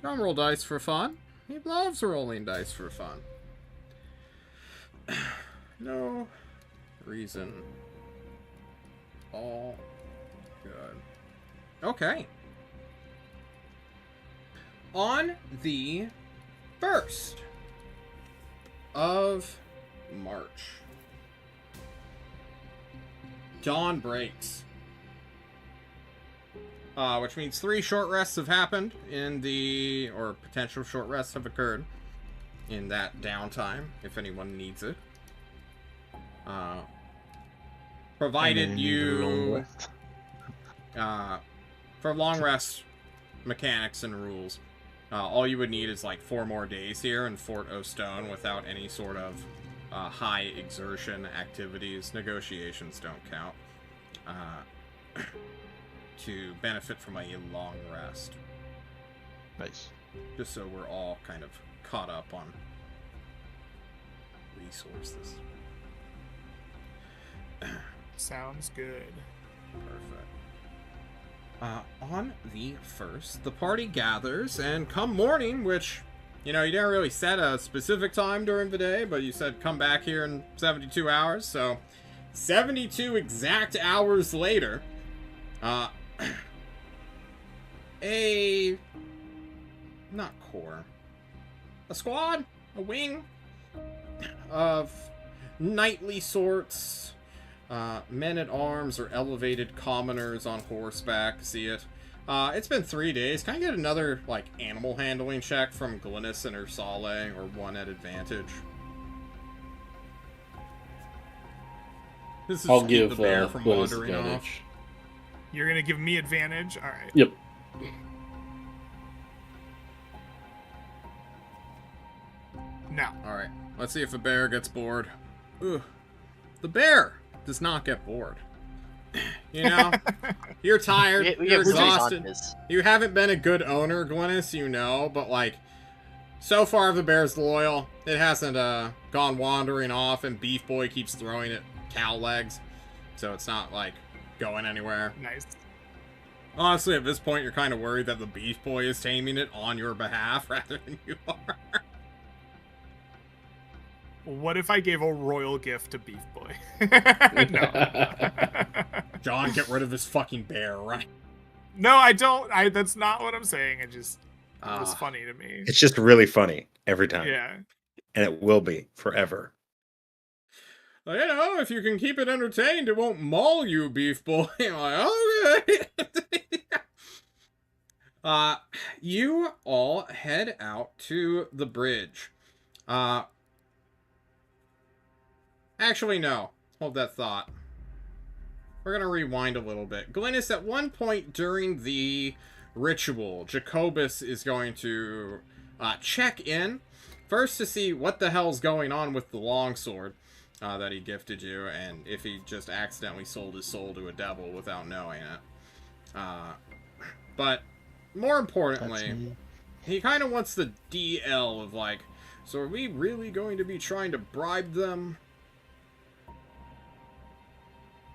John roll dice for fun. He loves rolling dice for fun. No reason. All good. Okay. On the 1st of March, dawn breaks. Which means 3 short rests have happened or potential short rests have occurred in that downtime, if anyone needs it. Provided you, for long rest mechanics and rules, all you would need is like 4 more days here in Fort O'Stone without any sort of high exertion activities. Negotiations don't count. To benefit from a long rest. Nice. Just so we're all kind of caught up on resources. Sounds good. Perfect. On the 1st, the party gathers, and come morning, which, you know, you didn't really set a specific time during the day, but you said come back here in 72 hours, so 72 exact hours later, a squad, a wing of knightly sorts, men-at-arms or elevated commoners on horseback, see it. It's been 3 days. Can I get another, like, animal handling check from Glynis and Ursale, or one at advantage? This is I'll to keep give the bear from Glynis wandering advantage. off. You're gonna give me advantage? Alright. Yep. No. Alright, let's see if the bear gets bored. Ugh. The bear does not get bored. You know, you're tired, We you're have rules on exhausted. this. You haven't been a good owner, Glynis, you know, but like, so far the bear's loyal. It hasn't gone wandering off, and Beef Boy keeps throwing it cow legs, so it's not like going anywhere. Nice. Honestly, at this point, you're kind of worried that the Beef Boy is taming it on your behalf rather than you are. What if I gave a royal gift to Beef Boy? No. John, get rid of this fucking bear, right? No, I don't. That's not what I'm saying. It was Ah. funny to me. It's just really funny every time. Yeah. And it will be forever. Well, you know, if you can keep it entertained, it won't maul you, Beef Boy. I'm like, okay. You all head out to the bridge. Actually, no. Hold that thought. We're gonna rewind a little bit. Glynis, at one point during the ritual, Jacobus is going to check in. First to see what the hell's going on with the longsword that he gifted you, and if he just accidentally sold his soul to a devil without knowing it. But more importantly, he kind of wants the DL of like, so are we really going to be trying to bribe them?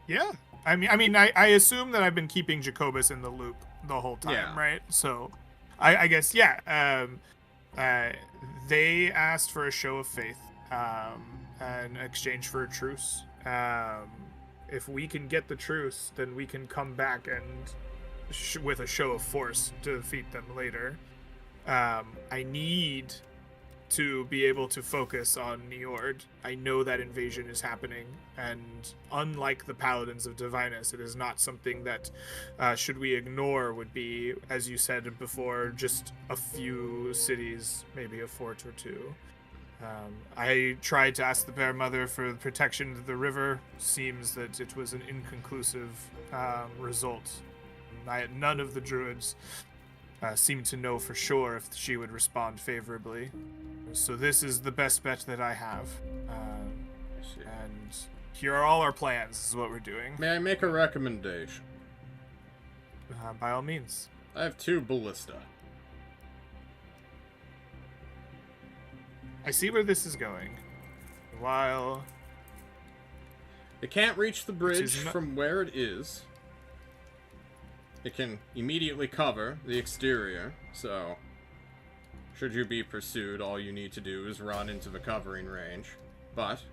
Yeah. I assume that I've been keeping Jacobus in the loop the whole time, Yeah. right? So, I guess, yeah. They asked for a show of faith in exchange for a truce. If we can get the truce, then we can come back and with a show of force to defeat them later. I need to be able to focus on Niord. I know that invasion is happening, and unlike the Paladins of Divinus, it is not something that should we ignore would be, as you said before, just a few cities, maybe a fort or two. I tried to ask the Bear Mother for protection of the river. Seems that it was an inconclusive result. None of the druids seemed to know for sure if she would respond favorably. So this is the best bet that I have. And here are all our plans. This is what we're doing. May I make a recommendation? by all means. I have 2 ballista. I see where this is going. While It can't reach the bridge is not- from where it is. It can immediately cover the exterior, so should you be pursued, all you need to do is run into the covering range. But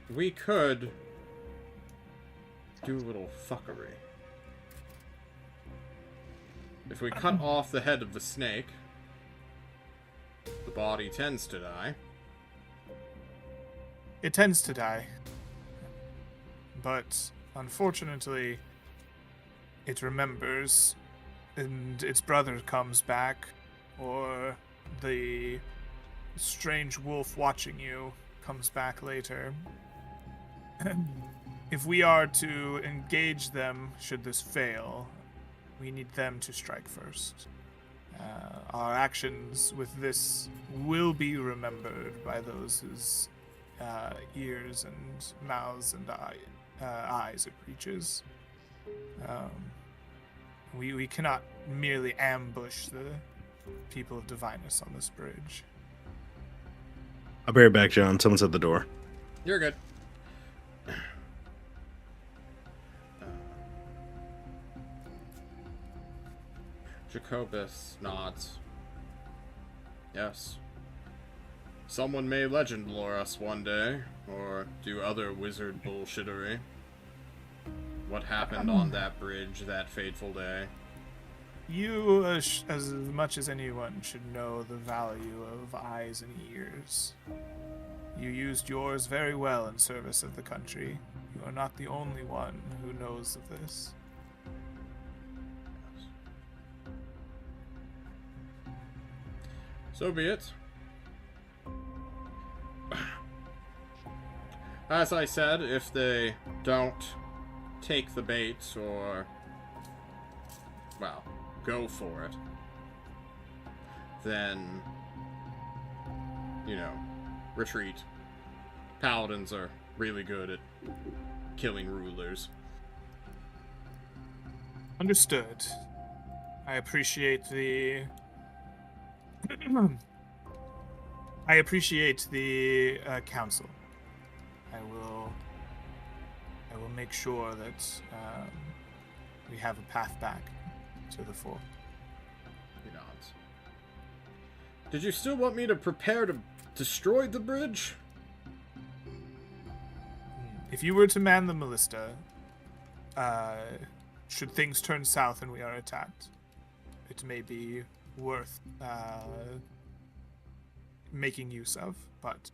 we could do a little fuckery. If we cut off the head of the snake, the body tends to die. it tends to die. But unfortunately, it remembers, and its brother comes back, or the strange wolf watching you comes back later. If we are to engage them, should this fail, we need them to strike first. Our actions with this will be remembered by those whose ears and mouths and eyes it reaches. We cannot merely ambush the people of Divinus on this bridge. I'll be right back, John. Someone's at the door. You're good. Jacobus nods. Yes. Someone may legend lore us one day, or do other wizard bullshittery. What happened on that bridge that fateful day? You, as much as anyone, should know the value of eyes and ears. You used yours very well in service of the country. You are not the only one who knows of this. So be it. As I said, if they don't take the bait or, well, go for it, then, you know, retreat. Paladins are really good at killing rulers. Understood. I appreciate the counsel. I will make sure that we have a path back to the fort. He nods. Did you still want me to prepare to destroy the bridge? If you were to man the ballista, should things turn south and we are attacked, it may be worth making use of, but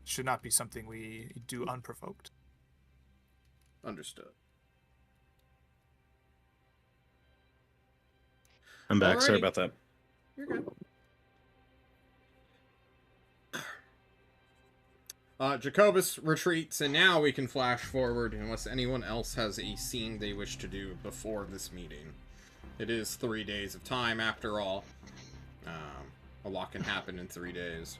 should not be something we do unprovoked. Understood. I'm back. Sorry Alrighty. about that. You're good. Jacobus retreats, and now we can flash forward unless anyone else has a scene they wish to do before this meeting. It is 3 days of time, after all. A lot can happen in 3 days.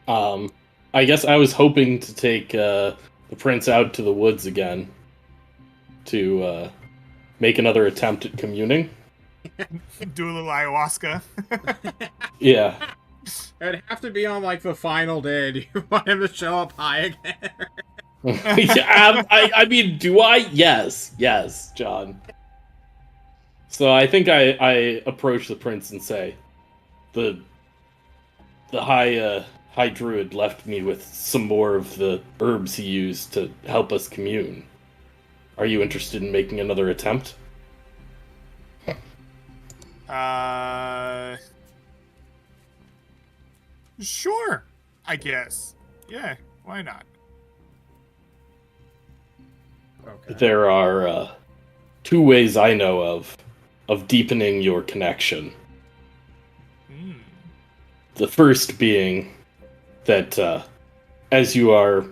I guess I was hoping to take the prince out to the woods again to make another attempt at communing. Do a little ayahuasca. Yeah. It'd have to be on, like, the final day. Do you want him to show up high again? Yeah, I mean, do I? Yes, John. So I think I approach the prince and say, the high druid left me with some more of the herbs he used to help us commune. Are you interested in making another attempt? Sure, I guess. Yeah, why not? Okay. There are 2 ways I know of deepening your connection. The first being that as you are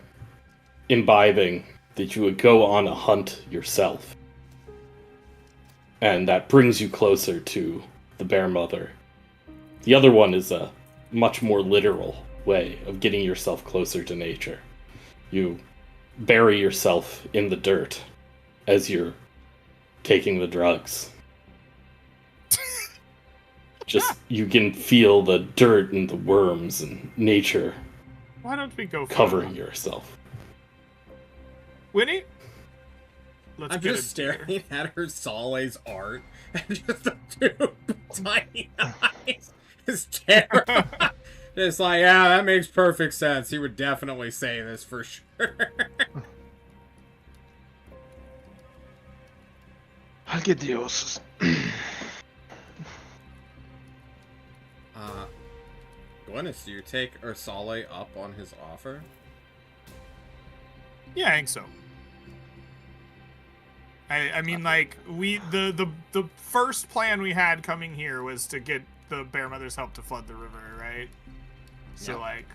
imbibing, that you would go on a hunt yourself. And that brings you closer to the Bear Mother. The other one is a much more literal way of getting yourself closer to nature. You bury yourself in the dirt as you're taking the drugs. Just you can feel the dirt and the worms and nature Why don't we go for covering it? yourself. Winnie? Let's I'm get just a beer. staring at her Sale's art, and just the two tiny eyes is terrified. It's like, yeah, that makes perfect sense. He would definitely say this for sure. I'll get the horses. Glynis, do you take Ursale up on his offer? Yeah, I think so. I mean, like, the first plan we had coming here was to get the Bear Mother's help to flood the river, right? So, Yeah. like,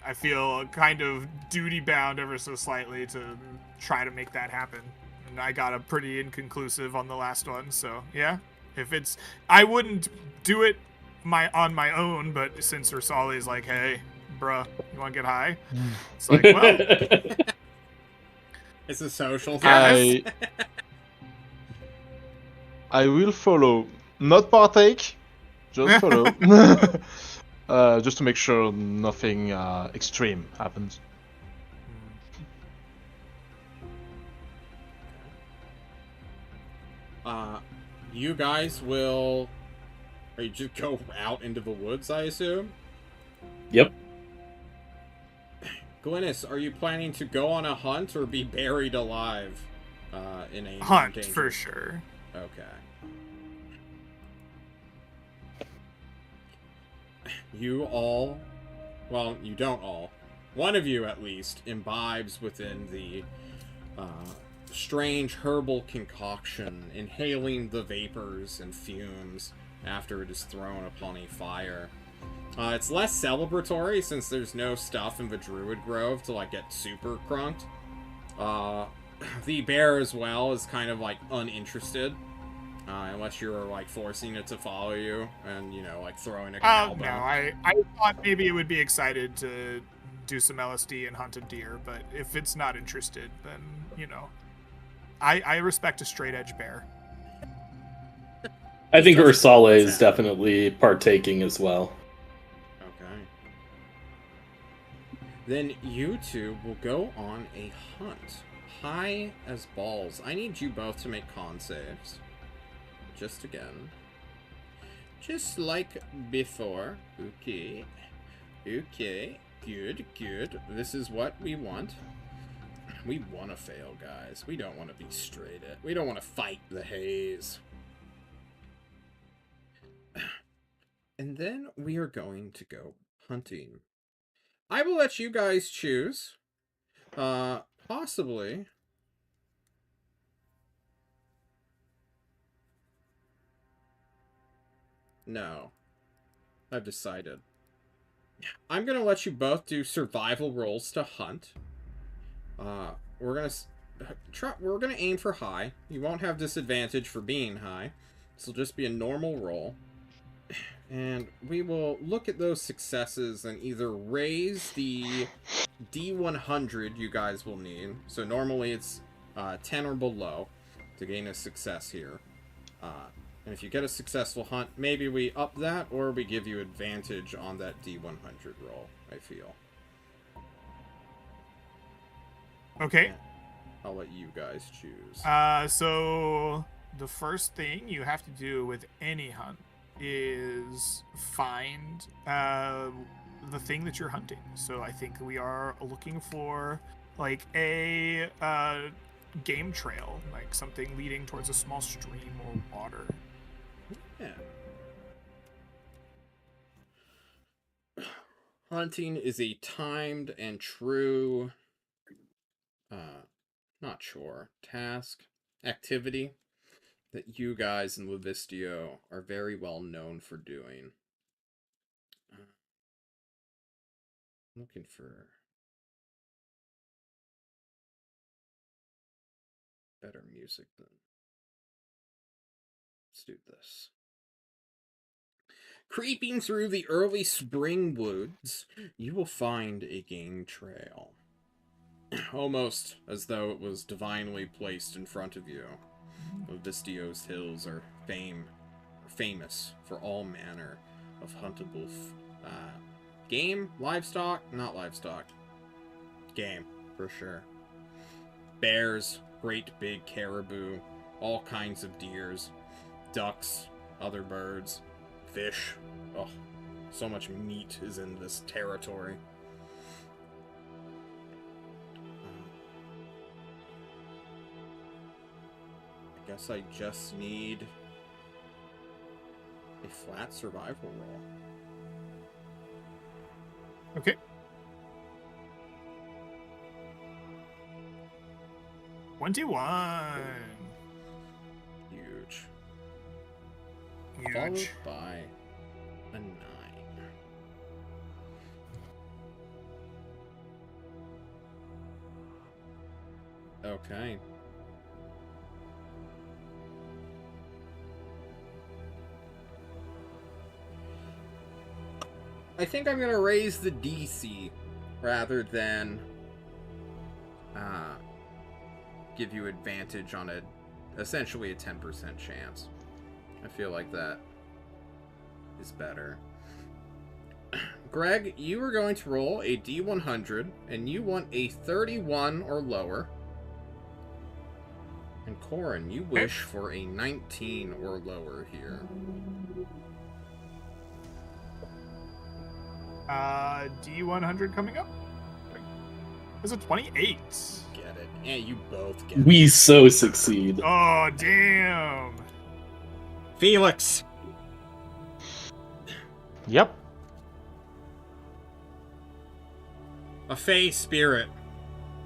I feel kind of duty-bound ever so slightly to try to make that happen. And I got a pretty inconclusive on the last one, so, yeah. If it's... I wouldn't do it on my own, but since Ursale is like, hey, bruh, you want to get high? It's like, well... It's a social Yes. I will follow, not partake, just follow, just to make sure nothing extreme happens. You guys will... Or you just go out into the woods, I assume? Yep. Glynis, are you planning to go on a hunt or be buried alive in a Hunt, danger? for sure. Okay. You all... Well, you don't all. One of you, at least, imbibes within the strange herbal concoction, inhaling the vapors and fumes after it is thrown upon a fire. It's less celebratory since there's no stuff in the Druid Grove to, like, get super crunked. The bear, as well, is kind of, like, uninterested. Unless you're, like, forcing it to follow you and, you know, like, throwing a Oh, cowbell. no, I thought maybe it would be excited to do some LSD and hunt a deer, but if it's not interested, then, you know, I respect a straight-edge bear. I think Just Ursale what's is happening. definitely partaking as well. Okay. Then you two will go on a hunt. High as balls. I need you both to make con saves. Just again. Just like before. Okay. Okay. Good, good. This is what we want. We want to fail, guys. We don't want to be straight at. We don't want to fight the haze. And then we are going to go hunting. I will let you guys choose. Possibly. No. I've decided. I'm gonna let you both do survival rolls to hunt. We're gonna aim for high. You won't have disadvantage for being high. This will just be a normal roll. And we will look at those successes and either raise the D100 you guys will need. So normally it's 10 or below to gain a success here. And if you get a successful hunt, maybe we up that or we give you advantage on that D100 roll, I feel. Okay. I'll let you guys choose. So the first thing you have to do with any hunt is find the thing that you're hunting. So I think we are looking for like a game trail, like something leading towards a small stream or water. Yeah. Hunting is a timed and true, not chore, task, activity that you guys in Livistio are very well known for doing. I'm looking for better music than... Let's do this. Creeping through the early spring woods, you will find a game trail. almost as though it was divinely placed in front of you. Livistio's hills are famous for all manner of huntable game, livestock, not livestock, game, for sure. Bears, great big caribou, all kinds of deers, ducks, other birds, fish. Oh, so much meat is in this territory. I guess I just need a flat survival roll. Okay. $21. Huge. Huge. Followed by a 9. Okay. I think I'm gonna raise the DC rather than give you advantage on essentially a 10% chance. I feel like that is better. Greg, you are going to roll a D100, and you want a 31 or lower. And Corin, you wish for a 19 or lower here. D100 coming up? There's a 28. Get it. Yeah, you both get it. We so succeed. Oh, damn. Felix! Yep. A Fey spirit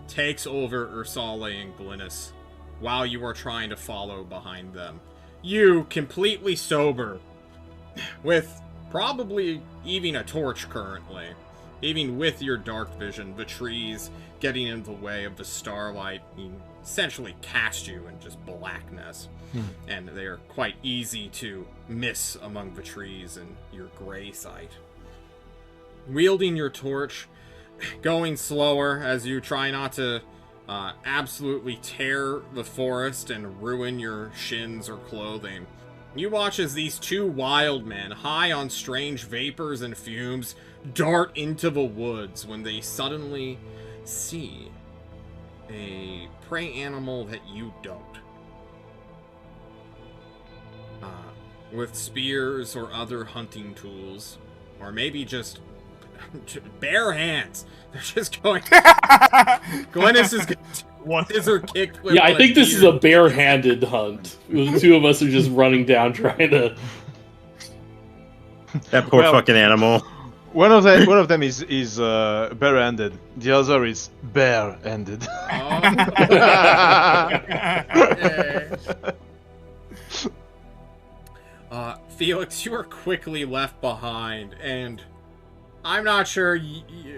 takes over Ursale and Glynis while you are trying to follow behind them. You, completely sober, with probably even a torch currently, even with your dark vision, the trees getting in the way of the starlight essentially cast you in just blackness. And they are quite easy to miss among the trees in your gray sight. Wielding your torch, going slower as you try not to absolutely tear the forest and ruin your shins or clothing. You watch as these two wild men, high on strange vapors and fumes, dart into the woods when they suddenly see a prey animal that you don't. With spears or other hunting tools, or maybe just bare hands. They're just going. Glynis is going to scissor kick. Yeah, I think this is a bare-handed hunt. The two of us are just running down trying to. That poor fucking animal. One of them is bare-handed. The other is bare-handed. Felix, you are quickly left behind, and I'm not sure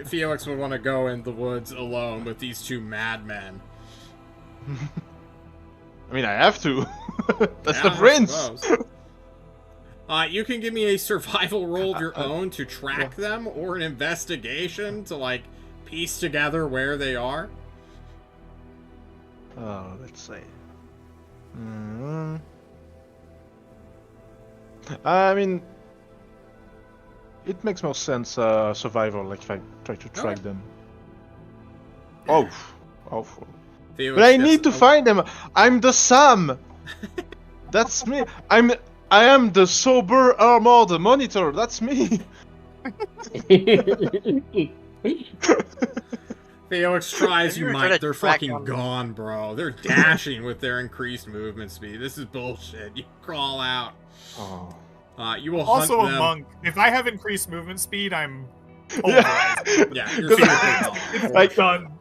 Felix would want to go in the woods alone with these two madmen. I mean, I have to. That's the prince. You can give me a survival roll of your own to track them, or an investigation to, like, piece together where they are. Oh, let's see. I mean, it makes more sense survival, like if I try to track them. Oh, awful. Felix, but I need to find them. I'm the Sam. That's me. I am the sober armored monitor. That's me. Felix tries, you might. They're fucking them. gone, bro. They're dashing with their increased movement speed. This is bullshit. You crawl out. Oh. You will Also hunt a them. monk. If I have increased movement speed, I'm Yeah. polarized. Yeah, you're It's Like- done.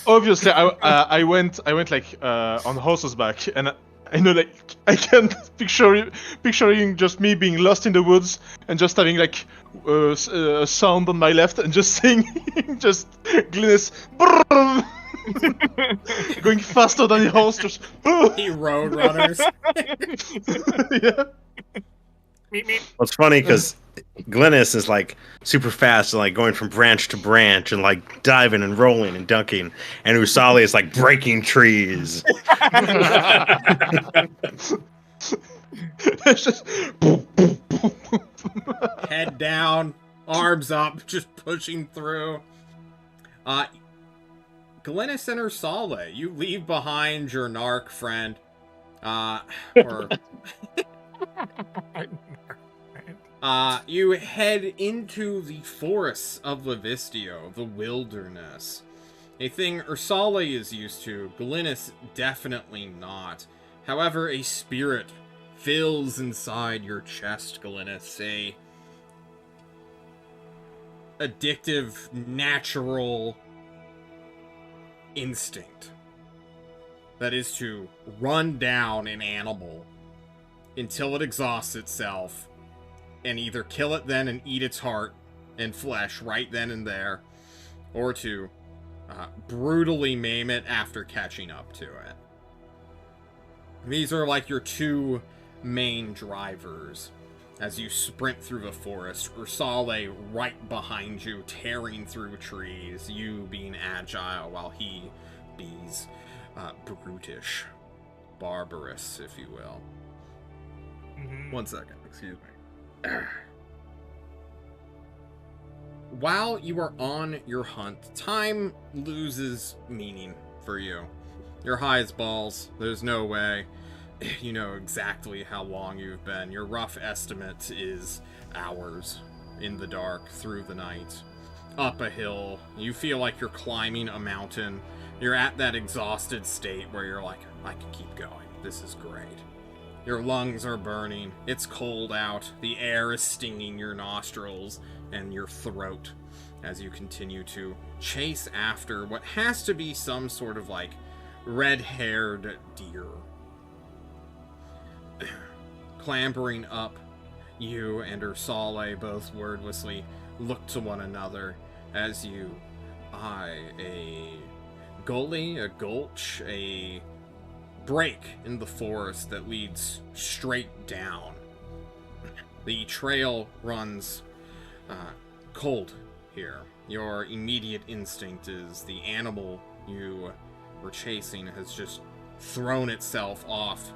Obviously, I went like on horse's back, and I know like I can picturing just me being lost in the woods and just having like a sound on my left and just singing just Glynis going faster than the horse. Just He road runners. yeah. Meep, meep. Well, it's funny because Glynis is like super fast and like going from branch to branch and like diving and rolling and dunking, and Usali is like breaking trees. It's just boom, boom, boom, boom. Head down, arms up, just pushing through. Glynis and Ursale, you leave behind your narc friend. You head into the forests of Livistio, the wilderness. A thing Ursale is used to, Glynis definitely not. However, a spirit fills inside your chest, Glynis. A addictive, natural instinct that is to run down an animal until it exhausts itself and either kill it then and eat its heart and flesh right then and there, or to brutally maim it after catching up to it. These are like your two main drivers as you sprint through the forest. Ursale right behind you, tearing through trees, you being agile while he bees brutish, barbarous, if you will. Mhm. 1 second, excuse me. While you are on your hunt, time loses meaning for you. You're high as balls. There's no way you know exactly how long you've been. Your rough estimate is hours in the dark through the night. Up a hill. You feel like you're climbing a mountain. You're at that exhausted state where you're like, I can keep going. This is great. Your lungs are burning. It's cold out. The air is stinging your nostrils and your throat as you continue to chase after what has to be some sort of like red-haired deer. Clambering up, you and Ursale both wordlessly look to one another as you eye a gully, a gulch, a break in the forest that leads straight down. The trail runs cold here. Your immediate instinct is the animal you were chasing has just thrown itself off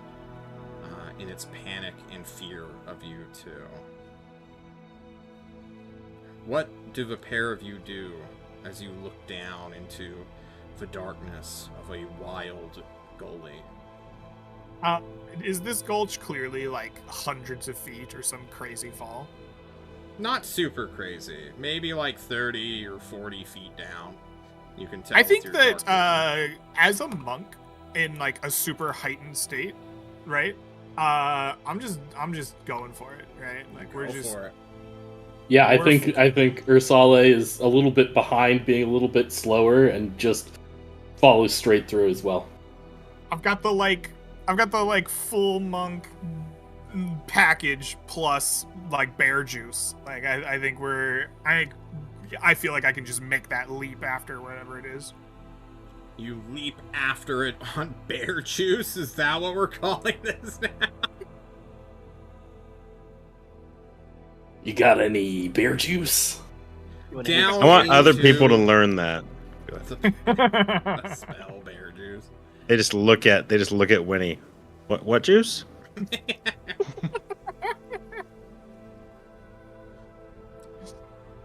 in its panic and fear of you two. What do the pair of you do as you look down into the darkness of a wild gully? Is this gulch clearly like hundreds of feet or some crazy fall? Not super crazy. Maybe like 30 or 40 feet down. You can tell. I with think your that dark vision. as a monk in like a super heightened state, right? I'm just going for it, right? Like we're Go just for it. Yeah, I Or think Ursale is a little bit behind, being a little bit slower, and just follows straight through as well. I've got the full monk package plus like bear juice. Like I think I feel like I can just make that leap after whatever it is. You leap after it on bear juice? Is that what we're calling this now? You got any bear juice? You wanna Down. I want other into people to learn that. the spell bear juice. They just look at Winnie. What juice?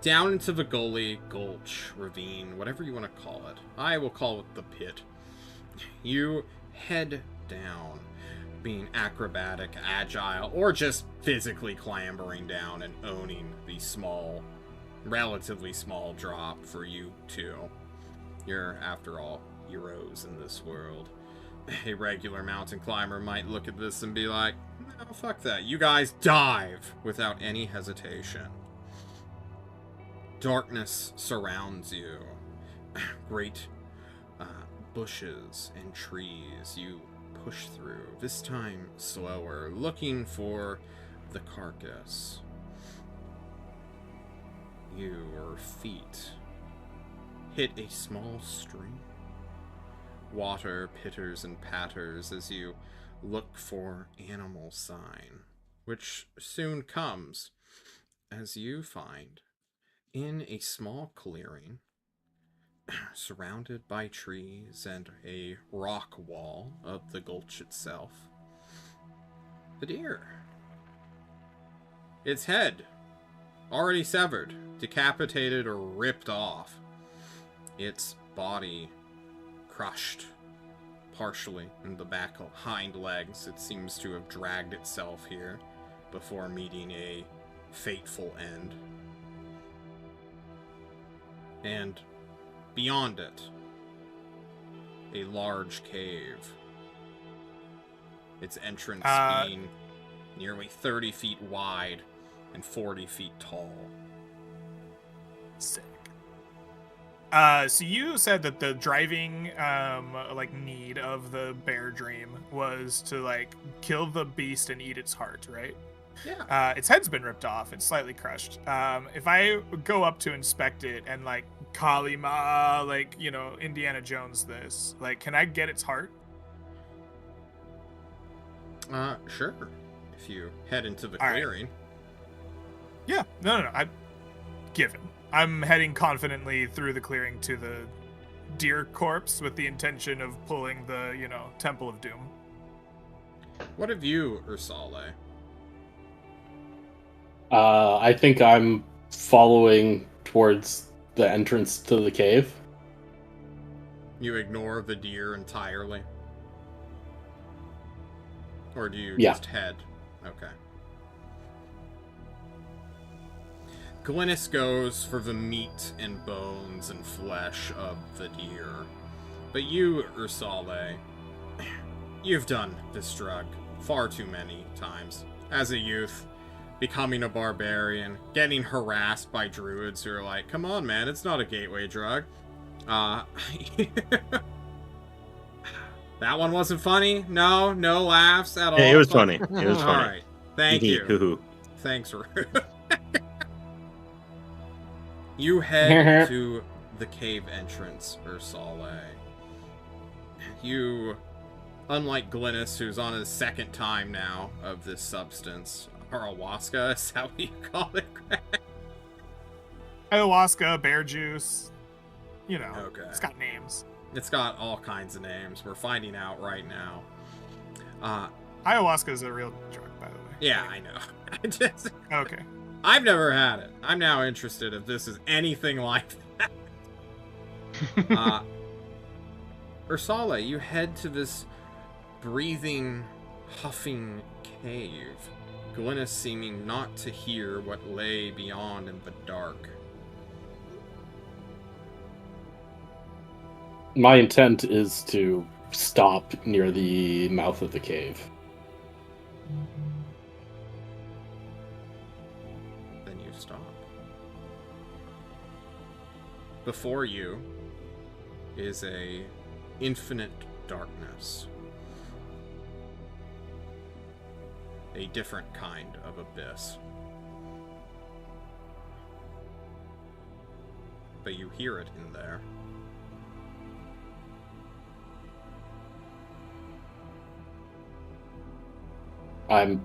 Down into the gully, gulch, ravine, whatever you want to call it. I will call it the pit. You head down, being acrobatic, agile, or just physically clambering down and owning the small, relatively small drop for you two. You're, after all, heroes in this world. A regular mountain climber might look at this and be like, no, fuck that. You guys dive without any hesitation. Darkness surrounds you. Great bushes and trees you push through, this time slower, looking for the carcass. Your feet hit a small stream. Water pitters and patters as you look for animal sign. which soon comes as you find in a small clearing surrounded by trees and a rock wall of the gulch itself, the deer. Its head already severed, decapitated, or ripped off. Its body crushed partially in the back hind legs. It seems to have dragged itself here before meeting a fateful end. And beyond it, a large cave. Its entrance being nearly 30 feet wide and 40 feet tall. Sick. So you said that the driving, need of the bear dream was to, kill the beast and eat its heart, right? Yeah. Its head's been ripped off. It's slightly crushed. If I go up to inspect it and, Kalima, Indiana Jones this, can I get its heart? Sure. If you head into the All clearing. Right. Yeah. No. Given. I'm heading confidently through the clearing to the deer corpse with the intention of pulling the, Temple of Doom. What of you, Ursale? I think I'm following towards the entrance to the cave. You ignore the deer entirely? Or do you Yeah. just head? Okay. Glynis goes for the meat and bones and flesh of the deer. But you, Ursale, you've done this drug far too many times. As a youth, becoming a barbarian, getting harassed by druids who are like, come on, man, it's not a gateway drug. That one wasn't funny? No laughs at all? Yeah, it was funny. It was funny. Alright, thank you. Hoo-hoo. Thanks, Rude. You head to the cave entrance, Ursale. You, unlike Glynis, who's on his second time now of this substance, ayahuasca, is that what you call it, Greg? Ayahuasca, bear juice. Okay. It's got names. It's got all kinds of names. We're finding out right now. Ayahuasca is a real drug, by the way. Yeah, I know. Okay. I've never had it. I'm now interested if this is anything like that. Ursale, you head to this breathing, huffing cave. Glynis seeming not to hear what lay beyond in the dark. My intent is to stop near the mouth of the cave. Then you stop. Before you is a infinite darkness. A different kind of abyss. But you hear it in there. I'm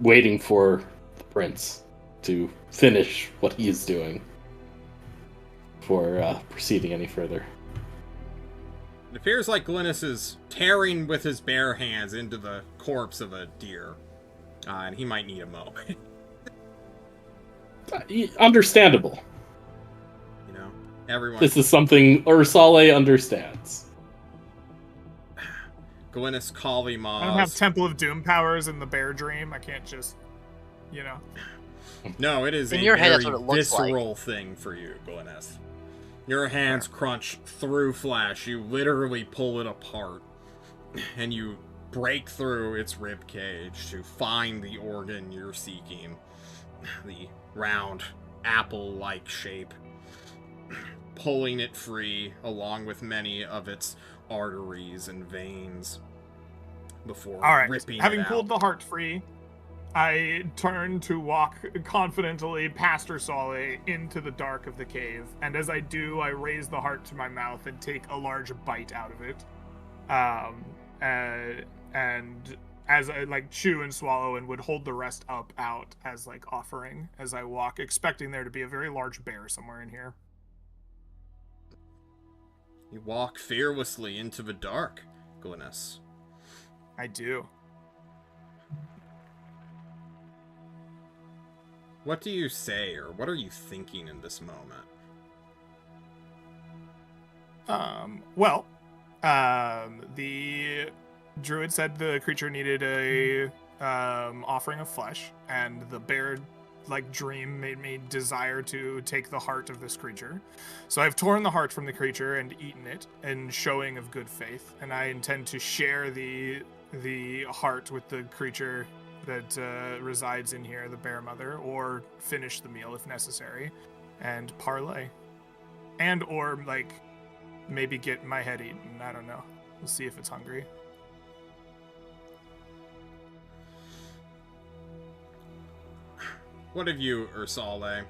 waiting for the prince to finish what he's doing before proceeding any further. It appears like Glynis is tearing with his bare hands into the corpse of a deer. And he might need a moment. Understandable. You know, everyone. This is something Ursale understands. Glynis Kalima. I don't have Temple of Doom powers in the bear dream. I can't just, No, it is In a your head, very that's what it looks visceral thing for you, Glynis. Your hands crunch through flesh. You literally pull it apart, and you break through its rib cage to find the organ you're seeking. The round, apple-like shape. Pulling it free, along with many of its arteries and veins, before ripping Having it out. pulled the heart free, I turn to walk confidently past Ursale into the dark of the cave, and as I do, I raise the heart to my mouth and take a large bite out of it. And as I like chew and swallow, and would hold the rest up out as like offering as I walk, expecting there to be a very large bear somewhere in here. You walk fearlessly into the dark, Glynis. I do. What do you say, or what are you thinking in this moment? The druid said the creature needed a offering of flesh, and the bear like dream made me desire to take the heart of this creature. So I've torn the heart from the creature and eaten it in showing of good faith, and I intend to share the heart with the creature that resides in here, the bear mother, or finish the meal if necessary, and parlay, and or like maybe get my head eaten. I don't know. We'll see if it's hungry. What have you, Ursale?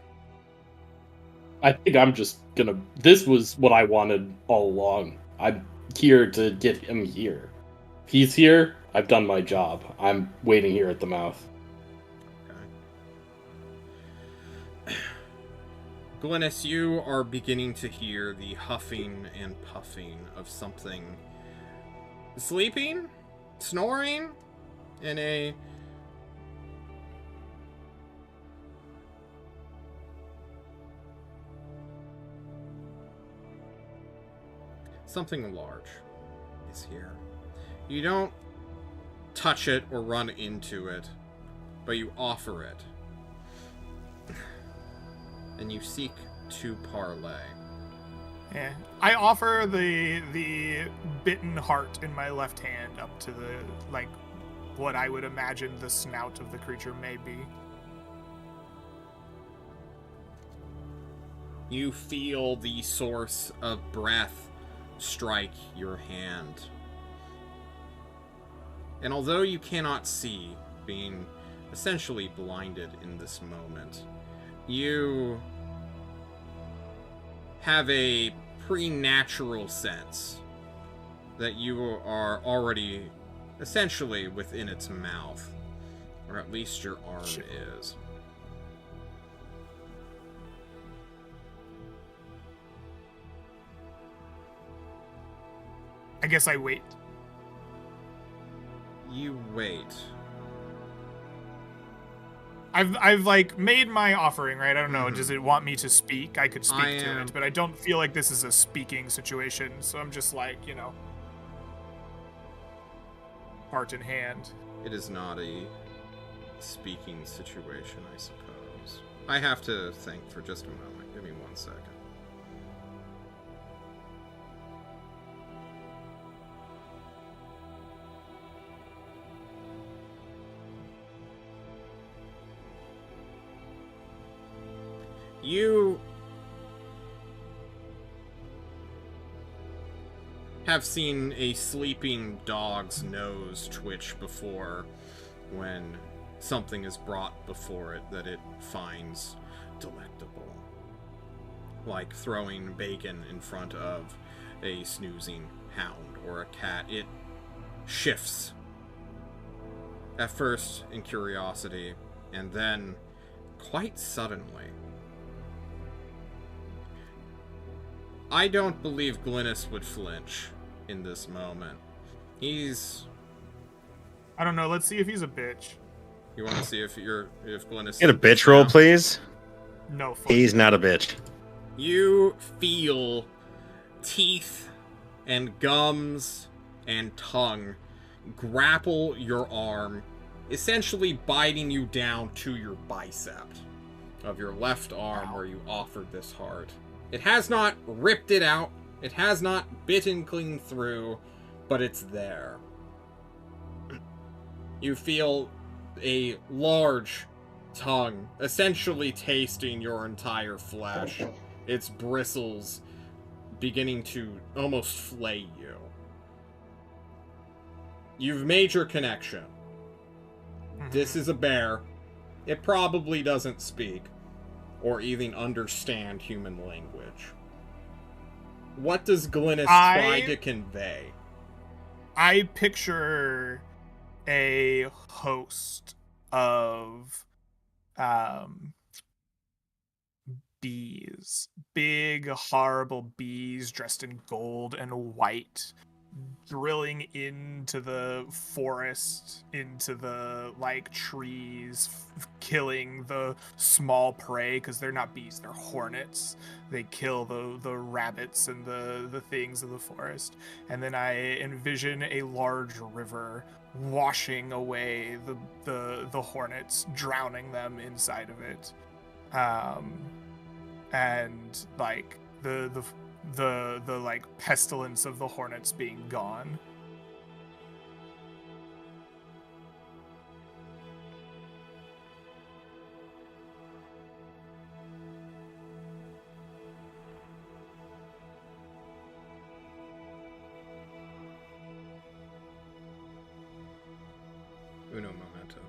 I think I'm just gonna. This was what I wanted all along. I'm here to get him here. If he's here, I've done my job. I'm waiting here at the mouth. Okay. Glynis, you are beginning to hear the huffing and puffing of something sleeping, snoring, in a something large is here. You don't touch it or run into it, but you offer it. And you seek to parlay. Yeah. I offer the bitten heart in my left hand up to the, like, what I would imagine the snout of the creature may be. You feel the source of breath strike your hand. And although you cannot see, being essentially blinded in this moment, you have a preternatural sense that you are already essentially within its mouth, or at least your arm is. I guess I wait. You wait. I've like made my offering, right? I don't know. Does it want me to speak? I could speak to it, but I don't feel like this is a speaking situation. So I'm just like, you know, heart in hand. It is not a speaking situation, I suppose. I have to think for just a moment. Give me 1 second. You have seen a sleeping dog's nose twitch before when something is brought before it that it finds delectable. Like throwing bacon in front of a snoozing hound or a cat. It shifts. At first in curiosity, and then quite suddenly. I don't believe Glynis would flinch in this moment. He's... I don't know. Let's see if he's a bitch. You want to see if Glynis... Get a bitch roll, please. No. Fuck. He's not a bitch. You feel teeth and gums and tongue grapple your arm, essentially biting you down to your bicep of your left arm where you offered this heart. It has not ripped it out. It has not bitten clean through, but it's there. You feel a large tongue essentially tasting your entire flesh. Its bristles beginning to almost flay you. You've made your connection. This is a bear. It probably doesn't speak or even understand human language. What does Glynis try to convey? I picture a host of bees, big horrible bees dressed in gold and white, drilling into the forest, into the like trees, killing the small prey, because they're not bees, they're hornets. They kill the rabbits and the things of the forest. And then I envision a large river washing away the hornets, drowning them inside of it. And like the like pestilence of the hornets being gone. Uno momento.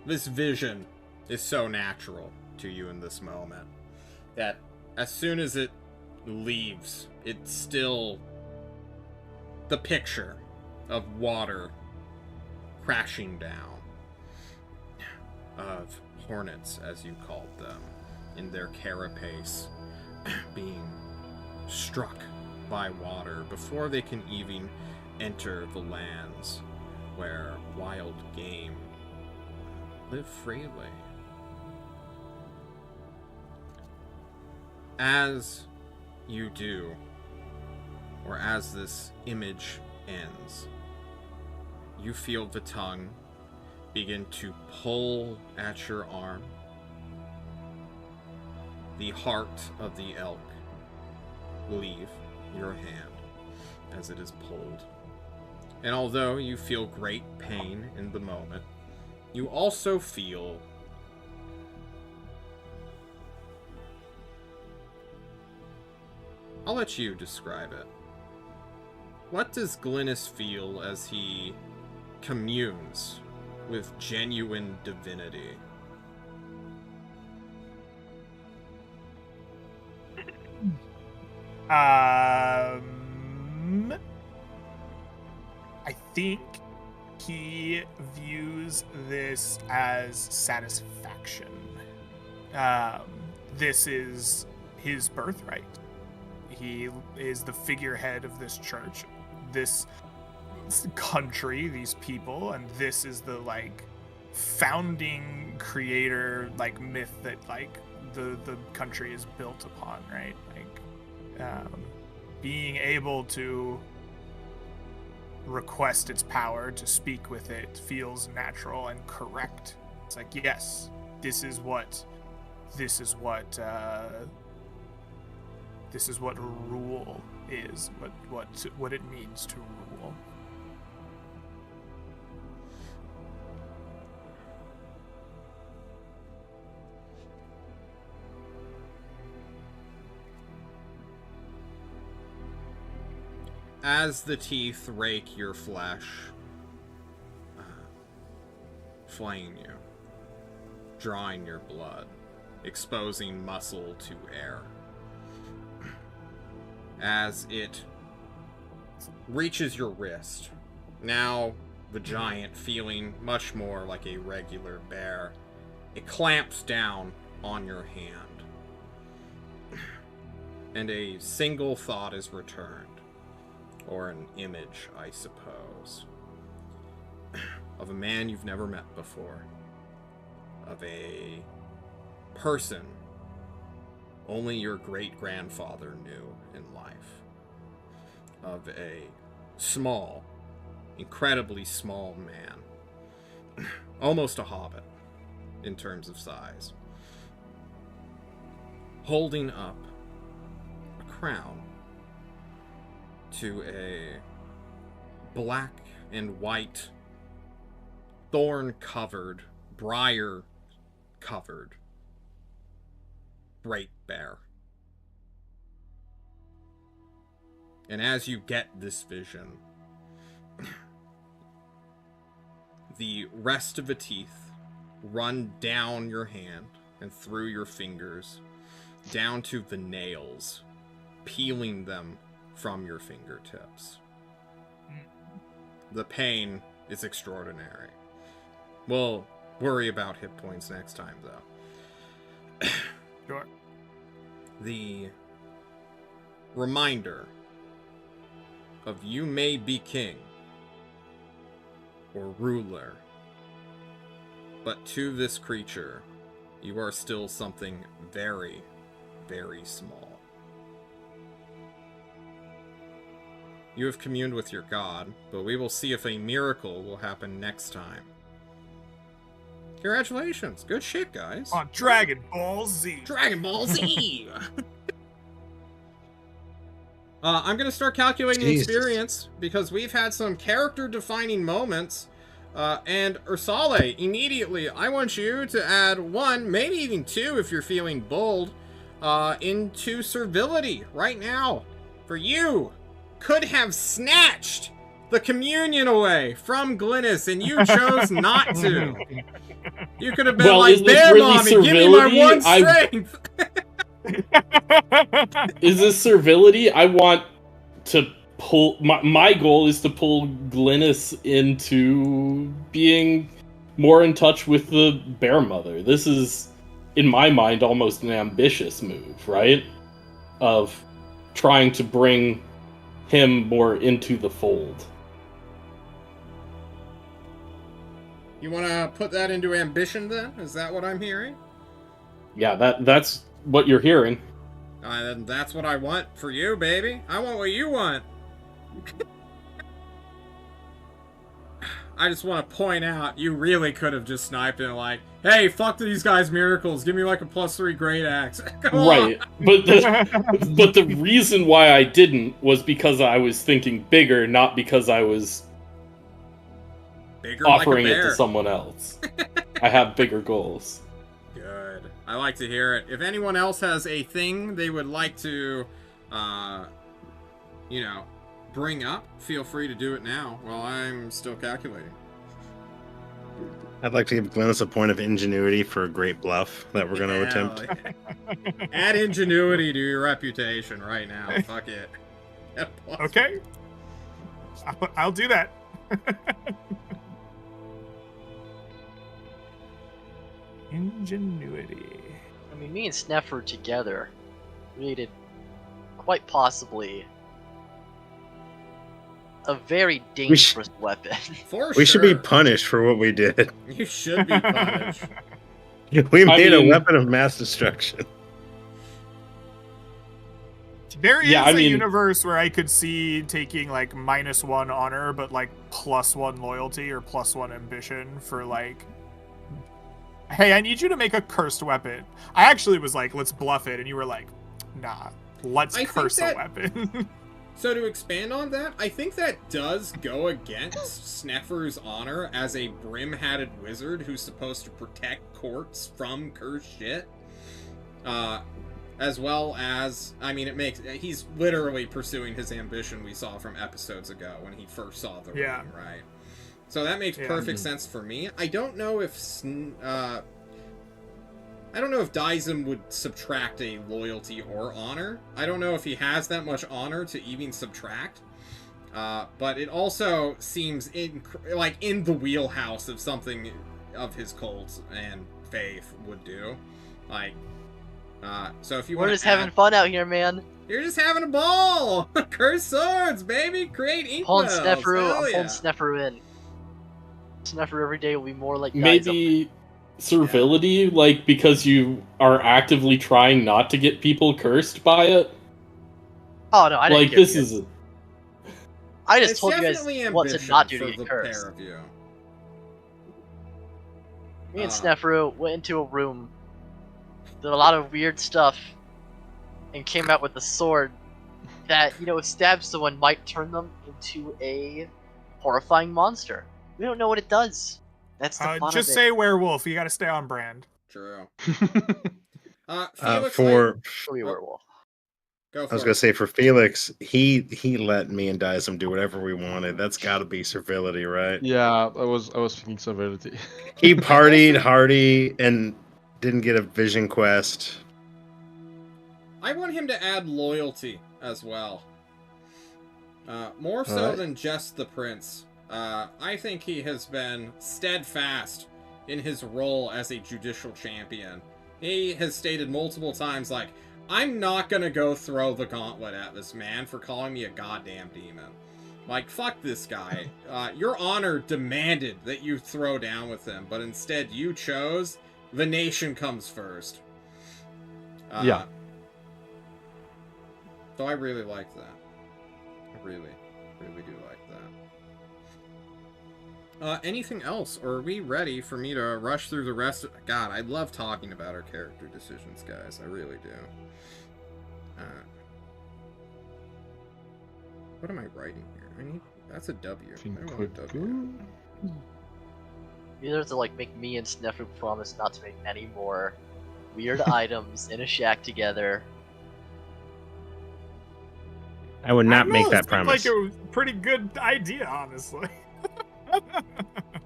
This vision is so natural to you in this moment that as soon as it leaves, it's still the picture of water crashing down, of hornets, as you called them, in their carapace, being struck by water before they can even enter the lands where wild game live freely. As you do, or as this image ends, you feel the tongue begin to pull at your arm. The heart of the elk leave your hand as it is pulled. And although you feel great pain in the moment, you also feel I'll let you describe it. What does Glynis feel as he communes with genuine divinity? I think he views this as satisfaction. This is his birthright. He is the figurehead of this church, this country, these people, and this is the like founding creator like myth that like the country is built upon, right? Like being able to request its power, to speak with it, feels natural and correct. It's like, yes, this is what rule is, what it means to rule. As the teeth rake your flesh, flaying you, drawing your blood, exposing muscle to air. As it reaches your wrist, now the giant feeling much more like a regular bear, it clamps down on your hand. And a single thought is returned. Or an image, I suppose, of a man you've never met before, of a person only your great-grandfather knew in life, of a small, incredibly small man, almost a hobbit in terms of size, holding up a crown to a black and white, thorn-covered, briar-covered Great Bear. And as you get this vision, the rest of the teeth run down your hand and through your fingers, down to the nails, peeling them from your fingertips. The pain is extraordinary. We'll worry about hit points next time, though. Sure. The reminder of you may be king or ruler, but to this creature, you are still something very, very small. You have communed with your god, but we will see if a miracle will happen next time. Congratulations. Good shit, guys. On Dragon Ball Z. Dragon Ball Z! I'm going to start calculating the experience, because we've had some character-defining moments. And Ursale, immediately, I want you to add 1, maybe even 2 if you're feeling bold, into servility right now. For you could have snatched the communion away from Glynis, and you chose not to. You could have been like, "There, really mommy, servility? Give me my 1 strength." Is this servility? I want to pull... My goal is to pull Glynis into being more in touch with the bear mother. This is, in my mind, almost an ambitious move, right? Of trying to bring him more into the fold. You want to put that into ambition, then? Is that what I'm hearing? Yeah, that's what you're hearing. Then that's what I want for you, baby. I want what you want. I just want to point out, you really could have just sniped and like, hey, fuck these guys' miracles. Give me like a +3 great axe. Right. But the reason why I didn't was because I was thinking bigger, not because I was offering it to someone else. I have bigger goals. Good. I like to hear it. If anyone else has a thing they would like to, bring up, feel free to do it now while I'm still calculating. I'd like to give Glynis a point of ingenuity for a great bluff that we're going to attempt. Add ingenuity to your reputation right now. Fuck it. Okay. I'll do that. Ingenuity. I mean, me and Sneffer together created quite possibly a very dangerous weapon. We should be punished for what we did. You should be punished. We made a weapon of mass destruction. There is a universe where I could see taking like -1 honor, but like +1 loyalty or +1 ambition for like, hey, I need you to make a cursed weapon. I actually was like, let's bluff it, and you were like, nah, let's curse a weapon. So to expand on that, I think that does go against Sneffer's honor as a brim-hatted wizard who's supposed to protect courts from cursed shit. As well as, I mean, he's literally pursuing his ambition we saw from episodes ago when he first saw the ring, right? So that makes perfect sense for me. I don't know if Dyson would subtract a loyalty or honor. I don't know if he has that much honor to even subtract. But it also seems in the wheelhouse of something of his cult and faith would do. So if you We're just having fun out here, man. You're just having a ball! Cursed swords, baby! Create inkwells! Pulling Sneffer in. Sneffer every day will be more like maybe servility, because you are actively trying not to get people cursed by it. Oh no, I didn't. I just it's told you guys what to not do to get cursed. Me and Sneffer went into a room, did a lot of weird stuff, and came out with a sword that, stab someone might turn them into a horrifying monster. We don't know what it does. That's the fun Just of it. say werewolf. You got to stay on brand. True. Felix, For Show me werewolf. go I for was it. gonna say for Felix, he let me and Dysum do whatever we wanted. That's got to be servility, right? Yeah, I was thinking servility. He partied hardy and didn't get a vision quest. I want him to add loyalty as well. More so Alright. than just the prince. I think he has been steadfast in his role as a judicial champion. He has stated multiple times, like, I'm not gonna go throw the gauntlet at this man for calling me a goddamn demon. Like, fuck this guy. Your honor demanded that you throw down with him, but instead you chose the nation comes first. Yeah. So I really like that. I really do like that. Anything else? Or are we ready for me to rush through the rest of... God, I love talking about our character decisions, guys. I really do. What am I writing here? I need... That's a W. I don't want a W. You either have to like make me and Snefu promise not to make any more weird items in a shack together. I would not I don't make know, that it seemed promise. Like it was a pretty good idea, honestly.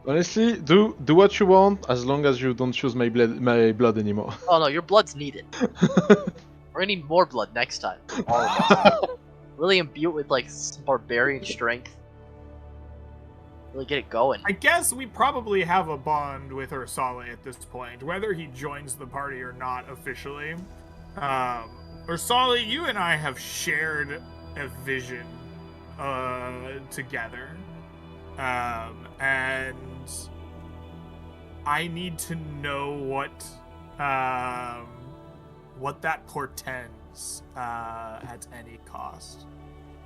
Honestly, do what you want as long as you don't choose my blood anymore. Oh no, your blood's needed. We're gonna need more blood next time. All of us. Really imbue it with like some barbarian strength. Really get it going. I guess we probably have a bond with Ursale at this point, whether he joins the party or not officially. Ursale, you and I have shared a vision together. And I need to know what that portends at any cost.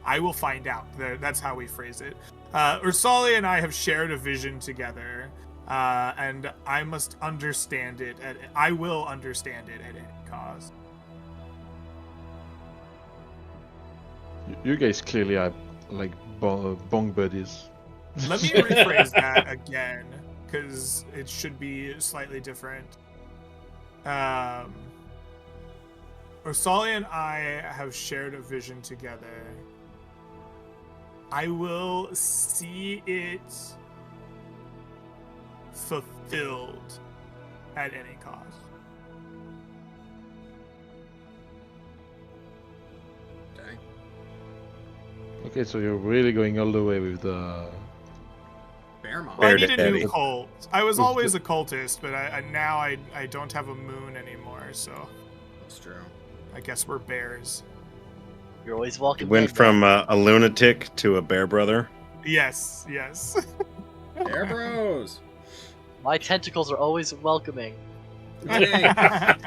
I will find out. That's how we phrase it. Ursale and I have shared a vision together, and I must understand it. I will understand it at any cost. You guys clearly are like bong buddies. Let me rephrase that again, because it should be slightly different. Ursale and I have shared a vision together. I will see it fulfilled at any cost. Okay. Okay, so you're really going all the way with the... Bear Mom. Well, I Bear need a new Daddy. cult. I was always a cultist, but now I don't have a moon anymore, so That's true. I guess we're bears. You're always He welcome. went in, from a lunatic to a bear brother. Yes. Bear Bros! My tentacles are always welcoming. Okay.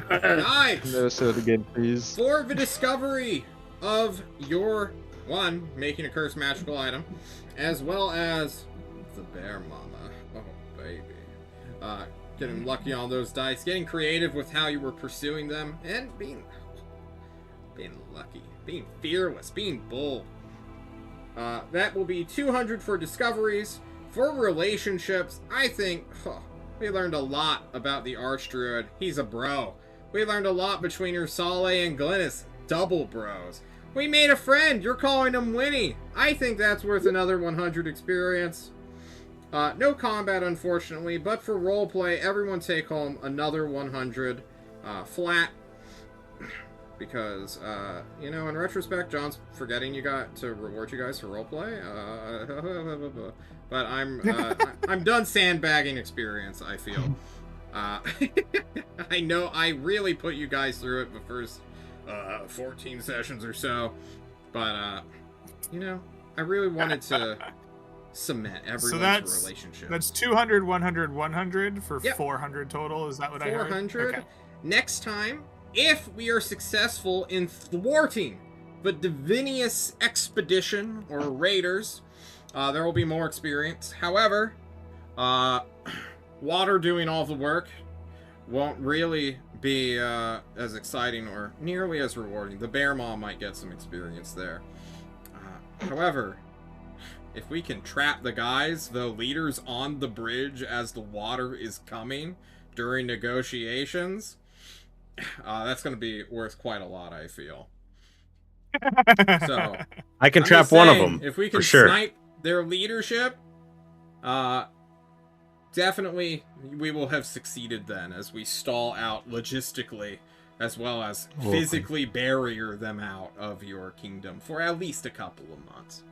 Nice! Never say it again, please. For the discovery of your one, making a cursed magical item, as well as the bear mama. Oh, baby. Getting lucky on those dice, getting creative with how you were pursuing them, and being lucky, being fearless, being bold. That will be 200 for discoveries. For relationships, I think we learned a lot about the Archdruid. He's a bro. We learned a lot between Ursale and Glynis. Double bros. We made a friend. You're calling him Winnie. I think that's worth another 100 experience. No combat, unfortunately, but for roleplay, everyone take home another 100 flat. Because, in retrospect, John's forgetting you got to reward you guys for roleplay. But I'm done sandbagging experience, I feel. I know I really put you guys through it the first 14 sessions or so. But, I really wanted to cement everyone's relationship. That's 200, 100, 100 for Yep. 400 total. Is that what I heard? 400. Okay. Next time, if we are successful in thwarting the Divinius expedition or raiders, there will be more experience. However, water doing all the work won't really be as exciting or nearly as rewarding. The bear mom might get some experience there. However, if we can trap the guys, the leaders on the bridge as the water is coming during negotiations, that's going to be worth quite a lot, I feel. So I can I'm trap just one of saying, them if we can for sure. snipe their leadership, definitely we will have succeeded then, as we stall out logistically as well as physically barrier them out of your kingdom for at least a couple of months.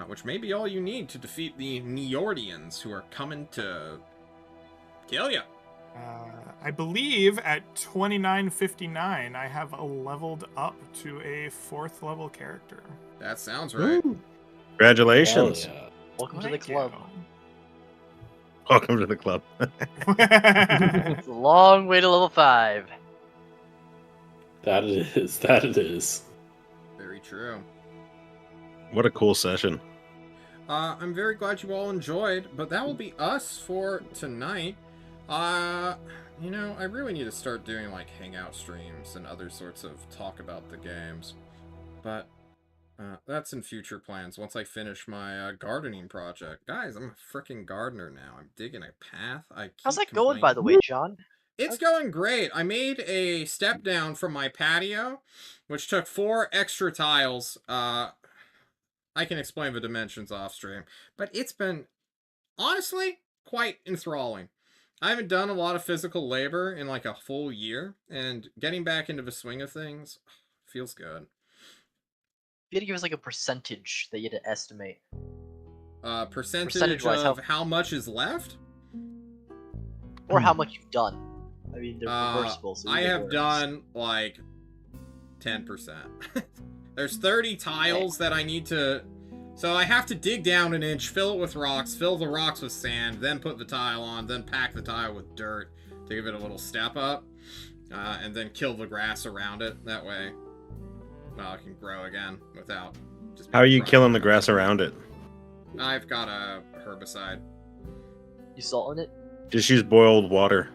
Which may be all you need to defeat the Neordians who are coming to kill you. I believe at 2959, I have leveled up to a 4th level character. That sounds right. Congratulations. Hell yeah. Welcome to the Thank club. Welcome to the club. It's a long way to level 5. That it is. That it is. Very true. What a cool session. I'm very glad you all enjoyed, but that will be us for tonight. You know, I really need to start doing, like, hangout streams and other sorts of talk about the games. But, that's in future plans once I finish my, gardening project. Guys, I'm a freaking gardener now. I'm digging a path. How's that going, by the way, John? It's going great. I made a step down from my patio, which took 4 extra tiles. I can explain the dimensions off stream, but it's been, honestly, quite enthralling. I haven't done a lot of physical labor in like a full year, and getting back into the swing of things feels good. You had to give us like a percentage that you had to estimate. Percentage Percentage-wise, of how much is left? Or how much you've done. I mean, they're reversible. So I either have works. done like 10%. There's 30 tiles that I need to... So I have to dig down an inch, fill it with rocks, fill the rocks with sand, then put the tile on, then pack the tile with dirt to give it a little step up, and then kill the grass around it. That way, well, it can grow again without just... How are you killing the grass around it? I've got a herbicide. You salting it? Just use boiled water.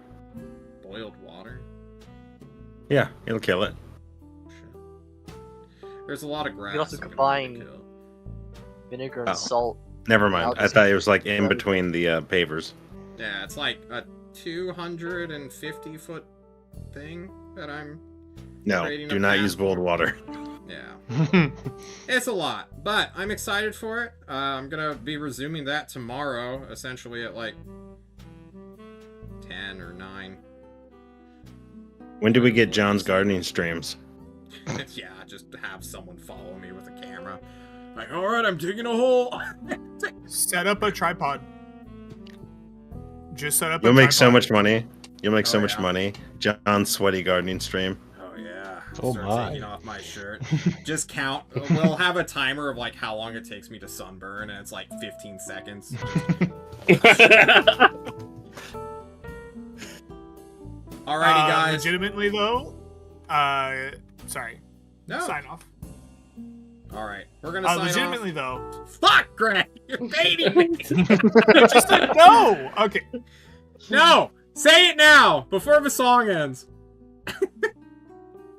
Boiled water? Yeah, it'll kill it. There's a lot of grass. You can also I'm gonna combine need to kill. vinegar and Oh. salt. Never mind. I'll I just- thought it was like in between the pavers. Yeah, it's like a 250-foot thing that I'm... No, creating do a not path use boiled for. water. Yeah. It's a lot, but I'm excited for it. I'm gonna be resuming that tomorrow, essentially at like 10 or 9. When do we get John's gardening streams? Yeah, just have someone follow me with a camera. Like, alright, I'm digging a hole. Set up a tripod. Just set up You'll a make so tripod. much money. You'll make so Oh, much yeah. money. John's sweaty gardening stream. Oh yeah. Oh, Start my. taking off my shirt. Just count. We'll have a timer of like how long it takes me to sunburn, and it's like 15 seconds. Alrighty, guys. Legitimately though, sorry. No. Sign off. Alright, we're gonna sign Legitimately off. though. Fuck, Greg! You're baiting me! I just said no. Okay. No! Say it now! Before the song ends.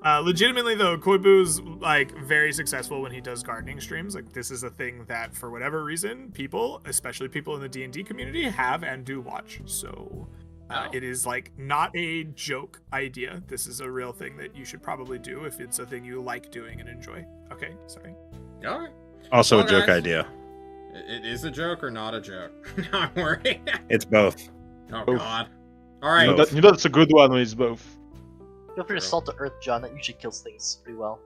Legitimately though, Koibu's like very successful when he does gardening streams. Like this is a thing that for whatever reason, people, especially people in the D&D community, have and do watch. So Oh. it is like not a joke idea. This is a real thing that you should probably do if it's a thing you like doing and enjoy. Okay, sorry. Alright. Also Well, a joke guys. idea. It is a joke or not a joke? Now I'm worried. It's both. Oh Oof. god. Alright. No. You know that's a good one when it's both. Feel free to salt the earth, John. That usually kills things pretty well.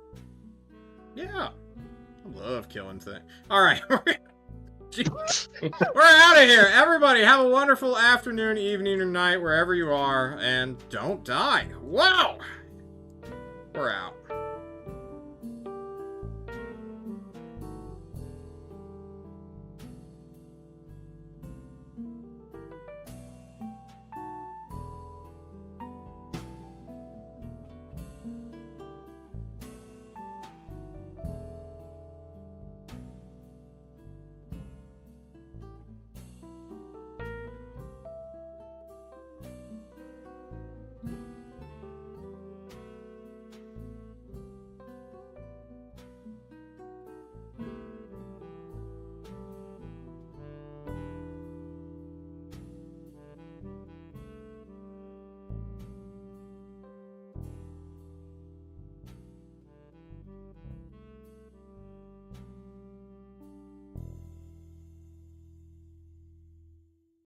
Yeah. I love killing things. Alright. We're out of here. Everybody, have a wonderful afternoon, evening, or night, wherever you are, and don't die. Wow! We're out.